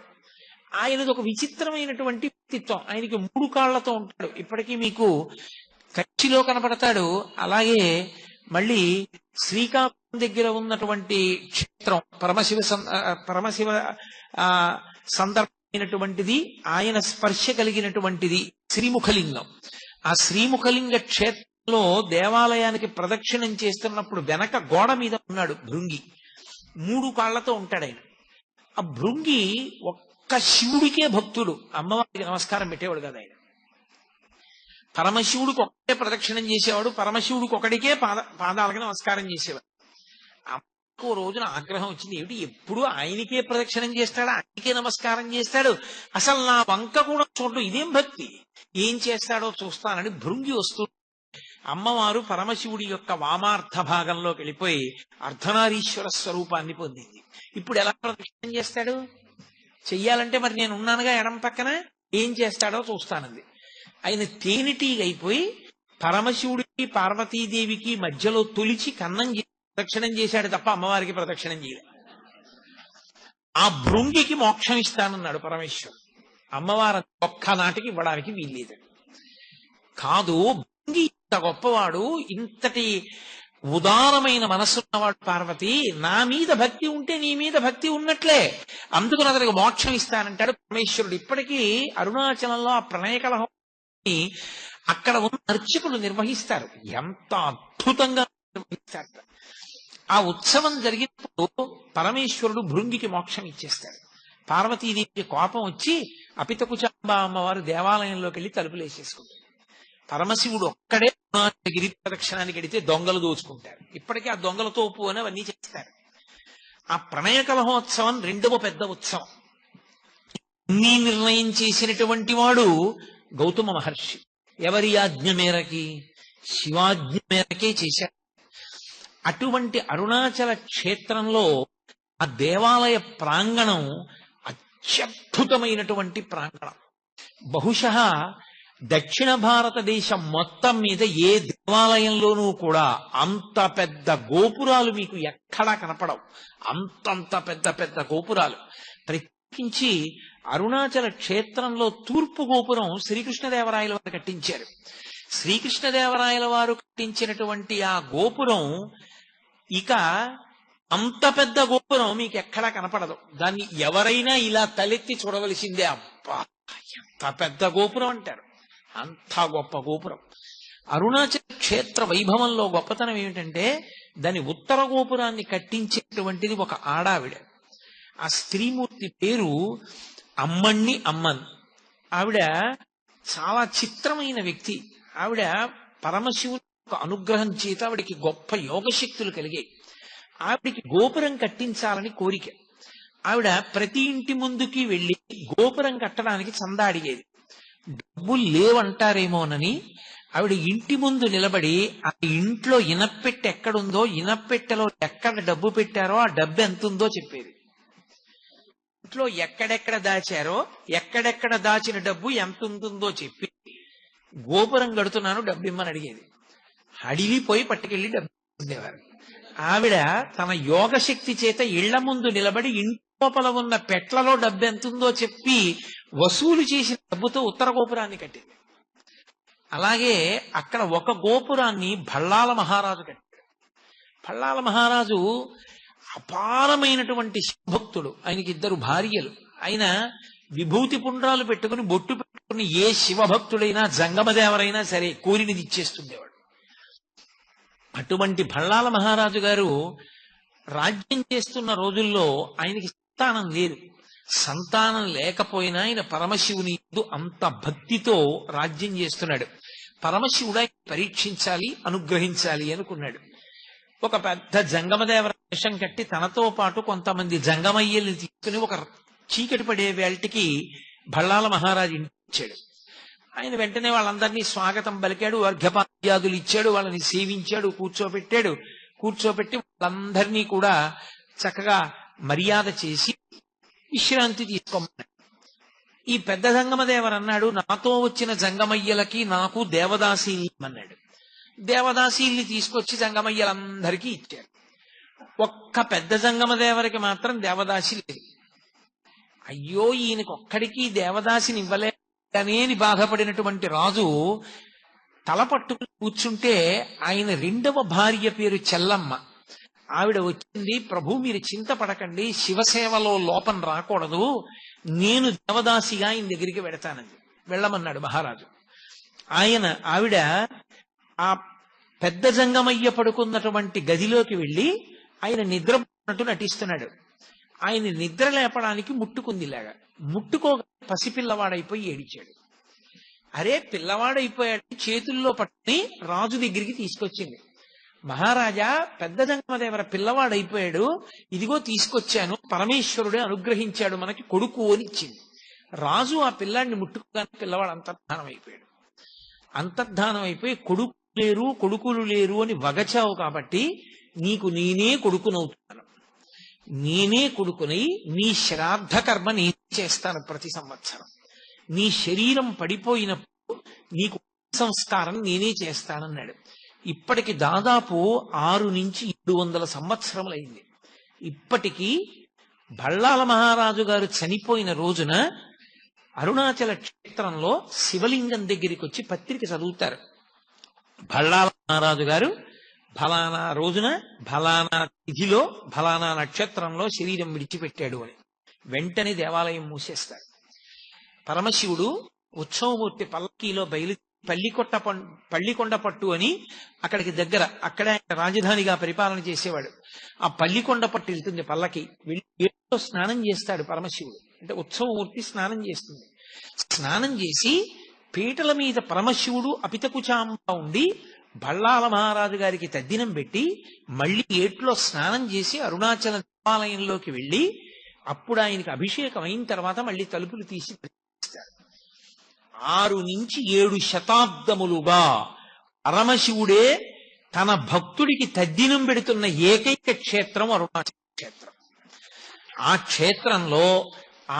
ఆయనది ఒక విచిత్రమైనటువంటి వ్యక్తిత్వం. ఆయనకి 3 కాళ్లతో ఉంటాడు. ఇప్పటికీ మీకు కంచిలో కనపడతాడు. అలాగే మళ్ళీ శ్రీకాకుళం దగ్గర ఉన్నటువంటి క్షేత్రం పరమశివ సందర్భమైనటువంటిది, ఆయన స్పర్శ కలిగినటువంటిది శ్రీముఖలింగం. ఆ శ్రీముఖలింగ క్షేత్రంలో దేవాలయానికి ప్రదక్షిణం చేస్తున్నప్పుడు వెనక గోడ మీద ఉన్నాడు భృంగి. 3 కాళ్లతో ఉంటాడు ఆయన. ఆ భృంగి ఒక్క శివుడికే భక్తుడు, అమ్మవారికి నమస్కారం పెట్టేవాడు కదా ఆయన. పరమశివుడికి ఒక్కటే ప్రదక్షిణం చేసేవాడు, పరమశివుడికి ఒకడికే పాదాలకు నమస్కారం చేసేవాడు. ఓ రోజున ఆగ్రహం వచ్చింది, ఏమిటి ఎప్పుడు ఆయనకే ప్రదక్షిణం చేస్తాడు, ఆయనకే నమస్కారం చేస్తాడు, అసలు నా వంక కూడా చూడడం ఇదేం భక్తి, ఏం చేస్తాడో చూస్తానని భృంగి వస్తూ అమ్మవారు పరమశివుడి యొక్క వామార్థ భాగంలోకి వెళ్ళిపోయి అర్ధనారీశ్వర స్వరూపాన్ని పొందింది. ఇప్పుడు ఎలా ప్రదక్షిణం చేస్తాడు? చెయ్యాలంటే మరి నేను ఉన్నానుగా ఎడం పక్కన, ఏం చేస్తాడో చూస్తానంది. ఆయన తేనెటీగైపోయి పరమశివుడికి పార్వతీదేవికి మధ్యలో తొలిచి కన్నం ప్రదక్షిణం చేశాడు తప్ప అమ్మవారికి ప్రదక్షిణం చేయలేదు. ఆ భృంగికి మోక్షం ఇస్తానన్నాడు పరమేశ్వరుడు. అమ్మవారు ఒక్కనాటికి ఇవ్వడానికి వీల్లేదు. కాదు, భృంగి ఇంత గొప్పవాడు, ఇంతటి ఉదారమైన మనస్సున్నవాడు పార్వతి, నా మీద భక్తి ఉంటే నీ మీద భక్తి ఉన్నట్లే, అందుకు అతనికి మోక్షం ఇస్తానంటాడు పరమేశ్వరుడు. ఇప్పటికీ అరుణాచలంలో ఆ ప్రణయ కలహం అక్కడ ఉన్న అర్చకులు నిర్వహిస్తారు. ఎంత అద్భుతంగా నిర్వహిస్తారు. ఆ ఉత్సవం జరిగినప్పుడు పరమేశ్వరుడు భృంగికి మోక్షం ఇచ్చేస్తాడు. పార్వతీదేవికి కోపం వచ్చి అపితకుచాంబ అమ్మవారు దేవాలయంలోకి వెళ్ళి తలుపులేసేసుకుంటారు. పరమశివుడు ఒక్కడే గిరి ప్రదక్షిణానికి వెడితే దొంగలు దోచుకుంటారు. ఇప్పటికీ ఆ దొంగల తోపు అని అవన్నీ చేస్తారు. ఆ ప్రణయ కలహోత్సవం 2వ పెద్ద ఉత్సవం. అన్నీ నిర్ణయం చేసినటువంటి వాడు గౌతమ మహర్షి. ఎవరి ఆజ్ఞ మేరకి? శివాజ్ఞ మేరకే చేశారు. అటువంటి అరుణాచల క్షేత్రంలో ఆ దేవాలయ ప్రాంగణం అత్యద్భుతమైనటువంటి ప్రాంగణం. బహుశః దక్షిణ భారతదేశం మొత్తం మీద ఏ దేవాలయంలోనూ కూడా అంత పెద్ద గోపురాలు మీకు ఎక్కడా కనపడవు. అంతంత పెద్ద పెద్ద గోపురాలు. ప్రత్యేకించి అరుణాచల క్షేత్రంలో తూర్పు గోపురం శ్రీకృష్ణదేవరాయల వారు కట్టించారు. శ్రీకృష్ణదేవరాయల వారు కట్టించినటువంటి ఆ గోపురం ఇక అంత పెద్ద గోపురం మీకు ఎక్కడా కనపడదు. దాన్ని ఎవరైనా ఇలా తలెత్తి చూడవలసిందే. అబ్బా ఎంత పెద్ద గోపురం అంటారు. అంత గొప్ప గోపురం. అరుణాచల క్షేత్ర వైభవంలో గొప్పతనం ఏమిటంటే దాని ఉత్తర గోపురాన్ని కట్టించేటువంటిది ఒక ఆడావిడ. ఆ స్త్రీమూర్తి పేరు అమ్మణ్ణి అమ్మన్. ఆవిడ చాలా చిత్రమైన వ్యక్తి. ఆవిడ పరమశివుని యొక్క అనుగ్రహం చేత ఆవిడికి గొప్ప యోగశక్తులు కలిగాయి. ఆవిడికి గోపురం కట్టించాలని కోరిక. ఆవిడ ప్రతి ఇంటి ముందుకి వెళ్లి గోపురం కట్టడానికి చందా అడిగేది. డబ్బులు లేవంటారేమోనని ఆవిడ ఇంటి ముందు నిలబడి ఆ ఇంట్లో ఇనప్పెట్టె ఎక్కడుందో, ఇనప్పెట్టెలో ఎక్కడ డబ్బు పెట్టారో ఆ డబ్బు ఎంత ఉందో చెప్పేది. ఇంట్లో ఎక్కడెక్కడ దాచారో, ఎక్కడెక్కడ దాచిన డబ్బు ఎంత ఉంటుందో చెప్పి గోపురం కడుతున్నాను డబ్బు ఇమ్మని అడిగేది. అడిగిపోయి పట్టుకెళ్లి డబ్బు ఉండేవారు. ఆవిడ తన యోగశక్తి చేత ఇళ్ల ముందు నిలబడి ఇంటి లోపల ఉన్న పెట్లలో డబ్బు ఎంతుందో చెప్పి వసూలు చేసిన డబ్బుతో ఉత్తర గోపురాన్ని కట్టింది. అలాగే అక్కడ ఒక గోపురాన్ని భళ్ళాల మహారాజు కట్టాడు. భళ్ళాల మహారాజు అపారమైనటువంటి శివభక్తుడు. ఆయనకి 2 భార్యలు. ఆయన విభూతి పుండ్రాలు పెట్టుకుని బొట్టు పెట్టుకుని ఏ శివభక్తుడైనా జంగమదేవరైనా సరే కోరినది ఇచ్చేస్తుండేవాడు. అటువంటి భళ్ళాల మహారాజు గారు రాజ్యం చేస్తున్న రోజుల్లో ఆయనకి సంతానం లేదు. సంతానం లేకపోయినా ఆయన పరమశివుని యందు అంత భక్తితో రాజ్యం చేస్తున్నాడు. పరమశివుడు ఆయన పరీక్షించాలి, అనుగ్రహించాలి అనుకున్నాడు. ఒక పెద్ద జంగమదేవర వేషం కట్టి తనతో పాటు కొంతమంది జంగమయ్యల్ని తీసుకుని ఒక చీకటి పడే వేళటికి భళ్ళాల మహారాజు ఇంటికి వచ్చాడు. ఆయన వెంటనే వాళ్ళందరినీ స్వాగతం పలికాడు, అర్ఘ్యపాద్యాదులు ఇచ్చాడు, వాళ్ళని సేవించాడు, కూర్చోపెట్టి వాళ్ళందరినీ కూడా చక్కగా మర్యాద చేసి విశ్రాంతి తీసుకోమన్నాడు. ఈ పెద్ద జంగమదేవరు అన్నాడు, నాతో వచ్చిన జంగమయ్యలకి నాకు దేవదాసీల్ని అన్నాడు. దేవదాసీల్ని తీసుకొచ్చి జంగమయ్యలందరికీ ఇచ్చారు. ఒక్క పెద్ద జంగమదేవరికి మాత్రం దేవదాసి లేదు. అయ్యో ఈయనకి ఒక్కడికి దేవదాసిని ఇవ్వలేదని బాధపడినటువంటి రాజు తల పట్టుకుని కూర్చుంటే ఆయన 2వ భార్య పేరు చెల్లమ్మ. ఆవిడ వచ్చింది, ప్రభు మీరు చింతపడకండి, శివసేవలో లోపం రాకూడదు, నేను దేవదాసిగా ఆయన దగ్గరికి వెడతానంది. వెళ్ళమన్నాడు మహారాజు. ఆవిడ ఆ పెద్ద జంగమయ్య పడుకున్నటువంటి గదిలోకి వెళ్లి ఆయన నిద్రపోతున్నట్టు నటిస్తున్నాడు. ఆయన నిద్ర లేపడానికి ముట్టుకుందిలాగా. ముట్టుకోగా పసిపిల్లవాడైపోయి ఏడిచాడు. అరే పిల్లవాడైపోయాడు, చేతుల్లో పట్టుని రాజు దగ్గరికి తీసుకొచ్చింది. మహారాజా, పెద్ద జంగమదేవర పిల్లవాడైపోయాడు, ఇదిగో తీసుకొచ్చాను, పరమేశ్వరుడే అనుగ్రహించాడు, మనకి కొడుకు అని ఇచ్చింది. రాజు ఆ పిల్లాడిని ముట్టుకోగానే పిల్లవాడు అంతర్ధానం అయిపోయాడు. అంతర్ధానం అయిపోయి కొడుకులు లేరు అని వగచావు కాబట్టి నీకు నేనే కొడుకునవుతున్నాను. నేనే కొడుకునై నీ శ్రాద్ధ కర్మ నేను చేస్తాను ప్రతి సంవత్సరం. నీ శరీరం పడిపోయినప్పుడు నీకు సంస్కారం నేనే చేస్తానన్నాడు. ఇప్పటికి దాదాపు 6 నుంచి 700 సంవత్సరములైంది. ఇప్పటికీ భళ్ళాల మహారాజు గారు చనిపోయిన రోజున అరుణాచల క్షేత్రంలో శివలింగం దగ్గరికి వచ్చి పత్రిక చదువుతారు. భళ్ళాల మహారాజు గారు ఫలానా రోజున ఫలానా తిథిలో ఫలానా నక్షత్రంలో శరీరం విడిచిపెట్టాడు అని. వెంటనే దేవాలయం మూసేస్తారు. పరమశివుడు ఉత్సవమూర్తి పల్లకీలో పల్లికొండ పట్టు అని అక్కడికి దగ్గర, అక్కడే రాజధానిగా పరిపాలన చేసేవాడు. ఆ పల్లికొండ పట్టు వెళ్తుంది పల్లకి. వెళ్ళి ఏట్లో స్నానం చేస్తాడు పరమశివుడు. అంటే ఉత్సవమూర్తి స్నానం చేస్తుంది. స్నానం చేసి పీటల మీద పరమశివుడు అపితకుచాంబ ఉండి భళ్ళాల మహారాజు గారికి తద్దినం పెట్టి మళ్ళీ ఏట్లో స్నానం చేసి అరుణాచల దేవాలయంలోకి వెళ్ళి అప్పుడు ఆయనకి అభిషేకం అయిన తర్వాత మళ్ళీ తలుపులు తీసి 6 నుంచి 7 శతాబ్దములుగా పరమశివుడే తన భక్తుడికి తద్దినం పెడుతున్న ఏకైక క్షేత్రం అరుణాచల క్షేత్రం. ఆ క్షేత్రంలో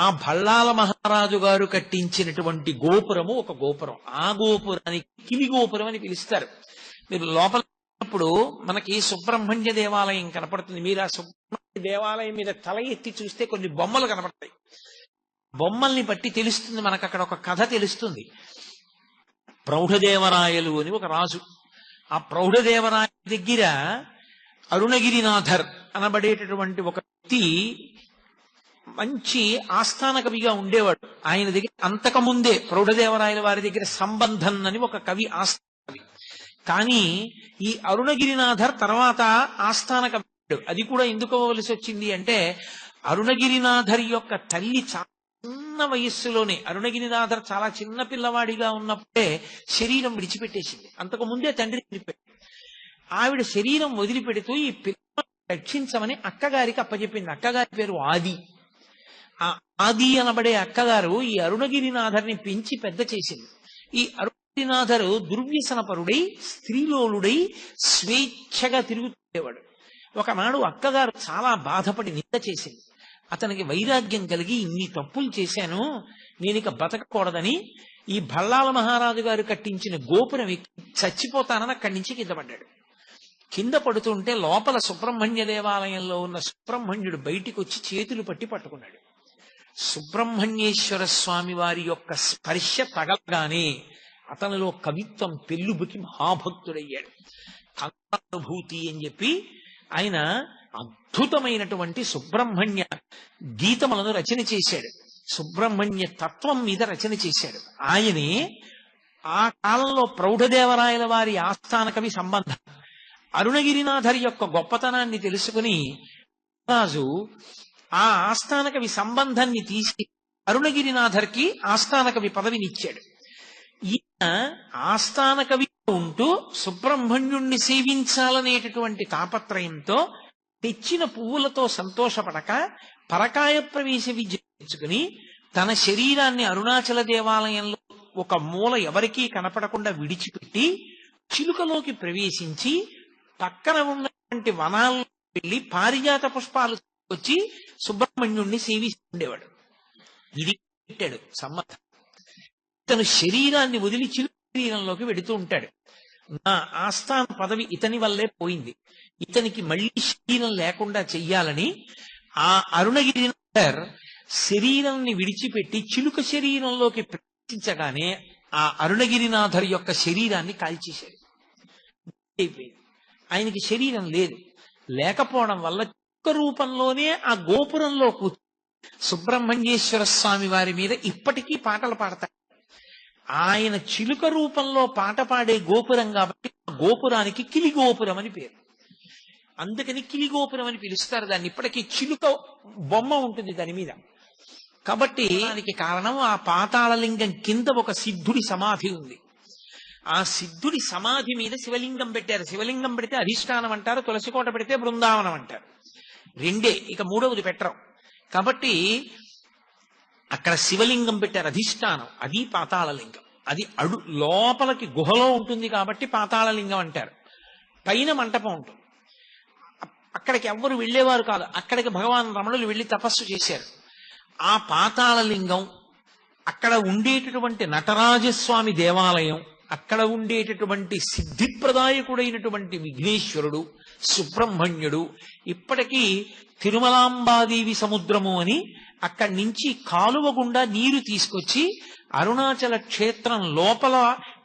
ఆ భళ్ళాల మహారాజు గారు కట్టించినటువంటి గోపురము ఒక గోపురం. ఆ గోపురానికి కిలి గోపురం అని పిలుస్తారు. మీరు లోపల మనకి సుబ్రహ్మణ్య దేవాలయం కనపడుతుంది. మీరు ఆ సుబ్రహ్మణ్య దేవాలయం మీద తల ఎత్తి చూస్తే కొన్ని బొమ్మలు కనపడతాయి. బొమ్మల్ని బట్టి తెలుస్తుంది మనకు, అక్కడ ఒక కథ తెలుస్తుంది. ప్రౌఢదేవరాయలు అని ఒక రాజు. ఆ ప్రౌఢదేవరాయ దగ్గర అరుణగిరినాథర్ అనబడేటటువంటి ఒక వ్యక్తి మంచి ఆస్థాన కవిగా ఉండేవాడు. ఆయన దగ్గర అంతకుముందే ప్రౌఢదేవరాయల వారి దగ్గర సంబంధం అని ఒక కవి ఆస్థాన కవి. కానీ ఈ అరుణగిరినాథర్ తర్వాత ఆస్థాన కవి. అది కూడా ఎందుకు అవ్వవలసి వచ్చింది అంటే, అరుణగిరినాథర్ యొక్క తల్లి చాలా చిన్న వయస్సులోనే, అరుణగిరినాథర్ చాలా చిన్న పిల్లవాడిగా ఉన్నప్పుడే శరీరం విడిచిపెట్టేసింది. అంతకు ముందే తండ్రి చనిపోయాడు. ఆవిడ శరీరం వదిలిపెడుతూ ఈ పిల్లవాడిని రక్షించమని అక్కగారికి అప్పచెప్పింది. అక్కగారి పేరు ఆది. ఆ ఆది అనబడే అక్కగారు ఈ అరుణగిరినాథర్ని పెంచి పెద్ద చేసింది. ఈ అరుణగిరినాథరు దుర్వ్యసనపరుడై స్త్రీలోలుడై స్వేచ్ఛగా తిరుగుతుండేవాడు. ఒకనాడు అక్కగారు చాలా బాధపడి నింద చేసింది. అతనికి వైరాగ్యం కలిగి, ఇన్ని తప్పులు చేశాను, నేను ఇక బతకకూడదని ఈ భల్లాల మహారాజు గారు కట్టించిన గోపురం ఎక్కి చచ్చిపోతానని అక్కడి నుంచి కింద పడ్డాడు. కింద పడుతుంటే లోపల సుబ్రహ్మణ్య దేవాలయంలో ఉన్న సుబ్రహ్మణ్యుడు బయటికి వచ్చి చేతులు పట్టుకున్నాడు. సుబ్రహ్మణ్యేశ్వర స్వామి వారి యొక్క స్పర్శ తగలగానే అతనిలో కవిత్వం పెళ్ళుబుకి మహాభక్తుడయ్యాడు. అనుభూతి అని చెప్పి ఆయన అద్భుతమైనటువంటి సుబ్రహ్మణ్య గీతములను రచన చేశాడు. సుబ్రహ్మణ్య తత్వం మీద రచన చేశాడు. ఆయనే ఆ కాలంలో ప్రౌఢదేవరాయల వారి ఆస్థాన కవి సంబంధం. అరుణగిరినాథర్ యొక్క గొప్పతనాన్ని తెలుసుకుని రాజు ఆ ఆస్థాన కవి సంబంధాన్ని తీసి అరుణగిరినాథర్కి ఆస్థాన కవి పదవినిచ్చాడు. ఈయన ఆస్థాన కవి ఉంటూ సుబ్రహ్మణ్యుణ్ణి సేవించాలనేటటువంటి తాపత్రయంతో తెచ్చిన పువ్వులతో సంతోషపడక పరకాయ ప్రవేశ విద్య నేర్చుకుని తన శరీరాన్ని అరుణాచల దేవాలయంలో ఒక మూల ఎవరికీ కనపడకుండా విడిచిపెట్టి చిలుకలోకి ప్రవేశించి పక్కన ఉన్నటువంటి వనాల్లో వెళ్లి పారిజాత పుష్పాలు వచ్చి సుబ్రహ్మణ్యుణ్ణి సేవిస్తుండేవాడు. ఇది పెట్టాడు సంబంధం. తను శరీరాన్ని వదిలి చిలుక శరీరంలోకి వెడుతూ ఉంటాడు. నా ఆస్థాన పదవి ఇతని వల్లే పోయింది, ఇతనికి మళ్ళీ శరీరం లేకుండా చెయ్యాలని ఆ అరుణగిరినాథర్ శరీరాన్ని విడిచిపెట్టి చిలుక శరీరంలోకి ప్రవేశించగానే ఆ అరుణగిరినాథర్ యొక్క శరీరాన్ని కాల్చేశాడు. అయిపోయింది. ఆయనకి శరీరం లేదు. లేకపోవడం వల్ల చిలుక రూపంలోనే ఆ గోపురంలో కూర్చొని సుబ్రహ్మణ్యేశ్వర స్వామి వారి మీద ఇప్పటికీ పాటలు పాడతాడు. ఆయన చిలుక రూపంలో పాట పాడే గోపురం కాబట్టి ఆ గోపురానికి కిలిగోపురం అని పేరు. అందుకని కిలిగోపురం అని పిలుస్తారు దాన్ని. ఇప్పటికీ చిలుక బొమ్మ ఉంటుంది దాని మీద. కాబట్టి దానికి కారణం ఆ పాతాళలింగం కింద ఒక సిద్ధుడి సమాధి ఉంది. ఆ సిద్ధుడి సమాధి మీద శివలింగం పెట్టారు. శివలింగం పెడితే అధిష్టానం అంటారు, తులసికోట పెడితే బృందావనం అంటారు. రెండే, ఇక మూడవది పెట్టరు. కాబట్టి అక్కడ శివలింగం పెట్టారు అధిష్టానం. అది పాతాళలింగం. అది లోపలికి గుహలో ఉంటుంది కాబట్టి పాతాళలింగం అంటారు. పైన మంటపం ఉంటుంది. అక్కడికి ఎవ్వరు వెళ్ళేవారు కాదు. అక్కడికి భగవాన్ రమణులు వెళ్లి తపస్సు చేశారు. ఆ పాతాళలింగం, అక్కడ ఉండేటటువంటి నటరాజస్వామి దేవాలయం, అక్కడ ఉండేటటువంటి సిద్ధిప్రదాయకుడైనటువంటి విఘ్నేశ్వరుడు, సుబ్రహ్మణ్యుడు, ఇప్పటికీ తిరుమలాంబాదేవి సముద్రము అని అక్కడి నుంచి కాలువ గుండా నీరు తీసుకొచ్చి అరుణాచల క్షేత్రం లోపల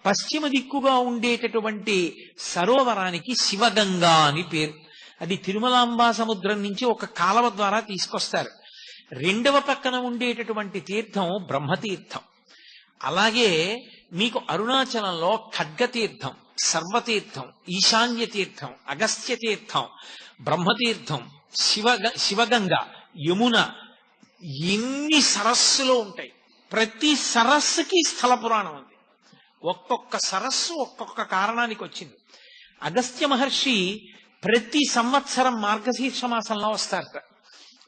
పశ్చిమ దిక్కుగా ఉండేటటువంటి సరోవరానికి శివగంగా అని పేరు. అది తిరుమలాంబా సముద్రం నుంచి ఒక కాలువ ద్వారా తీసుకొస్తారు. రెండవ పక్కన ఉండేటటువంటి తీర్థం బ్రహ్మతీర్థం. అలాగే మీకు అరుణాచలంలో ఖడ్గతీర్థం, సర్వతీర్థం, ఈశాన్య తీర్థం, అగస్త్య తీర్థం, బ్రహ్మతీర్థం, శివగంగ, యమున, ఎన్ని సరస్సులు ఉంటాయి. ప్రతి సరస్సుకి స్థల పురాణం ఉంది. ఒక్కొక్క సరస్సు ఒక్కొక్క కారణానికి వచ్చింది. అగస్త్య మహర్షి ప్రతి సంవత్సరం మార్గశీర్ష మాసంలో వస్తారట.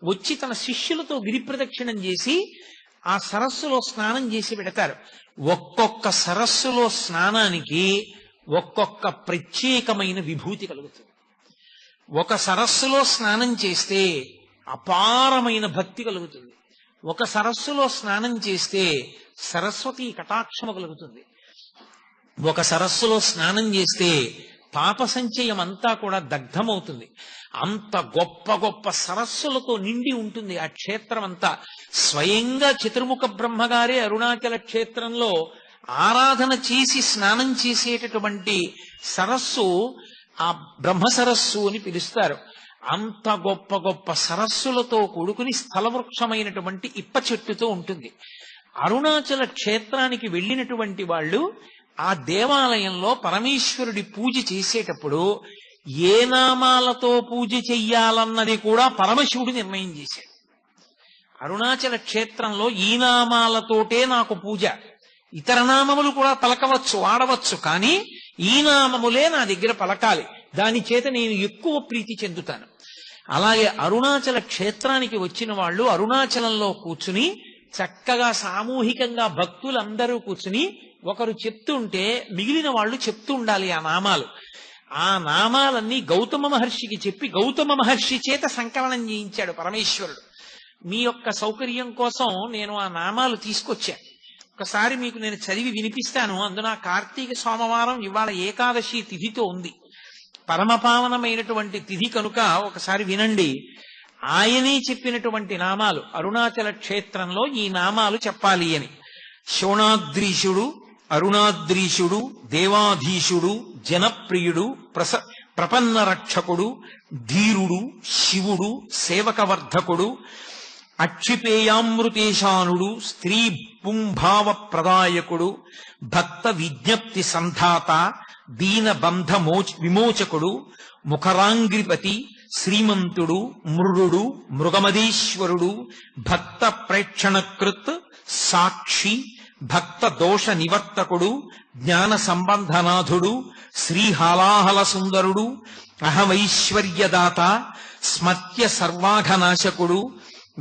వచ్చి తన శిష్యులతో గిరి ప్రదక్షిణం చేసి ఆ సరస్సులో స్నానం చేసి పెడతారు. ఒక్కొక్క సరస్సులో స్నానానికి ఒక్కొక్క ప్రత్యేకమైన విభూతి కలుగుతుంది. ఒక సరస్సులో స్నానం చేస్తే అపారమైన భక్తి కలుగుతుంది. ఒక సరస్సులో స్నానం చేస్తే సరస్వతి కటాక్షము కలుగుతుంది. ఒక సరస్సులో స్నానం చేస్తే పాప సంచయం అంతా కూడా దగ్ధమవుతుంది. అంత గొప్ప గొప్ప సరస్సులతో నిండి ఉంటుంది ఆ క్షేత్రం అంతా. స్వయంగా చతుర్ముఖ బ్రహ్మగారే అరుణాచల క్షేత్రంలో ఆరాధన చేసి స్నానం చేసేటటువంటి సరస్సు ఆ బ్రహ్మ సరస్సు అని పిలుస్తారు. అంత గొప్ప గొప్ప సరస్సులతో కూడుకుని స్థలవృక్షమైనటువంటి ఇప్ప చెట్టుతో ఉంటుంది. అరుణాచల క్షేత్రానికి వెళ్ళినటువంటి వాళ్ళు ఆ దేవాలయంలో పరమేశ్వరుడి పూజ చేసేటప్పుడు ఏ నామాలతో పూజ చెయ్యాలన్నది కూడా పరమశివుడు నిర్ణయం చేశాడు. అరుణాచల క్షేత్రంలో ఈ నామాలతోటే నాకు పూజ, ఇతర నామములు కూడా పలకవచ్చు, ఆడవచ్చు, కానీ ఈ నామములే నా దగ్గర పలకాలి, దాని చేత నేను ఎక్కువ ప్రీతి చెందుతాను. అలాగే అరుణాచల క్షేత్రానికి వచ్చిన వాళ్ళు అరుణాచలంలో కూర్చుని చక్కగా సామూహికంగా భక్తులందరూ కూర్చుని ఒకరు చెప్తుంటే మిగిలిన వాళ్ళు చెప్తూ ఉండాలి ఆ నామాలు. ఆ నామాలన్నీ గౌతమ మహర్షికి చెప్పి గౌతమ మహర్షి చేత సంకలనం చేయించాడు పరమేశ్వరుడు. మీ యొక్క సౌకర్యం కోసం నేను ఆ నామాలు తీసుకొచ్చాను. ఒకసారి మీకు నేను చదివి వినిపిస్తాను. అందున కార్తీక సోమవారం ఇవాళ ఏకాదశి తిథితో ఉంది, పరమపావనమైనటువంటి తిథి కనుక ఒకసారి వినండి. ఆయనే చెప్పినటువంటి నామాలు, అరుణాచల క్షేత్రంలో ఈ నామాలు చెప్పాలి అని. శోణాద్రీశుడు, అరుణాద్రీశుడు, దేవాధీశుడు, జనప్రియుడు, ప్రపన్న రక్షకుడు, ధీరుడు, శివుడు, సేవకవర్ధకుడు, అక్షిపేయామృతేశానుడు, స్త్రీ పుంభావ ప్రదాయకుడు, భక్త విజ్ఞప్తి సంధాత, దీనబంధ విమోచకుడు, ముఖరాంగ్రిపతి, శ్రీమంతుడు, మృడు, మృగమదీశ్వరుడు, భక్త ప్రేక్షణకృత్, సాక్షి, భక్త దోష నివర్తకుడు, జ్ఞాన సంబంధనాథుడు, శ్రీహాలాహల సుందరుడు, అహమైశ్వర్యదాత, స్మత్య సర్వాఘనాశకుడు,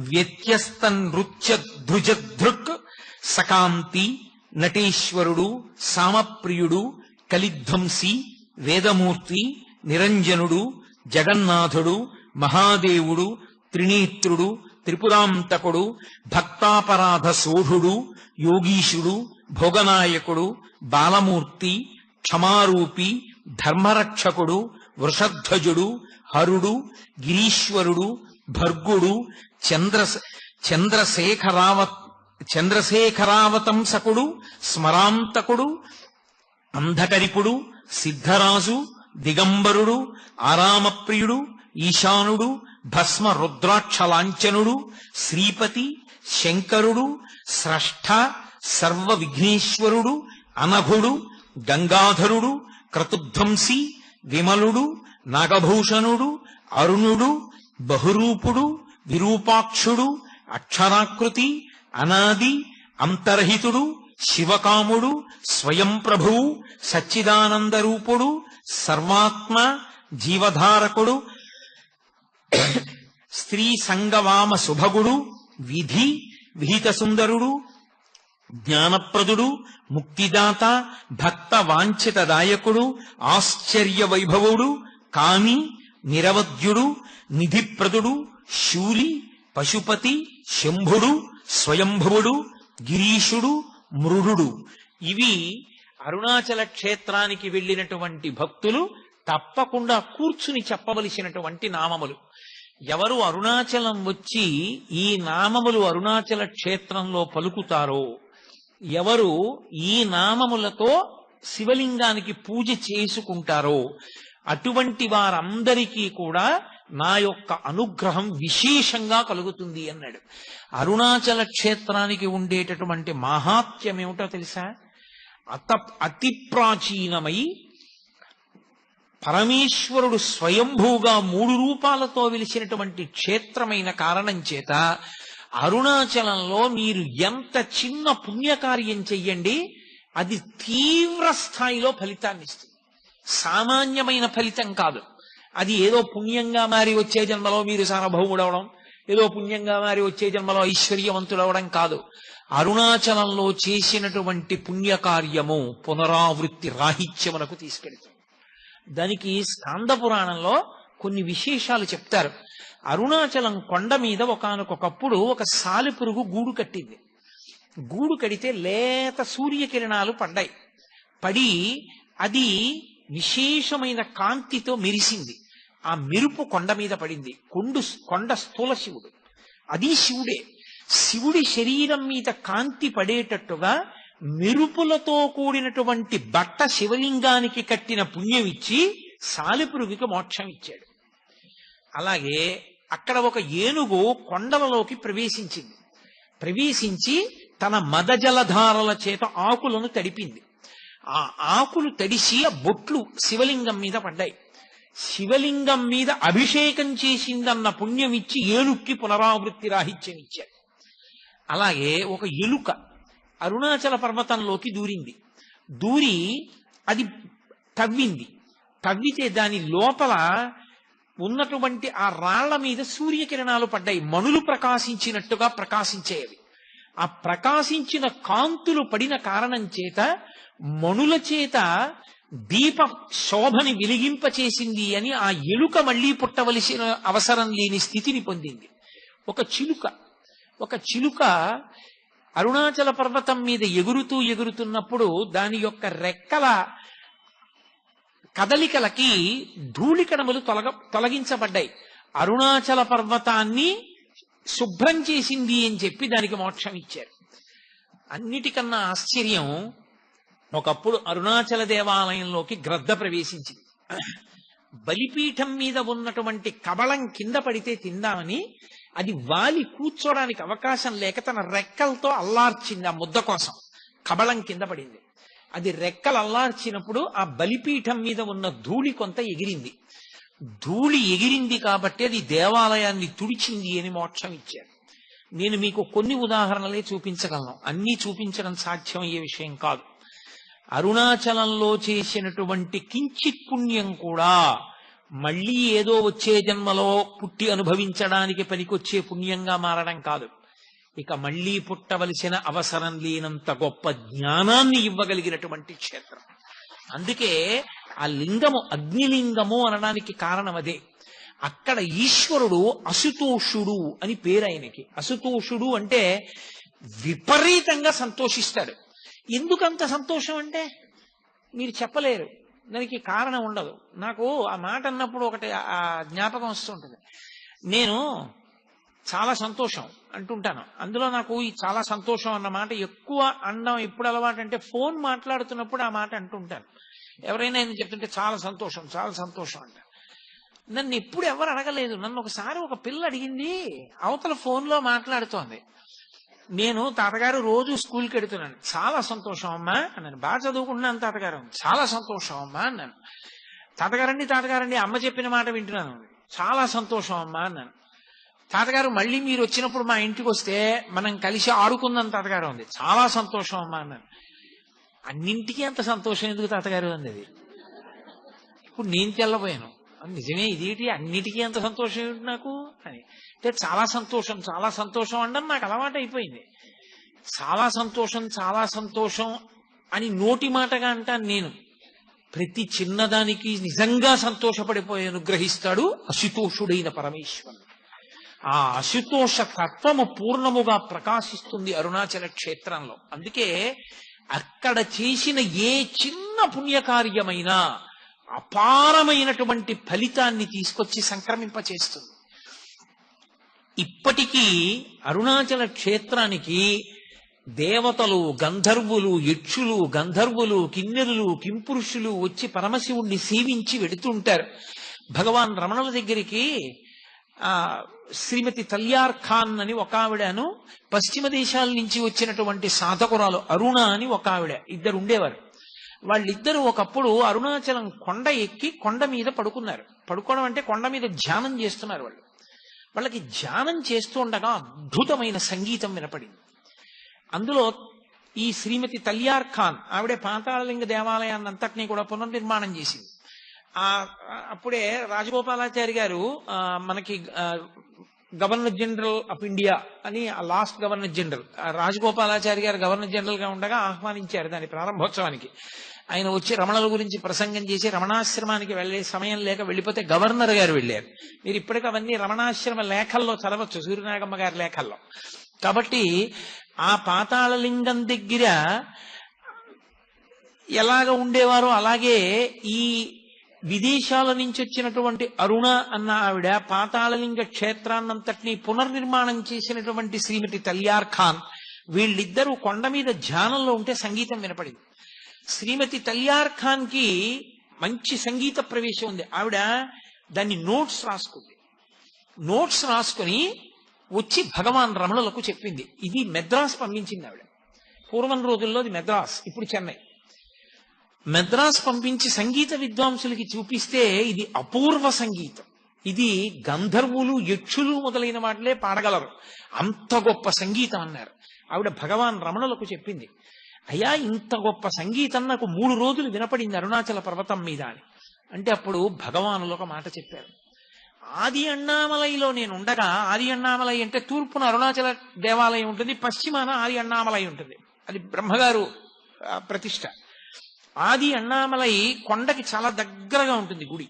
వ్యత్యస్త నృత్య ధృజధృక్, సకాంతి, నటేశ్వరుడు, సామప్రియుడు, కలిధ్వంసి, వేదమూర్తి, నిరంజనుడు, జగన్నాథుడు, మహాదేవుడు, త్రినేత్రుడు, త్రిపురాంతకుడు, భక్తాపరాధ సోఢుడు, యోగీశుడు, భోగనాయకుడు, బాలమూర్తి, క్షమారూపి, ధర్మరక్షకుడు, వృషధ్వజుడు, హరుడు, గిరీశ్వరుడు, భర్గుడు, చంద్రశేఖరావతంసకుడు, స్మరాంతకుడు, అంధకరిపుడు, సిద్ధరాజు, దిగంబరుడు, ఆరామప్రియుడు, ఈశానుడు, భస్మ రుద్రాక్షలాంఛనుడు, శ్రీపతి, శంకరుడు, స్రష్ట, సర్వ విఘ్నేశ్వరుడు, అనఘుడు, గంగాధరుడు, క్రతుధ్వంసి, విమలుడు, నాగభూషణుడు, అరుణుడు, బహురూపుడు, విరూపాక్షుడు, అక్షరాకృతి, అనాది, అంతర్హితుడు, శివకాముడు, స్వయం ప్రభువు, సచ్చిదానందరూపుడు, సర్వాత్మ, జీవధారకుడు, స్త్రీ సంగవామ సుభగుడు, విధి విహిత సుందరుడు, జ్ఞానప్రదుడు, ముక్తిదాత, భక్త వాంఛితదాయకుడు, ఆశ్చర్య వైభవుడు, కామి, నిరవధ్యుడు, నిధిప్రదుడు, శూలి, పశుపతి, శంభుడు, స్వయంభువుడు, గిరీశుడు, మృడు. ఇవి అరుణాచల క్షేత్రానికి వెళ్ళినటువంటి భక్తులు తప్పకుండా కూర్చుని చెప్పవలసినటువంటి నామములు. ఎవరు అరుణాచలం వచ్చి ఈ నామములు అరుణాచల క్షేత్రంలో పలుకుతారో, ఎవరు ఈ నామములతో శివలింగానికి పూజ చేసుకుంటారో అటువంటి వారందరికీ కూడా నా యొక్క అనుగ్రహం విశేషంగా కలుగుతుంది అన్నాడు. అరుణాచల క్షేత్రానికి ఉండేటటువంటి మహాత్మ్యం ఏమిటో తెలుసా? అతి ప్రాచీనమై పరమేశ్వరుడు స్వయంభూగా 3 రూపాలతో వెలిసినటువంటి క్షేత్రమైన కారణం చేత అరుణాచలంలో మీరు ఎంత చిన్న పుణ్యకార్యం చెయ్యండి, అది తీవ్ర స్థాయిలో ఫలితాన్ని ఇస్తుంది. సామాన్యమైన ఫలితం కాదు. అది ఏదో పుణ్యంగా మారి వచ్చే జన్మలో మీరు సార్వభౌముడవడం, ఏదో పుణ్యంగా మారి వచ్చే జన్మలో ఐశ్వర్యవంతుడవడం కాదు. అరుణాచలంలో చేసినటువంటి పుణ్యకార్యము పునరావృత్తి రాహిత్యమునకు తీసుకెళ్తుంది. దానికి స్కాంద పురాణంలో కొన్ని విశేషాలు చెప్తారు. అరుణాచలం కొండ మీద ఒకానొకప్పుడు ఒక సాలెపురుగు గూడు కట్టింది. గూడు కడితే లేత సూర్యకిరణాలు పడ్డాయి. పడి అది విశేషమైన కాంతితో మెరిసింది. ఆ మెరుపు కొండ మీద పడింది. కొండ స్థూల శివుడు, అది శివుడే. శివుడి శరీరం మీద కాంతి పడేటట్టుగా మెరుపులతో కూడినటువంటి బట్ట శివలింగానికి కట్టిన పుణ్యం ఇచ్చి సాలెపురుగుకి మోక్షం ఇచ్చాడు. అలాగే అక్కడ ఒక ఏనుగు కొండలలోకి ప్రవేశించింది. ప్రవేశించి తన మదజలధారల చేత ఆకులను తడిపింది. ఆ ఆకులు తడిసి ఆ బొట్లు శివలింగం మీద పడ్డాయి. శివలింగం మీద అభిషేకం చేసిందన్న పుణ్యం ఇచ్చి ఏనుక్కి పునరావృత్తి రాహిత్యం ఇచ్చాడు. అలాగే ఒక ఎలుక అరుణాచల పర్వతంలోకి దూరింది. దూరి అది తవ్వింది. తవ్వితే దాని లోపల ఉన్నటువంటి ఆ రాళ్ల మీద సూర్యకిరణాలు పడ్డాయి. మణులు ప్రకాశించినట్టుగా ప్రకాశించేవి. ఆ ప్రకాశించిన కాంతులు పడిన కారణం చేత మణుల చేత దీప శోభని వెలిగింపచేసింది అని ఆ ఎలుక మళ్లీ పుట్టవలసిన అవసరం లేని స్థితిని పొందింది. ఒక చిలుక అరుణాచల పర్వతం మీద ఎగురుతున్నప్పుడు దాని యొక్క రెక్కల కదలికలకి ధూళికణములు తొలగించబడ్డాయి. అరుణాచల పర్వతాన్ని శుభ్రం చేసింది అని చెప్పి దానికి మోక్షం ఇచ్చారు. అన్నిటికన్నా ఆశ్చర్యం, ఒకప్పుడు అరుణాచల దేవాలయంలోకి గ్రద్ద ప్రవేశించింది. బలిపీఠం మీద ఉన్నటువంటి కబళం కింద పడితే తిందామని అది వాలి కూర్చోడానికి అవకాశం లేక తన రెక్కలతో అల్లార్చింది. ఆ ముద్ద కోసం కబళం కింద పడింది. అది రెక్కలు అల్లార్చినప్పుడు ఆ బలిపీఠం మీద ఉన్న ధూళి కొంత ఎగిరింది. ధూళి ఎగిరింది కాబట్టి అది దేవాలయాన్ని తుడిచింది అని మోక్షం ఇచ్చారు. నేను మీకు కొన్ని ఉదాహరణలే చూపించగలను, అన్నీ చూపించడం సాధ్యమయ్యే విషయం కాదు. అరుణాచలంలో చేసినటువంటి కించిత్ పుణ్యం కూడా మళ్ళీ ఏదో వచ్చే జన్మలో పుట్టి అనుభవించడానికి పనికొచ్చే పుణ్యంగా మారడం కాదు. ఇక మళ్లీ పుట్టవలసిన అవసరం లేనంత గొప్ప జ్ఞానాన్ని ఇవ్వగలిగినటువంటి క్షేత్రం. అందుకే ఆ లింగము అగ్నిలింగము అనడానికి కారణం అదే. అక్కడ ఈశ్వరుడు అసుతోషుడు అని పేరు ఆయనకి. అసుతోషుడు అంటే విపరీతంగా సంతోషిస్తాడు. ఎందుకంత సంతోషం అంటే మీరు చెప్పలేరు, దానికి కారణం ఉండదు. నాకు ఆ మాట అన్నప్పుడు ఒకటి ఆ జ్ఞాపకం వస్తుంటుంది. నేను చాలా సంతోషం అంటుంటాను. అందులో నాకు ఈ చాలా సంతోషం అన్న మాట ఎక్కువ అనడం ఎప్పుడు అలవాటు అంటే ఫోన్ మాట్లాడుతున్నప్పుడు ఆ మాట అంటుంటాను. ఎవరైనా నేను చెప్తుంటే చాలా సంతోషం చాలా సంతోషం అంటారు. నన్ను ఎప్పుడు ఎవరు అడగలేదు. నన్ను ఒకసారి ఒక పిల్ల అడిగింది, అవతల ఫోన్లో మాట్లాడుతోంది. నేను తాతగారు రోజు స్కూల్కి వెడుతున్నాను. చాలా సంతోషం అమ్మా అన్నాను. బాగా చదువుకుంటున్నాను తాతగారు. చాలా సంతోషం అమ్మా అన్నాను. తాతగారండి అమ్మ చెప్పిన మాట వింటున్నాను. చాలా సంతోషం అమ్మా అన్నాను. తాతగారు మళ్ళీ మీరు వచ్చినప్పుడు మా ఇంటికి వస్తే మనం కలిసి ఆడుకుందాం తాతగారు ఉంది. చాలా సంతోషం అమ్మా అన్నాను. అన్నింటికీ అంత సంతోషం ఎందుకు తాతగారు అన్నది. ఇప్పుడు నేను తెల్లబోయాను. నిజమే, ఇదేంటి అన్నిటికీ అంత సంతోషం ఏమిటి నాకు అని. అంటే చాలా సంతోషం అనడం నాకు అలవాటు అయిపోయింది. చాలా సంతోషం అని నోటి మాటగా అంటాను నేను. ప్రతి చిన్నదానికి నిజంగా సంతోషపడిపోయి అనుగ్రహిస్తాడు అశుతోషుడైన పరమేశ్వరుడు. ఆ అశుతోష తత్వము పూర్ణముగా ప్రకాశిస్తుంది అరుణాచల క్షేత్రంలో. అందుకే అక్కడ చేసిన ఏ చిన్న పుణ్యకార్యమైనా అపారమైనటువంటి ఫలితాన్ని తీసుకొచ్చి సంక్రమింపచేస్తుంది. ఇప్పటికీ అరుణాచల క్షేత్రానికి దేవతలు, గంధర్వులు, యక్షులు, గంధర్వులు, కిన్నెరులు, కింపురుషులు వచ్చి పరమశివుణ్ణి సేవించి వెడుతుంటారు. భగవాన్ రమణుల దగ్గరికి శ్రీమతి తల్యార్ ఖాన్ అని ఒక ఆవిడను, పశ్చిమ దేశాల నుంచి వచ్చినటువంటి సాధకురాలు అరుణ అని ఒక ఆవిడ, ఇద్దరు ఉండేవారు. వాళ్ళిద్దరూ ఒకప్పుడు అరుణాచలం కొండ ఎక్కి కొండ మీద పడుకున్నారు. పడుకోవడం అంటే కొండ మీద ధ్యానం చేస్తున్నారు. వాళ్ళకి ధ్యానం చేస్తూ ఉండగా అద్భుతమైన సంగీతం వినపడింది. అందులో ఈ శ్రీమతి తల్యార్ ఖాన్ ఆవిడే పాతాళలింగ దేవాలయాన్ని అంతటినీ కూడా పునర్నిర్మాణం చేసింది. అప్పుడే రాజగోపాలాచారి గారు మనకి గవర్నర్ జనరల్ ఆఫ్ ఇండియా అని, లాస్ట్ గవర్నర్ జనరల్ రాజగోపాలాచారి గారు గవర్నర్ జనరల్ గా ఉండగా ఆహ్వానించారు దాని ప్రారంభోత్సవానికి. ఆయన వచ్చి రమణుల గురించి ప్రసంగం చేసి రమణాశ్రమానికి వెళ్లే సమయం లేక వెళ్ళిపోతే గవర్నర్ గారు వెళ్ళారు. మీరు ఇప్పటికీ అవన్నీ రమణాశ్రమ లేఖల్లో చదవచ్చు, సూర్యనాగమ్మ గారి లేఖల్లో. కాబట్టి ఆ పాతాళలింగం దగ్గర ఎలాగ ఉండేవారో అలాగే ఈ విదేశాల నుంచి వచ్చినటువంటి అరుణ అన్న ఆవిడ పాతాళలింగ క్షేత్రాన్నంతటినీ పునర్నిర్మాణం చేసినటువంటి శ్రీమతి తల్యార్ ఖాన్, వీళ్ళిద్దరూ కొండ మీద ధ్యానంలో ఉంటే సంగీతం వినపడింది. శ్రీమతి తల్యార్ ఖాన్ కి మంచి సంగీత ప్రవేశం ఉంది. ఆవిడ దాన్ని నోట్స్ రాసుకుంది. నోట్స్ రాసుకుని వచ్చి భగవాన్ రమణులకు చెప్పింది. ఇది మెద్రాస్ పంపించింది ఆవిడ. పూర్వం రోజుల్లో అది మెద్రాస్, ఇప్పుడు చెన్నై. మెద్రాస్ పంపించి సంగీత విద్వాంసులకి చూపిస్తే ఇది అపూర్వ సంగీతం, ఇది గంధర్వులు యక్షులు మొదలైన వాటిలే పాడగలరు, అంత గొప్ప సంగీతం అన్నారు. ఆవిడ భగవాన్ రమణులకు చెప్పింది, అయ్యా ఇంత గొప్ప సంగీతం నాకు 3 రోజులు వినపడింది అరుణాచల పర్వతం మీద అని. అంటే అప్పుడు భగవానులు ఒక మాట చెప్పారు. ఆది అన్నామలైలో నేను ఉండగా, ఆది అన్నామలై అంటే తూర్పున అరుణాచల దేవాలయం ఉంటుంది, పశ్చిమాన ఆది అన్నామలై ఉంటుంది, అది బ్రహ్మగారు ప్రతిష్ట. ఆది అన్నామలై కొండకి చాలా దగ్గరగా ఉంటుంది గుడి.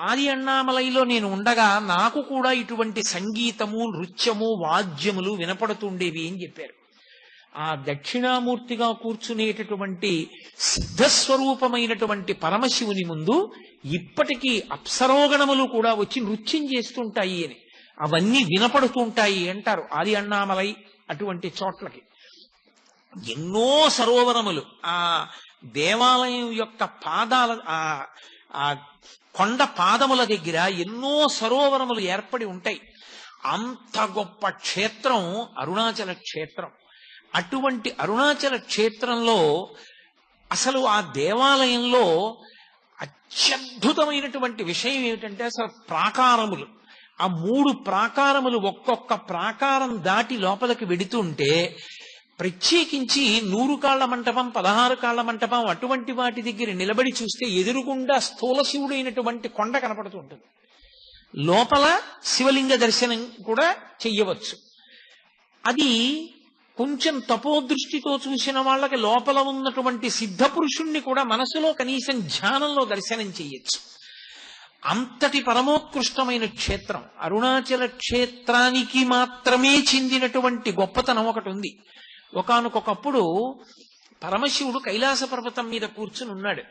ఆది అన్నామలైలో నేను ఉండగా నాకు కూడా ఇటువంటి సంగీతము, నృత్యము, వాద్యములు వినపడుతుండేవి అని చెప్పారు. ఆ దక్షిణామూర్తిగా కూర్చునేటటువంటి సిద్ధస్వరూపమైనటువంటి పరమశివుని ముందు ఇప్పటికీ అప్సరోగణములు కూడా వచ్చి నృత్యం చేస్తుంటాయి అని, అవన్నీ వినపడుతుంటాయి అంటారు ఆది అన్నామలై అటువంటి చోట్లకి. ఎన్నో సరోవరములు ఆ దేవాలయం యొక్క పాదాల ఆ కొండ పాదముల దగ్గర ఎన్నో సరోవరములు ఏర్పడి ఉంటాయి. అంత గొప్ప క్షేత్రం అరుణాచల క్షేత్రం. అటువంటి అరుణాచల క్షేత్రంలో అసలు ఆ దేవాలయంలో అత్యద్భుతమైనటువంటి విషయం ఏమిటంటే అసలు ప్రాకారములు, ఆ 3 ప్రాకారములు ఒక్కొక్క ప్రాకారం దాటి లోపలికి వెడుతుంటే ప్రత్యేకించి 100 కాళ్ల మంటపం, 16 కాళ్ల మంటపం అటువంటి వాటి దగ్గర నిలబడి చూస్తే ఎదురుగుండా స్థూల శివుడైనటువంటి కొండ కనపడుతూ ఉంటుంది. లోపల శివలింగ దర్శనం కూడా చెయ్యవచ్చు. అది కొంచెం తపోదృష్టితో చూసిన వాళ్ళకి లోపల ఉన్నటువంటి సిద్ధ పురుషుణ్ణి కూడా మనసులో కనీసం ధ్యానంలో దర్శనం చెయ్యొచ్చు. అంతటి పరమోత్కృష్టమైన క్షేత్రం అరుణాచల క్షేత్రానికి మాత్రమే చెందినటువంటి గొప్పతనం ఒకటి ఉంది. ఒకానొకప్పుడు పరమశివుడు కైలాస పర్వతం మీద కూర్చుని ఉన్నాడు.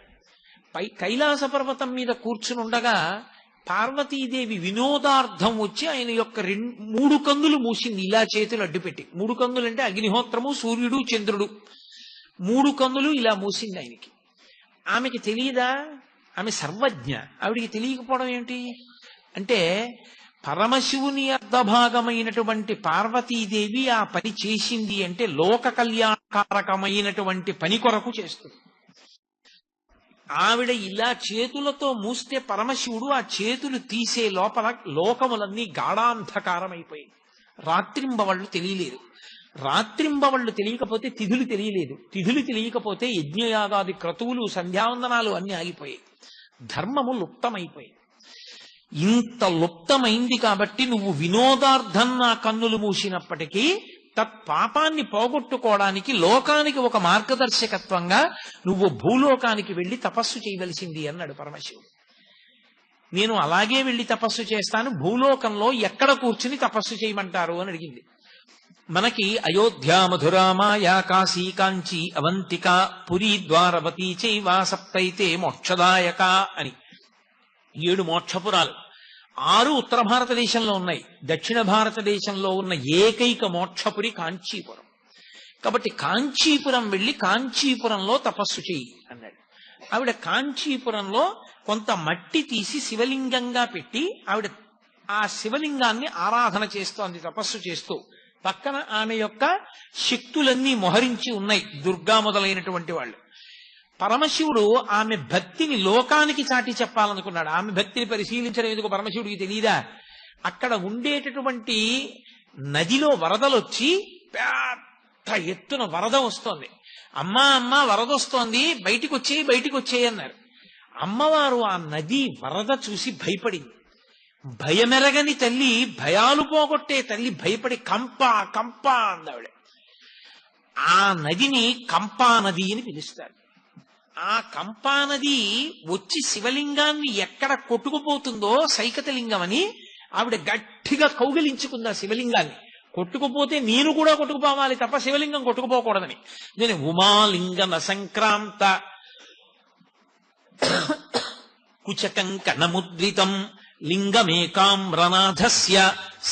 కైలాస పర్వతం మీద కూర్చుని ఉండగా పార్వతీదేవి వినోదార్థం వచ్చి ఆయన యొక్క 3 కన్నులు మూసింది, ఇలా చేతులు అడ్డుపెట్టి. 3 కన్నులు అంటే అగ్నిహోత్రము, సూర్యుడు, చంద్రుడు, 3 కన్నులు ఇలా మూసింది ఆయనకి. ఆమెకి తెలియదా? ఆమె సర్వజ్ఞ. ఆవిడికి తెలియకపోవడం ఏమిటి అంటే పరమశివుని అర్ధభాగమైనటువంటి పార్వతీదేవి ఆ పని చేసింది అంటే లోక కళ్యాణకారకమైనటువంటి పని కొరకు చేస్తుంది. ఆవిడ ఇలా చేతులతో మూస్తే పరమశివుడు ఆ చేతులు తీసే లోపల లోకములన్నీ గాఢాంధకారమైపోయాయి. రాత్రింబవళ్ళు తెలియలేదు. రాత్రింబవళ్ళు తెలియకపోతే తిథులు తెలియలేదు. తిథులు తెలియకపోతే యజ్ఞయాగాది క్రతువులు, సంధ్యావందనాలు అన్ని ఆగిపోయాయి. ధర్మము లుప్తమైపోయాయి. ఇంత లుప్తమైంది కాబట్టి నువ్వు వినోదార్థం నా కన్నులు మూసినప్పటికీ తత్పాపాన్ని పోగొట్టుకోవడానికి లోకానికి ఒక మార్గదర్శకత్వంగా నువ్వు భూలోకానికి వెళ్లి తపస్సు చేయవలసింది అన్నాడు పరమశివుడు. నేను అలాగే వెళ్లి తపస్సు చేస్తాను, భూలోకంలో ఎక్కడ కూర్చుని తపస్సు చేయమంటారు అని అడిగింది. మనకి అయోధ్య, మధుర, మాయా, కాశీ, కాంచీ, అవంతిక, పురీ, ద్వారవతి చైవ సప్తైతే మోక్షదాయక అని 7 మోక్షపురాలు. 6 ఉత్తర భారతదేశంలో ఉన్నాయి. దక్షిణ భారతదేశంలో ఉన్న ఏకైక మోక్షపురి కాంచీపురం. కాబట్టి కాంచీపురం వెళ్లి కాంచీపురంలో తపస్సు చెయ్యి అన్నాడు. ఆవిడ కాంచీపురంలో కొంత మట్టి తీసి శివలింగంగా పెట్టి ఆవిడ ఆ శివలింగాన్ని ఆరాధన చేస్తోంది తపస్సు చేస్తూ. పక్కన ఆమె యొక్క శక్తులన్నీ మొహరించి ఉన్నాయి, దుర్గా మొదలైనటువంటి వాళ్ళు. పరమశివుడు ఆమె భక్తిని లోకానికి చాటి చెప్పాలనుకున్నాడు. ఆమె భక్తిని పరిశీలించడం ఎందుకు పరమశివుడికి తెలియదా? అక్కడ ఉండేటటువంటి నదిలో వరదలొచ్చి పెద్ద ఎత్తున వరద వస్తోంది. అమ్మా అమ్మా వరద వస్తోంది, బయటికి వచ్చేయి అన్నారు. అమ్మవారు ఆ నది వరద చూసి భయపడింది. భయమెరగని తల్లి, భయాలు పోగొట్టే తల్లి భయపడి కంపా కంపా అందావిడ. ఆ నదిని కంపా నది అని పిలుస్తారు. ఆ కంపా నది వచ్చి శివలింగాన్ని ఎక్కడ కొట్టుకుపోతుందో సైకతలింగం అని ఆవిడ గట్టిగా కౌగిలించుకుంది ఆ శివలింగాన్ని. కొట్టుకుపోతే నేను కూడా కొట్టుకుపోవాలి తప్ప శివలింగం కొట్టుకుపోకూడదని. నేను ఉమాలింగన సంక్రాంత కుచకం కణముద్రితం లింగమేకామ్రనాథస్య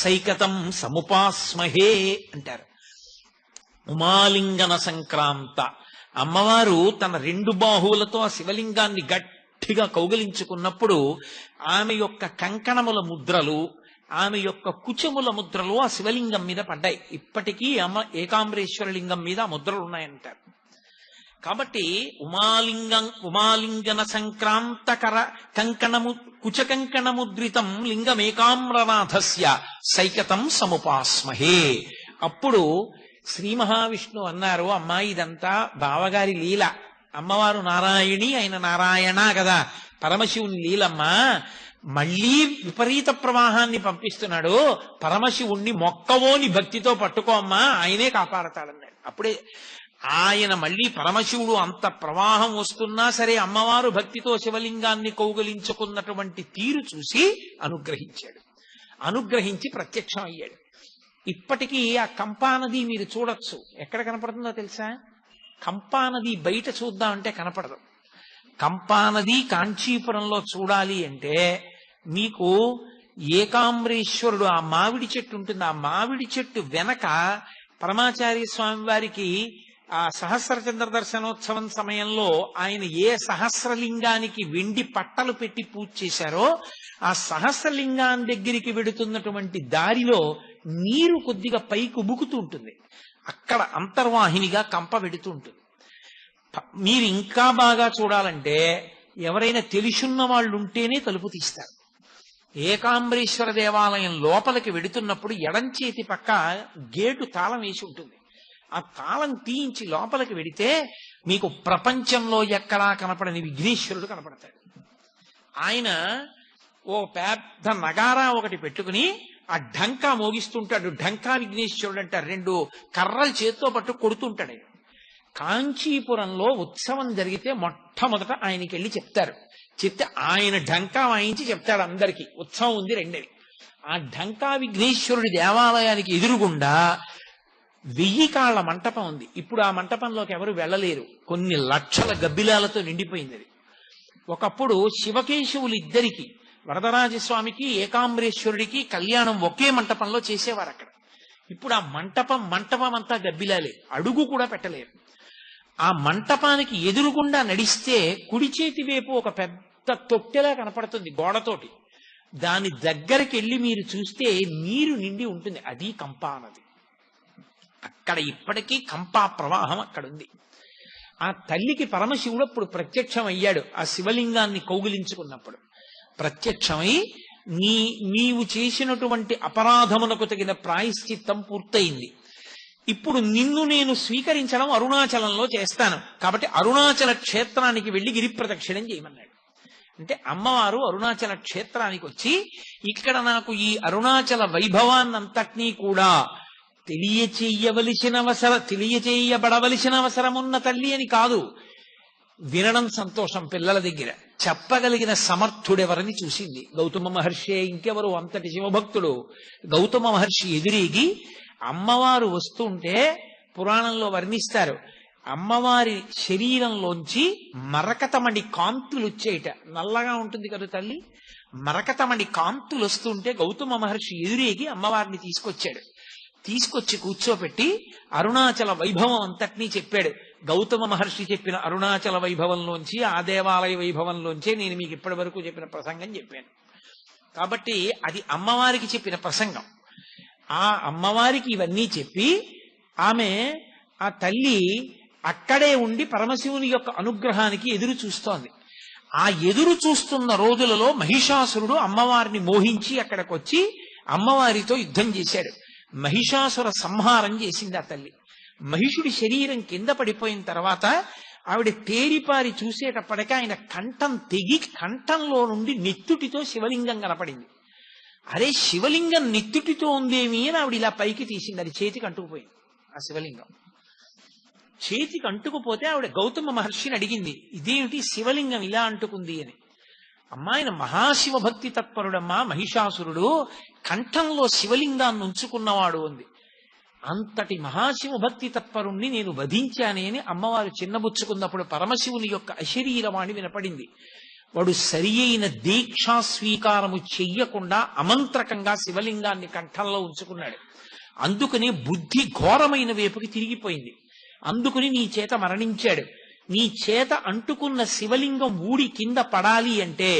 సైకతం సముపాస్మహే అంటారు. ఉమాలింగన సంక్రాంత, అమ్మవారు తన రెండు బాహువులతో ఆ శివలింగాన్ని గట్టిగా కౌగిలించుకున్నప్పుడు ఆమె యొక్క కంకణముల ముద్రలు, ఆమె యొక్క కుచముల ముద్రలు ఆ శివలింగం మీద పడ్డాయి. ఇప్పటికీ ఏకాంబరేశ్వర లింగం మీద ఆ ముద్రలు ఉన్నాయంటారు. కాబట్టి ఉమాలింగన సంక్రాంతకర కంకణము కుచకంకణముద్రితం లింగమేకామ్రనాథస్య సైకతం సముపాస్మహే. అప్పుడు శ్రీ మహావిష్ణువు అన్నారు, అమ్మా ఇదంతా బావగారి లీల, అమ్మవారు నారాయణి ఆయన నారాయణ కదా, పరమశివుని లీలమ్మా, మళ్లీ విపరీత ప్రవాహాన్ని పంపిస్తున్నాడు, పరమశివుణ్ణి మొక్కవోని భక్తితో పట్టుకో అమ్మా, ఆయనే కాపాడతాడన్నాడు. అప్పుడే ఆయన మళ్లీ పరమశివుడు అంత ప్రవాహం వస్తున్నా సరే అమ్మవారు భక్తితో శివలింగాన్ని కౌగలించుకున్నటువంటి తీరు చూసి అనుగ్రహించాడు. అనుగ్రహించి ప్రత్యక్షం అయ్యాడు. ఇప్పటికీ ఆ కంపానది మీరు చూడొచ్చు. ఎక్కడ కనపడుతుందో తెలుసా? కంపానది బయట చూద్దామంటే కనపడదు. కంపానది కాంచీపురంలో చూడాలి అంటే మీకు ఏకాంబరేశ్వరుడు ఆ మామిడి చెట్టు ఉంటుంది, ఆ మామిడి చెట్టు వెనక పరమాచార్య స్వామి వారికి ఆ సహస్రచంద్ర దర్శనోత్సవం సమయంలో ఆయన ఏ సహస్రలింగానికి వెండి పట్టలు పెట్టి పూజ చేశారో ఆ సహస్రలింగాన్ని దగ్గరికి వెడుతున్నటువంటి దారిలో నీరు కొద్దిగా పైకి ఉబుకుతూ ఉంటుంది. అక్కడ అంతర్వాహినిగా కంప వెడుతూ ఉంటుంది. మీరు ఇంకా బాగా చూడాలంటే ఎవరైనా తెలుసున్న వాళ్ళు ఉంటేనే తలుపు తీస్తారు. ఏకాంబరేశ్వర దేవాలయం లోపలికి వెడుతున్నప్పుడు ఎడం చేతి పక్క గేటు తాళం వేసి ఉంటుంది. ఆ తాళం తీయించి లోపలికి వెడితే మీకు ప్రపంచంలో ఎక్కడా కనపడని విఘ్నేశ్వరుడు కనపడతాడు. ఆయన ఓ పెద్ద నగారా ఒకటి పెట్టుకుని ఆ ఢంకా మోగిస్తుంటాడు. ఢంకా విఘ్నేశ్వరుడు అంటారు. రెండు కర్రలు చేత్తో పట్టు కొడుతుంటాడు. కాంచీపురంలో ఉత్సవం జరిగితే మొట్టమొదట ఆయనకి వెళ్ళి చెప్తారు. చెప్తే ఆయన ఢంకా వాయించి చెప్తాడు అందరికీ ఉత్సవం ఉంది రెండని. ఆ ఢంకా విఘ్నేశ్వరుడి దేవాలయానికి ఎదురుగుండా 1000 కాళ్ల మంటపం ఉంది. ఇప్పుడు ఆ మంటపంలోకి ఎవరు వెళ్ళలేరు, కొన్ని లక్షల గబ్బిలాలతో నిండిపోయింది అది. ఒకప్పుడు శివకేశవులు ఇద్దరికి, వరదరాజస్వామికి ఏకాంబరేశ్వరుడికి కళ్యాణం ఒకే మంటపంలో చేసేవారు అక్కడ. ఇప్పుడు ఆ మంటపం అంతా గబ్బిలాలే, అడుగు కూడా పెట్టలేరు. ఆ మంటపానికి ఎదురుగుండా నడిస్తే కుడి చేతి వైపు ఒక పెద్ద తొట్టెలా కనపడుతుంది గోడతోటి. దాని దగ్గరికి వెళ్ళి మీరు చూస్తే నీరు నిండి ఉంటుంది. అది కంపానది. అక్కడ ఇప్పటికీ కంపా ప్రవాహం అక్కడుంది. ఆ తల్లికి పరమశివుడు అప్పుడు ప్రత్యక్షం అయ్యాడు. ఆ శివలింగాన్ని కౌగిలించుకున్నప్పుడు ప్రత్యక్షమై నీవు చేసినటువంటి అపరాధమునకు తగిన ప్రాయశ్చిత్తం పూర్తయింది. ఇప్పుడు నిన్ను నేను స్వీకరించడం అరుణాచలంలో చేస్తాను, కాబట్టి అరుణాచల క్షేత్రానికి వెళ్లి గిరి ప్రదక్షిణం చేయమన్నాడు. అంటే అమ్మవారు అరుణాచల క్షేత్రానికి వచ్చి ఇక్కడ నాకు ఈ అరుణాచల వైభవాన్నంతటినీ కూడా తెలియచేయబడవలసిన అవసరమున్న తల్లి అని కాదు. వినడం సంతోషం పిల్లల దగ్గర, చెప్పగలిగిన సమర్థుడెవరని చూసింది. గౌతమ మహర్షి, ఇంకెవరు అంతటి శివభక్తుడు. గౌతమ మహర్షి ఎదురేగి అమ్మవారు వస్తుంటే పురాణంలో వర్ణిస్తారు. అమ్మవారి శరీరంలోంచి మరకతమణి కాంతులు వచ్చేట. నల్లగా ఉంటుంది కదా తల్లి, మరకతమణి కాంతులు వస్తుంటే గౌతమ మహర్షి ఎదురేగి అమ్మవారిని తీసుకొచ్చి కూర్చోపెట్టి అరుణాచల వైభవం అంతటినీ చెప్పాడు. గౌతమ మహర్షి చెప్పిన అరుణాచల వైభవంలోంచి, ఆ దేవాలయ వైభవంలోంచే నేను మీకు ఇప్పటి వరకు చెప్పిన ప్రసంగం చెప్పాను. కాబట్టి అది అమ్మవారికి చెప్పిన ప్రసంగం. ఆ అమ్మవారికి ఇవన్నీ చెప్పి ఆమె ఆ తల్లి అక్కడే ఉండి పరమశివుని యొక్క అనుగ్రహానికి ఎదురు చూస్తోంది. ఆ ఎదురు చూస్తున్న రోజులలో మహిషాసురుడు అమ్మవారిని మోహించి అక్కడికి వచ్చి అమ్మవారితో యుద్ధం చేశాడు. మహిషాసుర సంహారం చేసింది ఆ తల్లి. మహిషుడి శరీరం కింద పడిపోయిన తర్వాత ఆవిడ తేరిపారి చూసేటప్పటికీ ఆయన కంఠం తెగి కంఠంలో నుండి నెత్తుటితో శివలింగం కనపడింది. అరే శివలింగం నెత్తుటితో ఉందేమి అని ఆవిడ ఇలా పైకి తీసింది. అది చేతికి అంటుకుపోయింది. ఆ శివలింగం చేతికి అంటుకుపోతే ఆవిడ గౌతమ మహర్షిని అడిగింది, ఇదేమిటి శివలింగం ఇలా అంటుకుంది అని. అమ్మాయిన మహాశివభక్తి తత్పరుడమ్మా మహిషాసురుడు, కంఠంలో శివలింగాన్ని ఉంచుకున్నవాడు ఉంది. అంతటి మహాశివభక్తి తత్పరుణ్ణి నేను వధించానే అని అమ్మవారు చిన్నబుచ్చుకున్నప్పుడు పరమశివుని యొక్క అశరీరవాణి వినపడింది. వాడు సరి అయిన దీక్షా స్వీకారము చెయ్యకుండా అమంత్రకంగా శివలింగాన్ని కంఠంలో ఉంచుకున్నాడు. అందుకని బుద్ధి ఘోరమైన వైపుకి తిరిగిపోయింది. అందుకుని నీ చేత మరణించాడు. నీ చేత అంటుకున్న శివలింగం ఊడి కింద పడాలి అంటే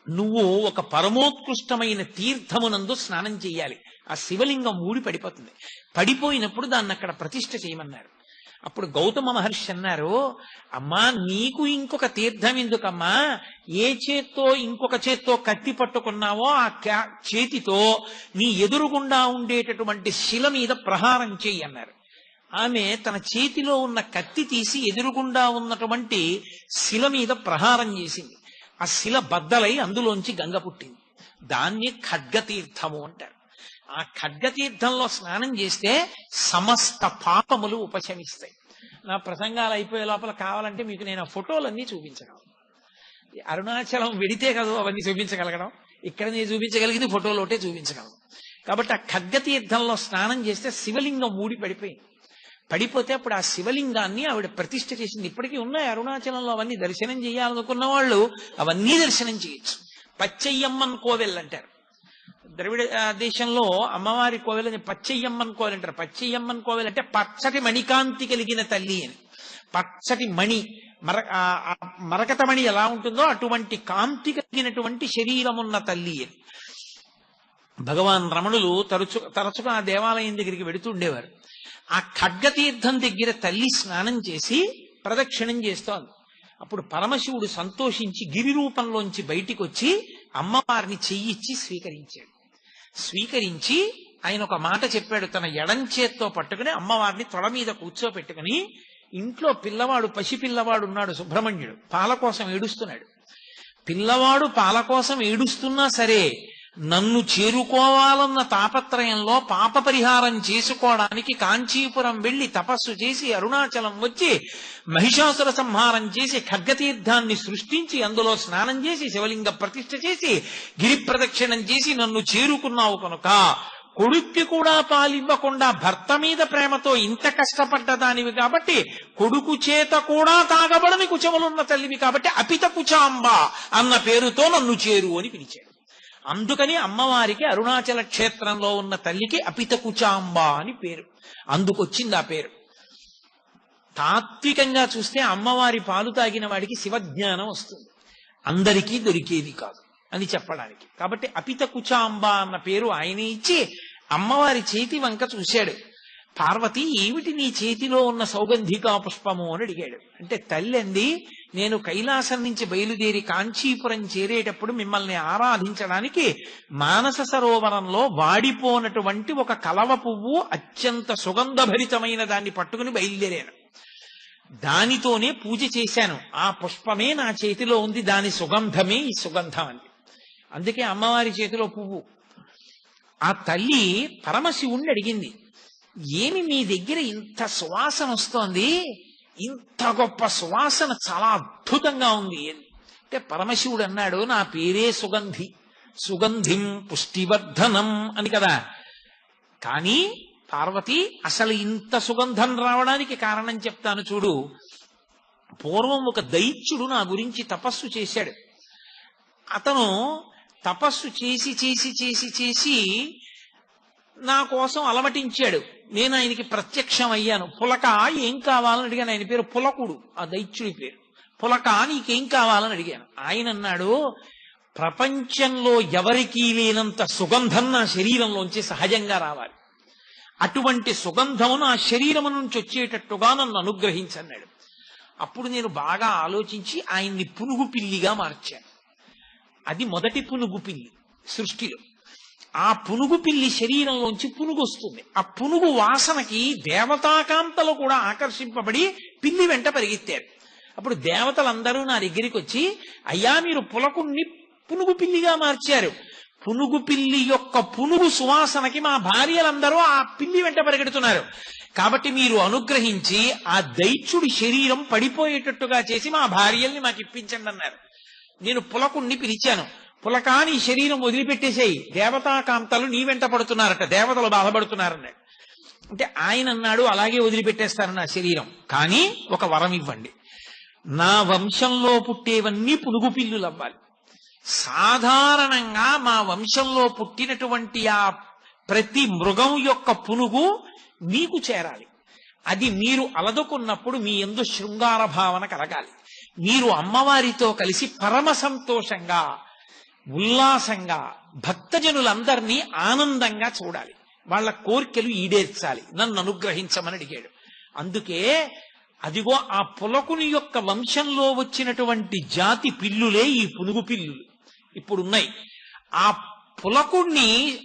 నువ్వు ఒక పరమోత్కృష్టమైన తీర్థమునందు స్నానం చెయ్యాలి. ఆ శివలింగం ఊడి పడిపోతుంది. పడిపోయినప్పుడు దాన్ని అక్కడ ప్రతిష్ఠ చేయమన్నారు. అప్పుడు గౌతమ మహర్షి అన్నారు, అమ్మా నీకు ఇంకొక తీర్థం ఎందుకమ్మా, ఏ చేత్తో ఇంకొక చేత్తో కత్తి పట్టుకున్నావో ఆ చేతితో నీ ఎదురుగుండా ఉండేటటువంటి శిల మీద ప్రహారం చెయ్యి అన్నారు. ఆమె తన చేతిలో ఉన్న కత్తి తీసి ఎదురుగుండా ఉన్నటువంటి శిల మీద ప్రహారం చేసింది. ఆ శిల బద్దలై అందులోంచి గంగ పుట్టింది. దాన్ని ఖడ్గతీర్థము అంటారు. ఆ ఖడ్గతీర్థంలో స్నానం చేస్తే సమస్త పాపములు ఉపశమిస్తాయి. నా ప్రసంగాలు అయిపోయే లోపల కావాలంటే మీకు నేను ఆ ఫోటోలన్నీ చూపించగలను. అరుణాచలం వెడితే కదా అవన్నీ చూపించగలగడం. ఇక్కడ నేను చూపించగలిగింది ఫోటోలు ఒకటే చూపించగలను. కాబట్టి ఆ ఖడ్గతీర్థంలో స్నానం చేస్తే శివలింగం ఊడి పడిపోయింది. పడిపోతే అప్పుడు ఆ శివలింగాన్ని ఆవిడ ప్రతిష్ఠ చేసింది. ఇప్పటికీ ఉన్నాయి అరుణాచలంలో. అవన్నీ దర్శనం చేయాలనుకున్న వాళ్ళు అవన్నీ దర్శనం చేయొచ్చు. పచ్చయ్యమ్మన్ కోవెల్ అంటారు. ద్రవిడ దేశంలో అమ్మవారి కోవెలని పచ్చయ్యమ్మన్ కోవెల్ అంటారు. పచ్చయ్యమ్మన్ కోవెల్ అంటే పచ్చటి మణికాంతి కలిగిన తల్లి అని. పచ్చటి మణి, మరకత మణి ఎలా ఉంటుందో అటువంటి కాంతి కలిగినటువంటి శరీరం ఉన్న తల్లి అని. భగవాన్ రమణులు తరచుగా ఆ దేవాలయం దగ్గరికి వెడుతుండేవారు. ఆ ఖడ్గతీర్థం దగ్గర తల్లి స్నానం చేసి ప్రదక్షిణం చేస్తోంది. అప్పుడు పరమశివుడు సంతోషించి గిరి రూపంలోంచి బయటికి వచ్చి అమ్మవారిని చెయ్యిచ్చి స్వీకరించాడు. స్వీకరించి ఆయన ఒక మాట చెప్పాడు. తన ఎడం చేత్తో పట్టుకుని అమ్మవారిని తొడ మీద కూర్చోపెట్టుకుని, ఇంట్లో పిల్లవాడు, పసిపిల్లవాడు ఉన్నాడు సుబ్రహ్మణ్యుడు, పాల కోసం ఏడుస్తున్నాడు. పిల్లవాడు పాల కోసం ఏడుస్తున్నా సరే నన్ను చేరుకోవాలన్న తాపత్రయంలో పాప పరిహారం చేసుకోవడానికి కాంచీపురం వెళ్లి తపస్సు చేసి అరుణాచలం వచ్చి మహిషాసుర సంహారం చేసి ఖడ్గతీర్థాన్ని సృష్టించి అందులో స్నానం చేసి శివలింగ ప్రతిష్ఠ చేసి గిరి ప్రదక్షిణం చేసి నన్ను చేరుకున్నావు కనుక కొడుక్కి కూడా పాలివ్వకుండా భర్త మీద ప్రేమతో ఇంత కష్టపడ్డదానివి కాబట్టి కొడుకు చేత కూడా తాగబడని కుచములున్న తల్లివి కాబట్టి అపిత కుచాంబ అన్న పేరుతో నన్ను చేరు అని పిలిచాడు. అందుకని అమ్మవారికి అరుణాచల క్షేత్రంలో ఉన్న తల్లికి అపిత కుచాంబ అని పేరు. అందుకొచ్చింది ఆ పేరు. తాత్వికంగా చూస్తే అమ్మవారి పాలు తాగిన వాడికి శివజ్ఞానం వస్తుంది. అందరికీ దొరికేది కాదు అని చెప్పడానికి. కాబట్టి అపిత కుచాంబ అన్న పేరు ఆయన ఇచ్చి అమ్మవారి చేతి వంక చూశాడు. పార్వతి, ఏమిటి నీ చేతిలో ఉన్న సౌగంధికా పుష్పము అని అడిగాడు. అంటే తల్లి అంది, నేను కైలాసం నుంచి బయలుదేరి కాంచీపురం చేరేటప్పుడు మిమ్మల్ని ఆరాధించడానికి మానస సరోవరంలో వాడిపోనటువంటి ఒక కలవ పువ్వు అత్యంత సుగంధభరితమైన దాన్ని పట్టుకుని బయలుదేరాను. దానితోనే పూజ చేశాను. ఆ పుష్పమే నా చేతిలో ఉంది. దాని సుగంధమే ఈ సుగంధం అంది. అందుకే అమ్మవారి చేతిలో పువ్వు. ఆ తల్లి పరమశివుణ్ణి అడిగింది, ఏమి మీ దగ్గర ఇంత సువాసన వస్తోంది, ఇంత గొప్ప సువాసన చాలా అద్భుతంగా ఉంది అంటే పరమశివుడు అన్నాడు, నా పేరే సుగంధి, సుగంధిం పుష్టివర్ధనం అని కదా. కానీ పార్వతి, అసలు ఇంత సుగంధం రావడానికి కారణం చెప్తాను చూడు. పూర్వం ఒక దైత్యుడు నా గురించి తపస్సు చేశాడు. అతను తపస్సు చేసి చేసి చేసి చేసి నా కోసం అలమటించాడు. నేను ఆయనకి ప్రత్యక్షం అయ్యాను. పులక ఏం కావాలని అడిగాను. ఆయన పేరు పులకుడు, ఆ దైత్యుడి పేరు. పులక నీకేం కావాలని అడిగాను. ఆయన అన్నాడు, ప్రపంచంలో ఎవరికీ లేనంత సుగంధం నా శరీరంలోంచి సహజంగా రావాలి. అటువంటి సుగంధము నా శరీరము నుంచి వచ్చేటట్టుగా నన్ను అనుగ్రహించన్నాడు. అప్పుడు నేను బాగా ఆలోచించి ఆయన్ని పునుగు పిల్లిగా మార్చాను. అది మొదటి పునుగు పిల్లి సృష్టిలో. ఆ పునుగు పిల్లి శరీరంలోంచి పునుగు వస్తుంది. ఆ పునుగు వాసనకి దేవతాకాంతలు కూడా ఆకర్షింపబడి పిల్లి వెంట పరిగెత్తారు. అప్పుడు దేవతలందరూ నా దగ్గరికి వచ్చి, అయ్యా మీరు పులకుణ్ణి పునుగు పిల్లిగా మార్చారు. పునుగు పిల్లి యొక్క పునుగు సువాసనకి మా భార్యలందరూ ఆ పిల్లి వెంట పరిగెడుతున్నారు. కాబట్టి మీరు అనుగ్రహించి ఆ దైత్యుడి శరీరం పడిపోయేటట్టుగా చేసి మా భార్యల్ని మాకు ఇప్పించండి అన్నారు. నేను పులకుణ్ణి పిలిచాను. పులకా, నీ శరీరం వదిలిపెట్టేసేయి, దేవతాకాంతలు నీ వెంట పడుతున్నారట, దేవతలు బాధపడుతున్నారన్నాడు. అంటే ఆయన అన్నాడు, అలాగే వదిలిపెట్టేస్తాను నా శరీరం, కానీ ఒక వరం ఇవ్వండి. నా వంశంలో పుట్టేవన్నీ పునుగు పిల్లులు అవ్వాలి. సాధారణంగా మా వంశంలో పుట్టినటువంటి ఆ ప్రతి మృగం యొక్క పునుగు మీకు చేరాలి. అది మీరు అలదుకున్నప్పుడు మీ యందు శృంగార భావన కలగాలి. మీరు అమ్మవారితో కలిసి పరమ సంతోషంగా ఉల్లాసంగా భక్తజనులందరినీ ఆనందంగా చూడాలి. వాళ్ళ కోరికలు ఈడేర్చాలి. నన్ను అనుగ్రహించమని అడిగాడు. అందుకే అదిగో ఆ పులకుని యొక్క వంశంలో వచ్చినటువంటి జాతి పిల్లులే ఈ పునుగు పిల్లులు ఇప్పుడున్నాయి. ఆ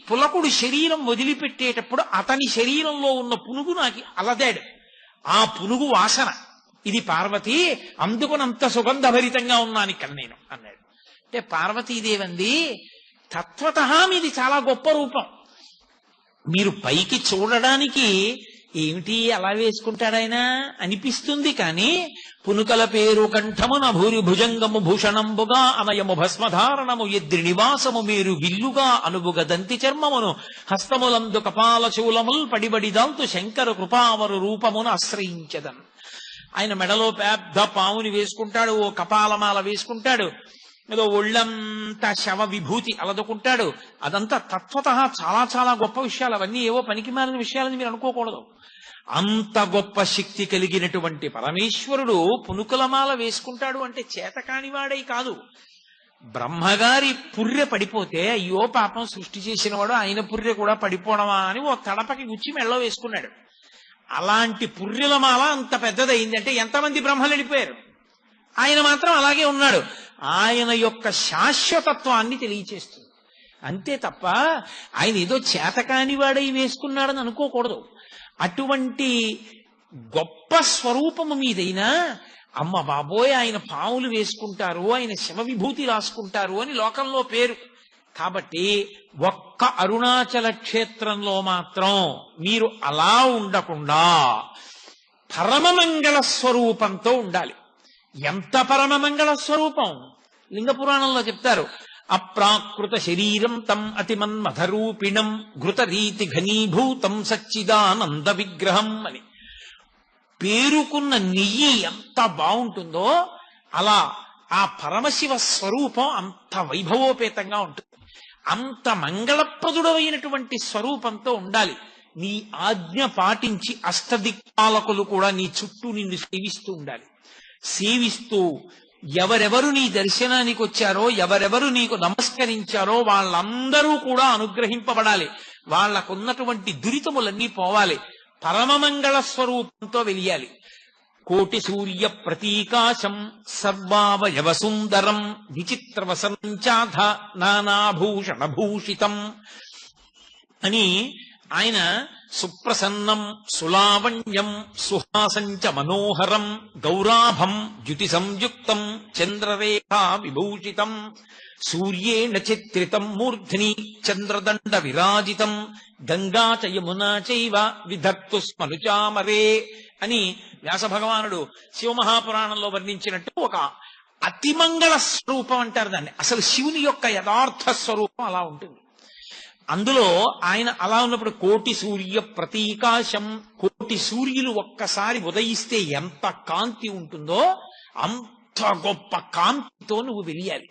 పులకుడు శరీరం వదిలిపెట్టేటప్పుడు అతని శరీరంలో ఉన్న పునుగు నాకు అలదాడు. ఆ పునుగు వాసన ఇది పార్వతి, అందుకునంత సుగంధభరితంగా ఉన్నాను ఇక్కడ నేను అన్నాడు. అంటే పార్వతీదేవంది తత్వతః మీది చాలా గొప్ప రూపం. మీరు పైకి చూడడానికి ఏమిటి అలా వేసుకుంటాడాయన అనిపిస్తుంది, కానీ పునుకల పేరు కంఠమున భూరి భుజంగము భూషణంబుగా అనయము భస్మధారణము ఎద్రి నివాసము మీరు విల్లుగా అనుబుగ దంతి చర్మమును హస్తములందు కపాల శూలముల్ పడిబడిదాల్తు శంకర కృపావరు రూపమును ఆశ్రయించదన్. ఆయన మెడలో పెద్ద పావుని వేసుకుంటాడు, ఓ కపాలమాల వేసుకుంటాడు, ఏదో ఒళ్ళంతా శవ విభూతి అలదుకుంటాడు. అదంతా తత్వతః చాలా చాలా గొప్ప విషయాలు. అవన్నీ ఏవో పనికిమాలిన విషయాలని మీరు అనుకోకూడదు. అంత గొప్ప శక్తి కలిగినటువంటి పరమేశ్వరుడు పునుకులమాల వేసుకుంటాడు అంటే చేతకానివాడై కాదు. బ్రహ్మగారి పుర్రె పడిపోతే అయ్యో పాపం సృష్టి చేసినవాడు ఆయన పుర్రె కూడా పడిపోవడమా అని ఓ తడపకి గుచ్చి మెళ్ళో వేసుకున్నాడు. అలాంటి పుర్రెలమాల అంత పెద్దదైంది అంటే ఎంతమంది బ్రహ్మలు వెళ్ళిపోయారు, ఆయన మాత్రం అలాగే ఉన్నాడు. ఆయన యొక్క శాశ్వతత్వాన్ని తెలియచేస్తుంది అంతే తప్ప ఆయన ఏదో చేతకానివాడై వేసుకున్నాడని అనుకోకూడదు. అటువంటి గొప్ప స్వరూపము మీదైనా అమ్మ బాబోయ్ ఆయన పావులు వేసుకుంటారు, ఆయన శివ విభూతి రాసుకుంటారు అని లోకంలో పేరు. కాబట్టి ఒక్క అరుణాచల క్షేత్రంలో మాత్రం మీరు అలా ఉండకుండా పరమమంగళ స్వరూపంతో ఉండాలి. ఎంత పరమమంగళ స్వరూపం! లింగ పురాణంలో చెప్తారు, అప్రాకృత శరీరం తం అతిమన్మథరూపిణం ఘృతరీతి ఘనీభూతం సచ్చిదానంద విగ్రహం అని. పేరుకున్న నెయ్యి ఎంత బాగుంటుందో అలా ఆ పరమశివ స్వరూపం అంత వైభవోపేతంగా ఉంటుంది. అంత మంగళప్రదుడమైనటువంటి స్వరూపంతో ఉండాలి. నీ ఆజ్ఞ పాటించి అష్టదిక్పాలకులు కూడా నీ చుట్టూ నిన్ను సేవిస్తూ ఉండాలి. సేవిస్తూ ఎవరెవరు నీ దర్శనానికి వచ్చారో, ఎవరెవరు నీకు నమస్కరించారో వాళ్ళందరూ కూడా అనుగ్రహింపబడాలి. వాళ్లకున్నటువంటి దురితములన్నీ పోవాలి. పరమమంగళ స్వరూపంతో వెలియాలి. కోటి సూర్య ప్రతీకాశం సర్వావయవ సుందరం విచిత్రవసంచాధ నానాభూషణభూషితం అని ఆయన సుప్రసన్నం సులావణ్యం సుహాసంచ మనోహరం గౌరాభం ద్యుతి సంయుక్తం చంద్రరేఖా విభూషితం సూర్యేణ చిత్రితం మూర్ధ్ని చంద్రదండ విరాజితం గంగా చ యమునా చైవ విధర్తు స్మనుచామరే అని వ్యాస భగవానుడు శివమహాపురాణంలో వర్ణించినట్టు ఒక అతిమంగళ స్వరూపం అంటారు దాన్ని. అసలు శివుని యొక్క యథార్థ స్వరూపం అలా ఉంటుంది. అందులో ఆయన అలా ఉన్నప్పుడు కోటి సూర్య ప్రతీకాశం, కోటి సూర్యులు ఒక్కసారి ఉదయిస్తే ఎంత కాంతి ఉంటుందో అంత గొప్ప కాంతితో నువ్వు వెలియాలి.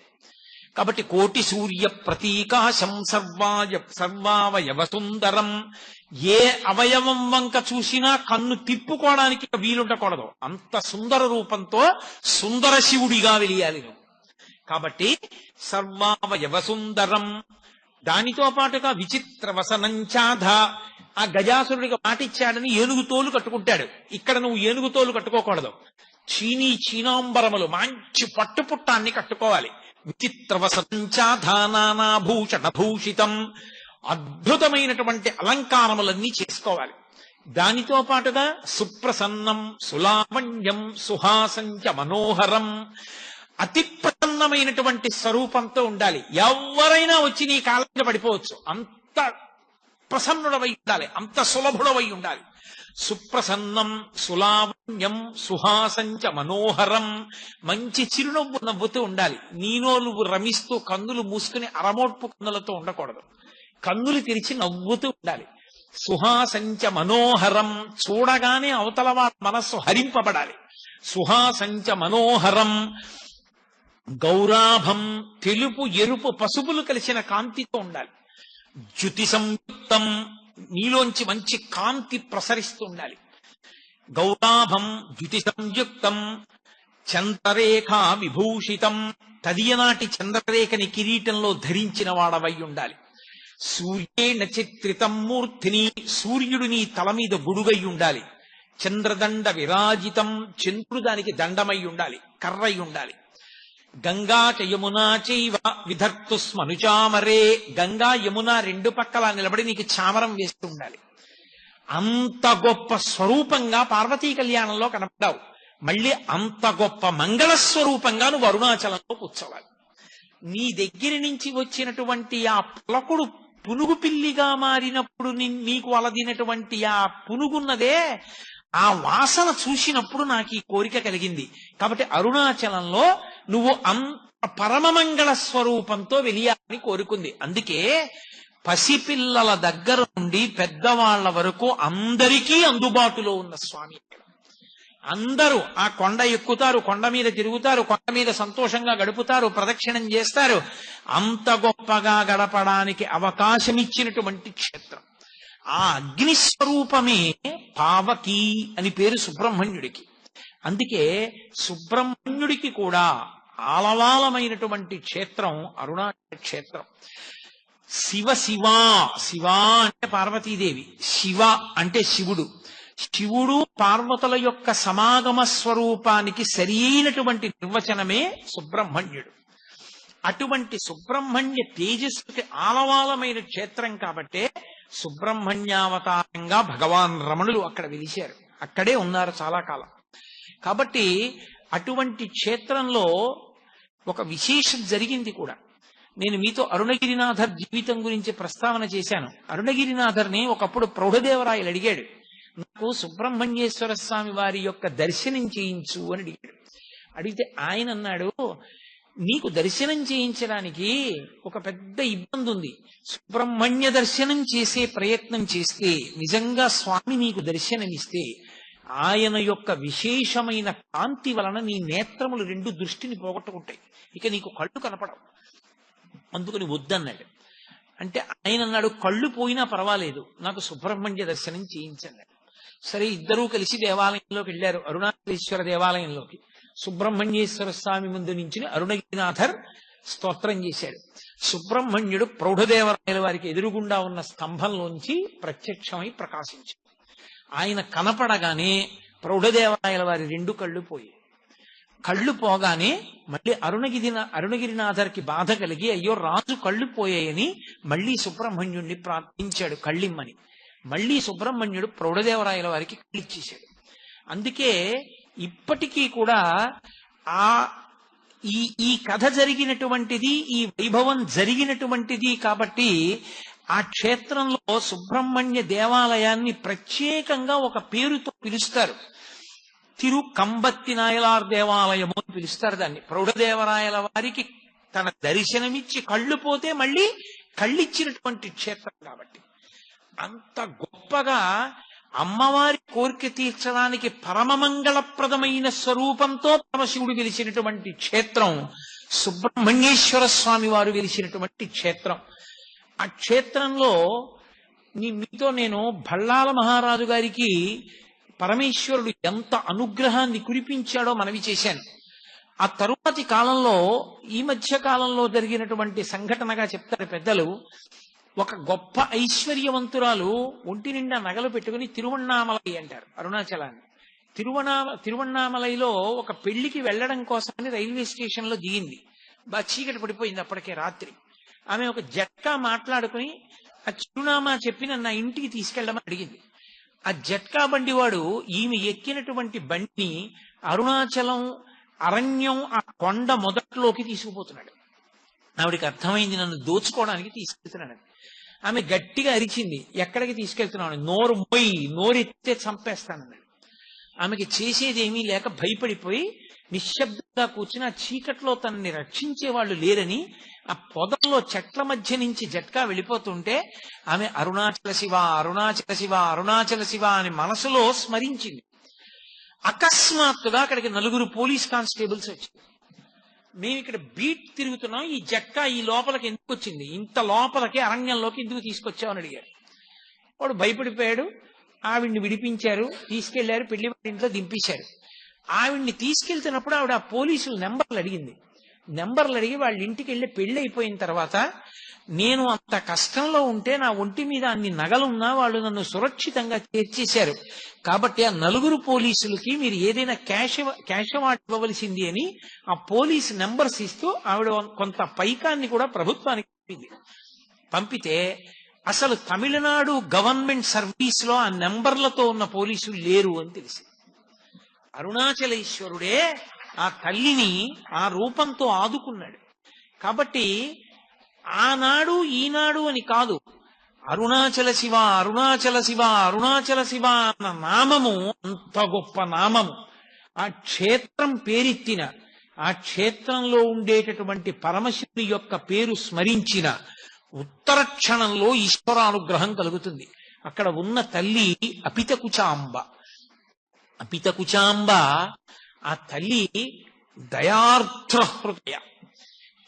కాబట్టి కోటి సూర్య ప్రతీకాశం సర్వావయవ సుందరం. ఏ అవయవం వంక చూసినా కన్ను తిప్పుకోవడానికి వీలుండకూడదు. అంత సుందర రూపంతో సుందర శివుడిగా వెలియాలి నువ్వు. కాబట్టి సర్వావయవ సుందరం. దానితో పాటుగా విచిత్ర వసనంచాధ. ఆ గజాసురుడికి మాటిచ్చాడని ఏనుగు తోలు కట్టుకుంటాడు. ఇక్కడ నువ్వు ఏనుగు తోలు కట్టుకోకూడదు. చీనాంబరములు మంచి పట్టుపుట్టాన్ని కట్టుకోవాలి. విచిత్ర వసంచాధ నానాభూషణ భూషితం. అద్భుతమైనటువంటి అలంకారములన్నీ చేసుకోవాలి. దానితో పాటుగా సుప్రసన్నం సులావణ్యం సుహాసంచ మనోహరం. అతి ప్రసన్నమైనటువంటి స్వరూపంతో ఉండాలి. ఎవరైనా వచ్చి నీ కాళ్ళ మీద పడిపోవచ్చు. అంత ప్రసన్నుడవై ఉండాలి, అంత సులభుడవై ఉండాలి. సుప్రసన్నం సులావణ్యం సుహాసంచ మనోహరం. మంచి చిరునవ్వు నవ్వుతూ ఉండాలి. నీలో నువ్వు రమిస్తూ కన్నులు మూసుకుని అరమోడ్పు కన్నులతో ఉండకూడదు. కన్నులు తెరిచి నవ్వుతూ ఉండాలి. సుహాసంచ మనోహరం. చూడగానే అవతల వారి మనస్సు హరింపబడాలి. సుహాసంచ మనోహరం గౌరాభం, తెలుపు ఎరుపు పసుపులు కలిసిన కాంతితో ఉండాలి. జ్యుతి సంయుక్తం, నీలోంచి మంచి కాంతి ప్రసరిస్తూ ఉండాలి. గౌరాభం జ్యుతి సంయుక్తం చంద్రరేఖ విభూషితం, తదియనాటి చంద్రరేఖని కిరీటంలో ధరించిన వాడవై ఉండాలి. సూర్యేణ చిత్రితం మూర్తిని, సూర్యుడు నీ తల మీద గొడుగై ఉండాలి. చంద్రదండ విరాజితం, చంద్రుడు దానికి దండమై ఉండాలి, కర్రై ఉండాలి. గంగా చ యమునా చైవ విధర్తుస్మనుచామరే, గంగా యమున రెండు పక్కల నిలబడి నీకు చామరం వేస్తూ ఉండాలి. అంత గొప్ప స్వరూపంగా పార్వతీ కళ్యాణంలో కనపడ్డావు. మళ్ళీ అంత గొప్ప మంగళ స్వరూపంగా నువ్వు అరుణాచలంలో కూర్చోవాలి. నీ దగ్గర నుంచి వచ్చినటువంటి ఆ పులకుడు పునుగు పిల్లిగా మారినప్పుడు నీకు అలదినటువంటి ఆ పునుగున్నదే, ఆ వాసన చూసినప్పుడు నాకు ఈ కోరిక కలిగింది. కాబట్టి అరుణాచలంలో నువ్వు అంత పరమమంగళ స్వరూపంతో వెలియాలని కోరుకుంది. అందుకే పసిపిల్లల దగ్గర నుండి పెద్దవాళ్ల వరకు అందరికీ అందుబాటులో ఉన్న స్వామి. అందరూ ఆ కొండ ఎక్కుతారు, కొండ మీద తిరుగుతారు, కొండ మీద సంతోషంగా గడుపుతారు, ప్రదక్షిణం చేస్తారు. అంత గొప్పగా గడపడానికి అవకాశం ఇచ్చినటువంటి క్షేత్రం. ఆ అగ్నిస్వరూపమే పావకి అని పేరు సుబ్రహ్మణ్యుడికి. అందుకే సుబ్రహ్మణ్యుడికి కూడా ఆలవాలమైనటువంటి క్షేత్రం అరుణాచల క్షేత్రం. శివ శివ, శివ అంటే పార్వతీదేవి, శివ అంటే శివుడు. శివుడు పార్వతుల యొక్క సమాగమ స్వరూపానికి సరియైనటువంటి నిర్వచనమే సుబ్రహ్మణ్యుడు. అటువంటి సుబ్రహ్మణ్య తేజస్సుకి ఆలవాలమైన క్షేత్రం కాబట్టే సుబ్రహ్మణ్యావతారంగా భగవాన్ రమణులు అక్కడ వెలిశారు, అక్కడే ఉన్నారు చాలా కాలం. కాబట్టి అటువంటి క్షేత్రంలో ఒక విశేషం జరిగింది కూడా. నేను మీతో అరుణగిరినాథర్ జీవితం గురించి ప్రస్తావన చేశాను. అరుణగిరినాథర్ని ఒకప్పుడు ప్రౌఢదేవరాయలు అడిగాడు, నాకు సుబ్రహ్మణ్యేశ్వర స్వామి వారి యొక్క దర్శనం చేయించు అని అడిగాడు. అడిగితే ఆయన అన్నాడు, నీకు దర్శనం చేయించడానికి ఒక పెద్ద ఇబ్బంది ఉంది. సుబ్రహ్మణ్య దర్శనం చేసే ప్రయత్నం చేస్తే, నిజంగా స్వామి నీకు దర్శనమిస్తే, ఆయన యొక్క విశేషమైన కాంతి వలన నీ నేత్రములు రెండు దృష్టిని పోగొట్టుకుంటాయి, ఇక నీకు కళ్ళు కనపడవు, అందుకని వద్దన్నాడు. అంటే ఆయన అన్నాడు, కళ్ళు పోయినా పర్వాలేదు, నాకు సుబ్రహ్మణ్య దర్శనం చేయించన్నాడు. సరే, ఇద్దరూ కలిసి దేవాలయంలోకి వెళ్ళారు, అరుణాచలేశ్వర దేవాలయంలోకి. సుబ్రహ్మణ్యేశ్వర స్వామి ముందు నుంచి అరుణగిరినాథర్ స్తోత్రం చేశాడు. సుబ్రహ్మణ్యుడు ప్రౌఢదేవరాయల వారికి ఎదురుగుండా ఉన్న స్తంభంలోంచి ప్రత్యక్షమై ప్రకాశించాడు. ఆయన కనపడగానే ప్రౌఢదేవరాయల వారి రెండు కళ్ళు పోయాయి. కళ్ళు పోగానే మళ్ళీ అరుణగిరినాథర్కి బాధ కలిగి, అయ్యో రాజు కళ్ళు పోయాయని మళ్ళీ సుబ్రహ్మణ్యుడిని ప్రార్థించాడు కళ్ళిమ్మని. మళ్ళీ సుబ్రహ్మణ్యుడు ప్రౌఢదేవరాయల వారికి కళ్ళిచ్చేశాడు. అందుకే ఇప్పటికీ కూడా ఈ కథ జరిగినటువంటిది, ఈ వైభవం జరిగినటువంటిది కాబట్టి ఆ క్షేత్రంలో సుబ్రహ్మణ్య దేవాలయాన్ని ప్రత్యేకంగా ఒక పేరుతో పిలుస్తారు. తిరు కంబత్తి నాయలార్ దేవాలయము అని పిలుస్తారు దాన్ని. ప్రౌఢదేవరాయల వారికి తన దర్శనమిచ్చి కళ్ళు పోతే మళ్ళీ కళ్ళిచ్చినటువంటి క్షేత్రం కాబట్టి అంత గొప్పగా అమ్మవారి కోరిక తీర్చడానికి పరమమంగళప్రదమైన స్వరూపంతో పరమశివుడు వెలిసినటువంటి క్షేత్రం సుబ్రహ్మణ్యేశ్వర స్వామి వారు వెలిసినటువంటి క్షేత్రం. ఆ క్షేత్రంలో మీతో నేను భళ్ళాల మహారాజు గారికి పరమేశ్వరుడు ఎంత అనుగ్రహాన్ని కురిపించాడో మనవి చేశాను. ఆ తరువాతి కాలంలో, ఈ మధ్య కాలంలో జరిగినటువంటి సంఘటనగా చెప్తారు పెద్దలు. ఒక గొప్ప ఐశ్వర్యవంతురాలు ఒంటి నిండా నగలు పెట్టుకుని తిరువణ్ణామలై అంటారు అరుణాచలాన్ని. తిరువణ్ణామలైలో ఒక పెళ్లికి వెళ్లడం కోసమని రైల్వే స్టేషన్ లో దిగింది. బాగా చీకటి పడిపోయింది అప్పటికే రాత్రి. ఆమె ఒక జట్కా మాట్లాడుకుని ఆ చిరునామా చెప్పి నన్ను నా ఇంటికి తీసుకెళ్లమని అడిగింది. ఆ జట్కా బండివాడు ఈమె ఎక్కినటువంటి బండిని అరుణాచలం అరణ్యం ఆ కొండ మొదట్లోకి తీసుకుపోతున్నాడు. ఆవిడికి అర్థమైంది, నన్ను దోచుకోవడానికి తీసుకెళ్తున్నాడు. ఆమె గట్టిగా అరిచింది, ఎక్కడికి తీసుకెళ్తున్నాను, నోరు మొయ్యి, నోరెత్తే చంపేస్తానన్నాడు. ఆమెకి చేసేదేమీ లేక భయపడిపోయి నిశ్శబ్దంగా కూర్చుని ఆ చీకట్లో తనని రక్షించే వాళ్ళు లేరని ఆ పొదల్లో చెట్ల మధ్య నుంచి జట్కా వెళ్ళిపోతుంటే ఆమె అరుణాచల శివ, అరుణాచల శివ, అరుణాచల శివ అని మనసులో స్మరించింది. అకస్మాత్తుగా అక్కడికి 4 పోలీస్ కానిస్టేబుల్స్ వచ్చారు. మేము ఇక్కడ బీట్ తిరుగుతున్నాం, ఈ జక్క ఈ లోపలికి ఎందుకు వచ్చింది, ఇంత లోపలికి అరణ్యంలోకి ఎందుకు తీసుకొచ్చామని అడిగారు. వాడు భయపడిపోయాడు. ఆవిడ్ని విడిపించారు, తీసుకెళ్లారు, పెళ్లి వాడి ఇంట్లో దింపేశారు. ఆవిడ్ని తీసుకెళ్తున్నప్పుడు ఆవిడ ఆ పోలీసులు నెంబర్లు అడిగింది. నెంబర్లు అడిగి వాళ్ళ ఇంటికి వెళ్ళి పెళ్లి అయిపోయిన తర్వాత, నేను అంత కష్టంలో ఉంటే నా ఒంటి మీద అన్ని నగలున్నా వాళ్ళు నన్ను సురక్షితంగా చేర్చేశారు, కాబట్టి ఆ 4 పోలీసులకి మీరు ఏదైనా క్యాష్ అవార్డు ఇవ్వవలసింది అని ఆ పోలీస్ నెంబర్స్ ఇస్తూ ఆవిడ కొంత పైకాన్ని కూడా ప్రభుత్వానికి పంపితే, అసలు తమిళనాడు గవర్నమెంట్ సర్వీస్ లో ఆ నెంబర్లతో ఉన్న పోలీసులు లేరు అని తెలిసి, అరుణాచలేశ్వరుడే ఆ తల్లిని ఆ రూపంతో ఆదుకున్నాడు. కాబట్టి ఆనాడు ఈనాడు అని కాదు, అరుణాచల శివ అరుణాచల శివ అరుణాచల శివ అన్న నామము అంత గొప్ప నామము. ఆ క్షేత్రం పేరెత్తిన, ఆ క్షేత్రంలో ఉండేటటువంటి పరమశివుని యొక్క పేరు స్మరించిన ఉత్తర క్షణంలో ఈశ్వరానుగ్రహం కలుగుతుంది. అక్కడ ఉన్న తల్లి అపితకుచాంబ. అపితకుచాంబ ఆ తల్లి దయార్ద్ర హృదయ,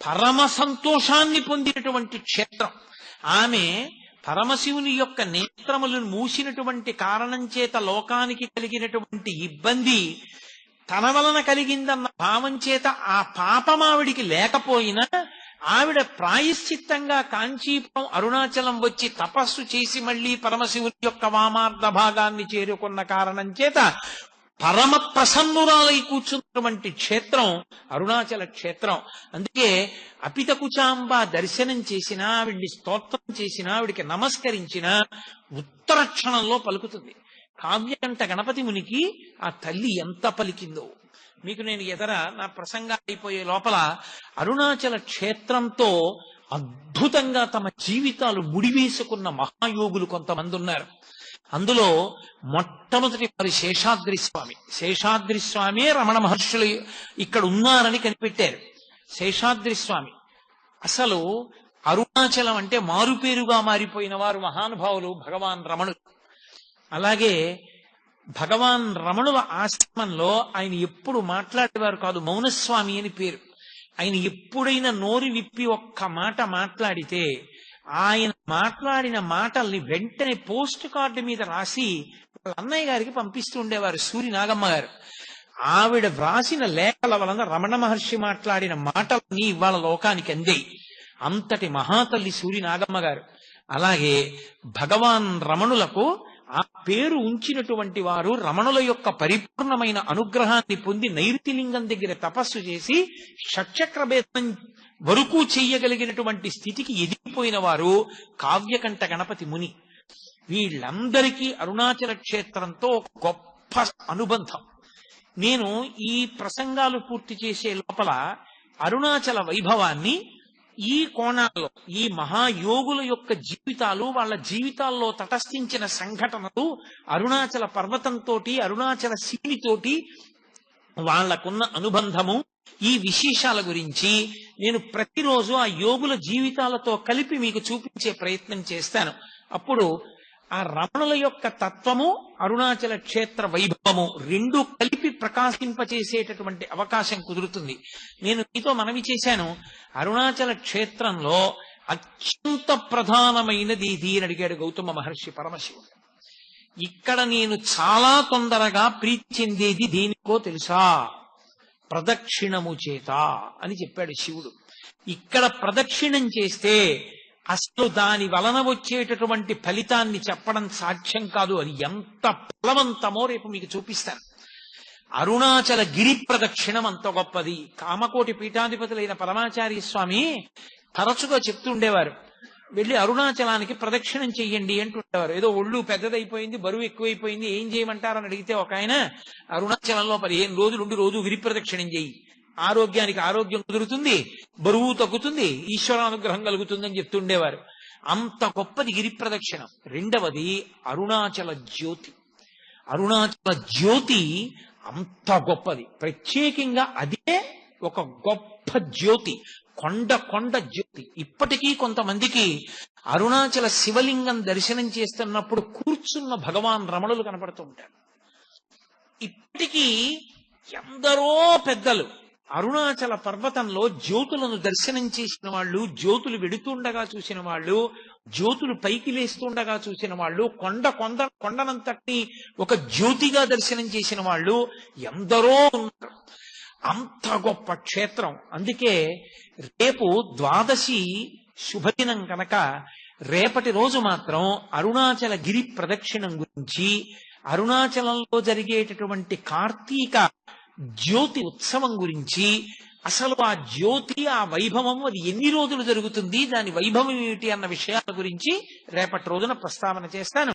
పరమ సంతోషాన్ని పొందినటువంటి క్షేత్రం. ఆమె పరమశివుని యొక్క నేత్రములను మూసినటువంటి కారణం చేత లోకానికి కలిగినటువంటి ఇబ్బంది తన వలన కలిగిందన్న భావం చేత ఆ పాపం ఆవిడికి లేకపోయినా, ఆవిడ ప్రాయశ్చిత్తంగా కాంచీపురం అరుణాచలం వచ్చి తపస్సు చేసి మళ్లీ పరమశివుని యొక్క వామార్ధ భాగాన్ని చేరుకున్న కారణం చేత పరమ ప్రసన్నురాలై కూర్చున్నటువంటి క్షేత్రం అరుణాచల క్షేత్రం. అందుకే అపితకుచాంబ దర్శనం చేసినా, ఆవిడ్ని స్తోత్రం చేసినా, ఆవిడికి నమస్కరించినా ఉత్తర క్షణంలో పలుకుతుంది. కావ్యకంఠ గణపతి మునికి ఆ తల్లి ఎంత పలికిందో మీకు నేను నా ప్రసంగా అయిపోయే లోపల అరుణాచల క్షేత్రంతో అద్భుతంగా తమ జీవితాలు ముడివేసుకున్న మహాయోగులు కొంతమంది ఉన్నారు. అందులో మొట్టమొదటి వారి శేషాద్రి స్వామి. శేషాద్రి స్వామి రమణ మహర్షులు ఇక్కడ ఉన్నారని కనిపెట్టారు. శేషాద్రి స్వామి అసలు అరుణాచలం అంటే మారుపేరుగా మారిపోయిన వారు మహానుభావులు భగవాన్ రమణులు. అలాగే భగవాన్ రమణుల ఆశ్రమంలో ఆయన ఎప్పుడు మాట్లాడేవారు కాదు, మౌనస్వామి అని పేరు. ఆయన ఎప్పుడైనా నోరు విప్పి ఒక్క మాట మాట్లాడితే ఆయన మాట్లాడిన మాటల్ని వెంటనే పోస్ట్ కార్డు మీద రాసి వాళ్ళ అన్నయ్య గారికి పంపిస్తూ ఉండేవారు, సూరి నాగమ్మ గారు. ఆవిడ వ్రాసిన లేఖల వలన రమణ మహర్షి మాట్లాడిన మాటలని ఇవాళ లోకానికి అందేయి. అంతటి మహాతల్లి సూరి నాగమ్మ గారు. అలాగే భగవాన్ రమణులకు ఆ పేరు ఉంచినటువంటి వారు రమణుల యొక్క పరిపూర్ణమైన అనుగ్రహాన్ని పొంది నైరుతిలింగం దగ్గర తపస్సు చేసి షట్చక్రభేదం వరకు చెయ్యగలిగినటువంటి స్థితికి ఎదిగిపోయిన వారు కావ్యకంఠ గణపతి ముని. వీళ్ళందరికీ అరుణాచల క్షేత్రంతో ఒక గొప్ప అనుబంధం. నేను ఈ ప్రసంగాలు పూర్తి చేసే లోపల అరుణాచల వైభవాన్ని ఈ కోణాల్లో, ఈ మహాయోగుల యొక్క జీవితాలు, వాళ్ళ జీవితాల్లో తటస్థించిన సంఘటనలు, అరుణాచల పర్వతంతో అరుణాచల శివునితోటి వాళ్లకున్న అనుబంధము, ఈ విశేషాల గురించి నేను ప్రతిరోజు ఆ యోగుల జీవితాలతో కలిపి మీకు చూపించే ప్రయత్నం చేస్తాను. అప్పుడు ఆ రమణుల యొక్క తత్వము, అరుణాచల క్షేత్ర వైభవము రెండు కలిపి ప్రకాశింపచేసేటటువంటి అవకాశం కుదురుతుంది. నేను మీతో మనవి చేశాను, అరుణాచల క్షేత్రంలో అత్యంత ప్రధానమైనది ఇది అని అడిగాడు గౌతమ మహర్షి పరమశివుడు. ఇక్కడ నేను చాలా తొందరగా ప్రీతి చెందేది దేనికో తెలుసా? ప్రదక్షిణము చేత అని చెప్పాడు శివుడు. ఇక్కడ ప్రదక్షిణం చేస్తే అసలు దాని వలన వచ్చేటటువంటి ఫలితాన్ని చెప్పడం సాధ్యం కాదు. అది ఎంత ఫలవంతమో రేపు మీకు చూపిస్తాను. అరుణాచల గిరి ప్రదక్షిణం అంత గొప్పది. కామకోటి పీఠాధిపతులైన పరమాచార్య స్వామి తరచుగా చెప్తుండేవారు, వెళ్ళి అరుణాచలానికి ప్రదక్షిణం చెయ్యండి అంటుండేవారు. ఏదో ఒళ్ళు పెద్దదైపోయింది, బరువు ఎక్కువైపోయింది, ఏం చేయమంటారని అడిగితే ఒక ఆయన, అరుణాచలంలో 15 రోజులు ఉండి రోజు గిరి ప్రదక్షిణం చెయ్యి, ఆరోగ్యానికి ఆరోగ్యం కుదురుతుంది, బరువు తగ్గుతుంది, ఈశ్వరానుగ్రహం కలుగుతుందని చెప్తుండేవారు. అంత గొప్పది గిరి ప్రదక్షిణం. రెండవది అరుణాచల జ్యోతి. అరుణాచల జ్యోతి అంత గొప్పది. ప్రత్యేకంగా అదే ఒక గొప్ప జ్యోతి, కొండ జ్యోతి. ఇప్పటికీ కొంతమందికి అరుణాచల శివలింగం దర్శనం చేస్తున్నప్పుడు కూర్చున్న భగవాన్ రమణులు కనపడుతూ ఉంటారు. ఇప్పటికీ ఎందరో పెద్దలు అరుణాచల పర్వతంలో జ్యోతులను దర్శనం చేసిన వాళ్ళు, జ్యోతులు వెడుతుండగా చూసిన వాళ్ళు, జ్యోతులు పైకి లేస్తుండగా చూసిన వాళ్ళు, కొండనంతటి ఒక జ్యోతిగా దర్శనం చేసిన వాళ్ళు ఎందరో ఉన్నారు. అంత గొప్ప క్షేత్రం. అందుకే రేపు ద్వాదశి శుభదినం కనుక రేపటి రోజు మాత్రం అరుణాచల గిరి ప్రదక్షిణం గురించి, అరుణాచలంలో జరిగేటటువంటి కార్తీక జ్యోతి ఉత్సవం గురించి, అసలు ఆ జ్యోతి, ఆ వైభవం, అది ఎన్ని రోజులు జరుగుతుంది, దాని వైభవం ఏమిటి అన్న విషయాల గురించి రేపటి రోజున ప్రస్తావన చేస్తాను.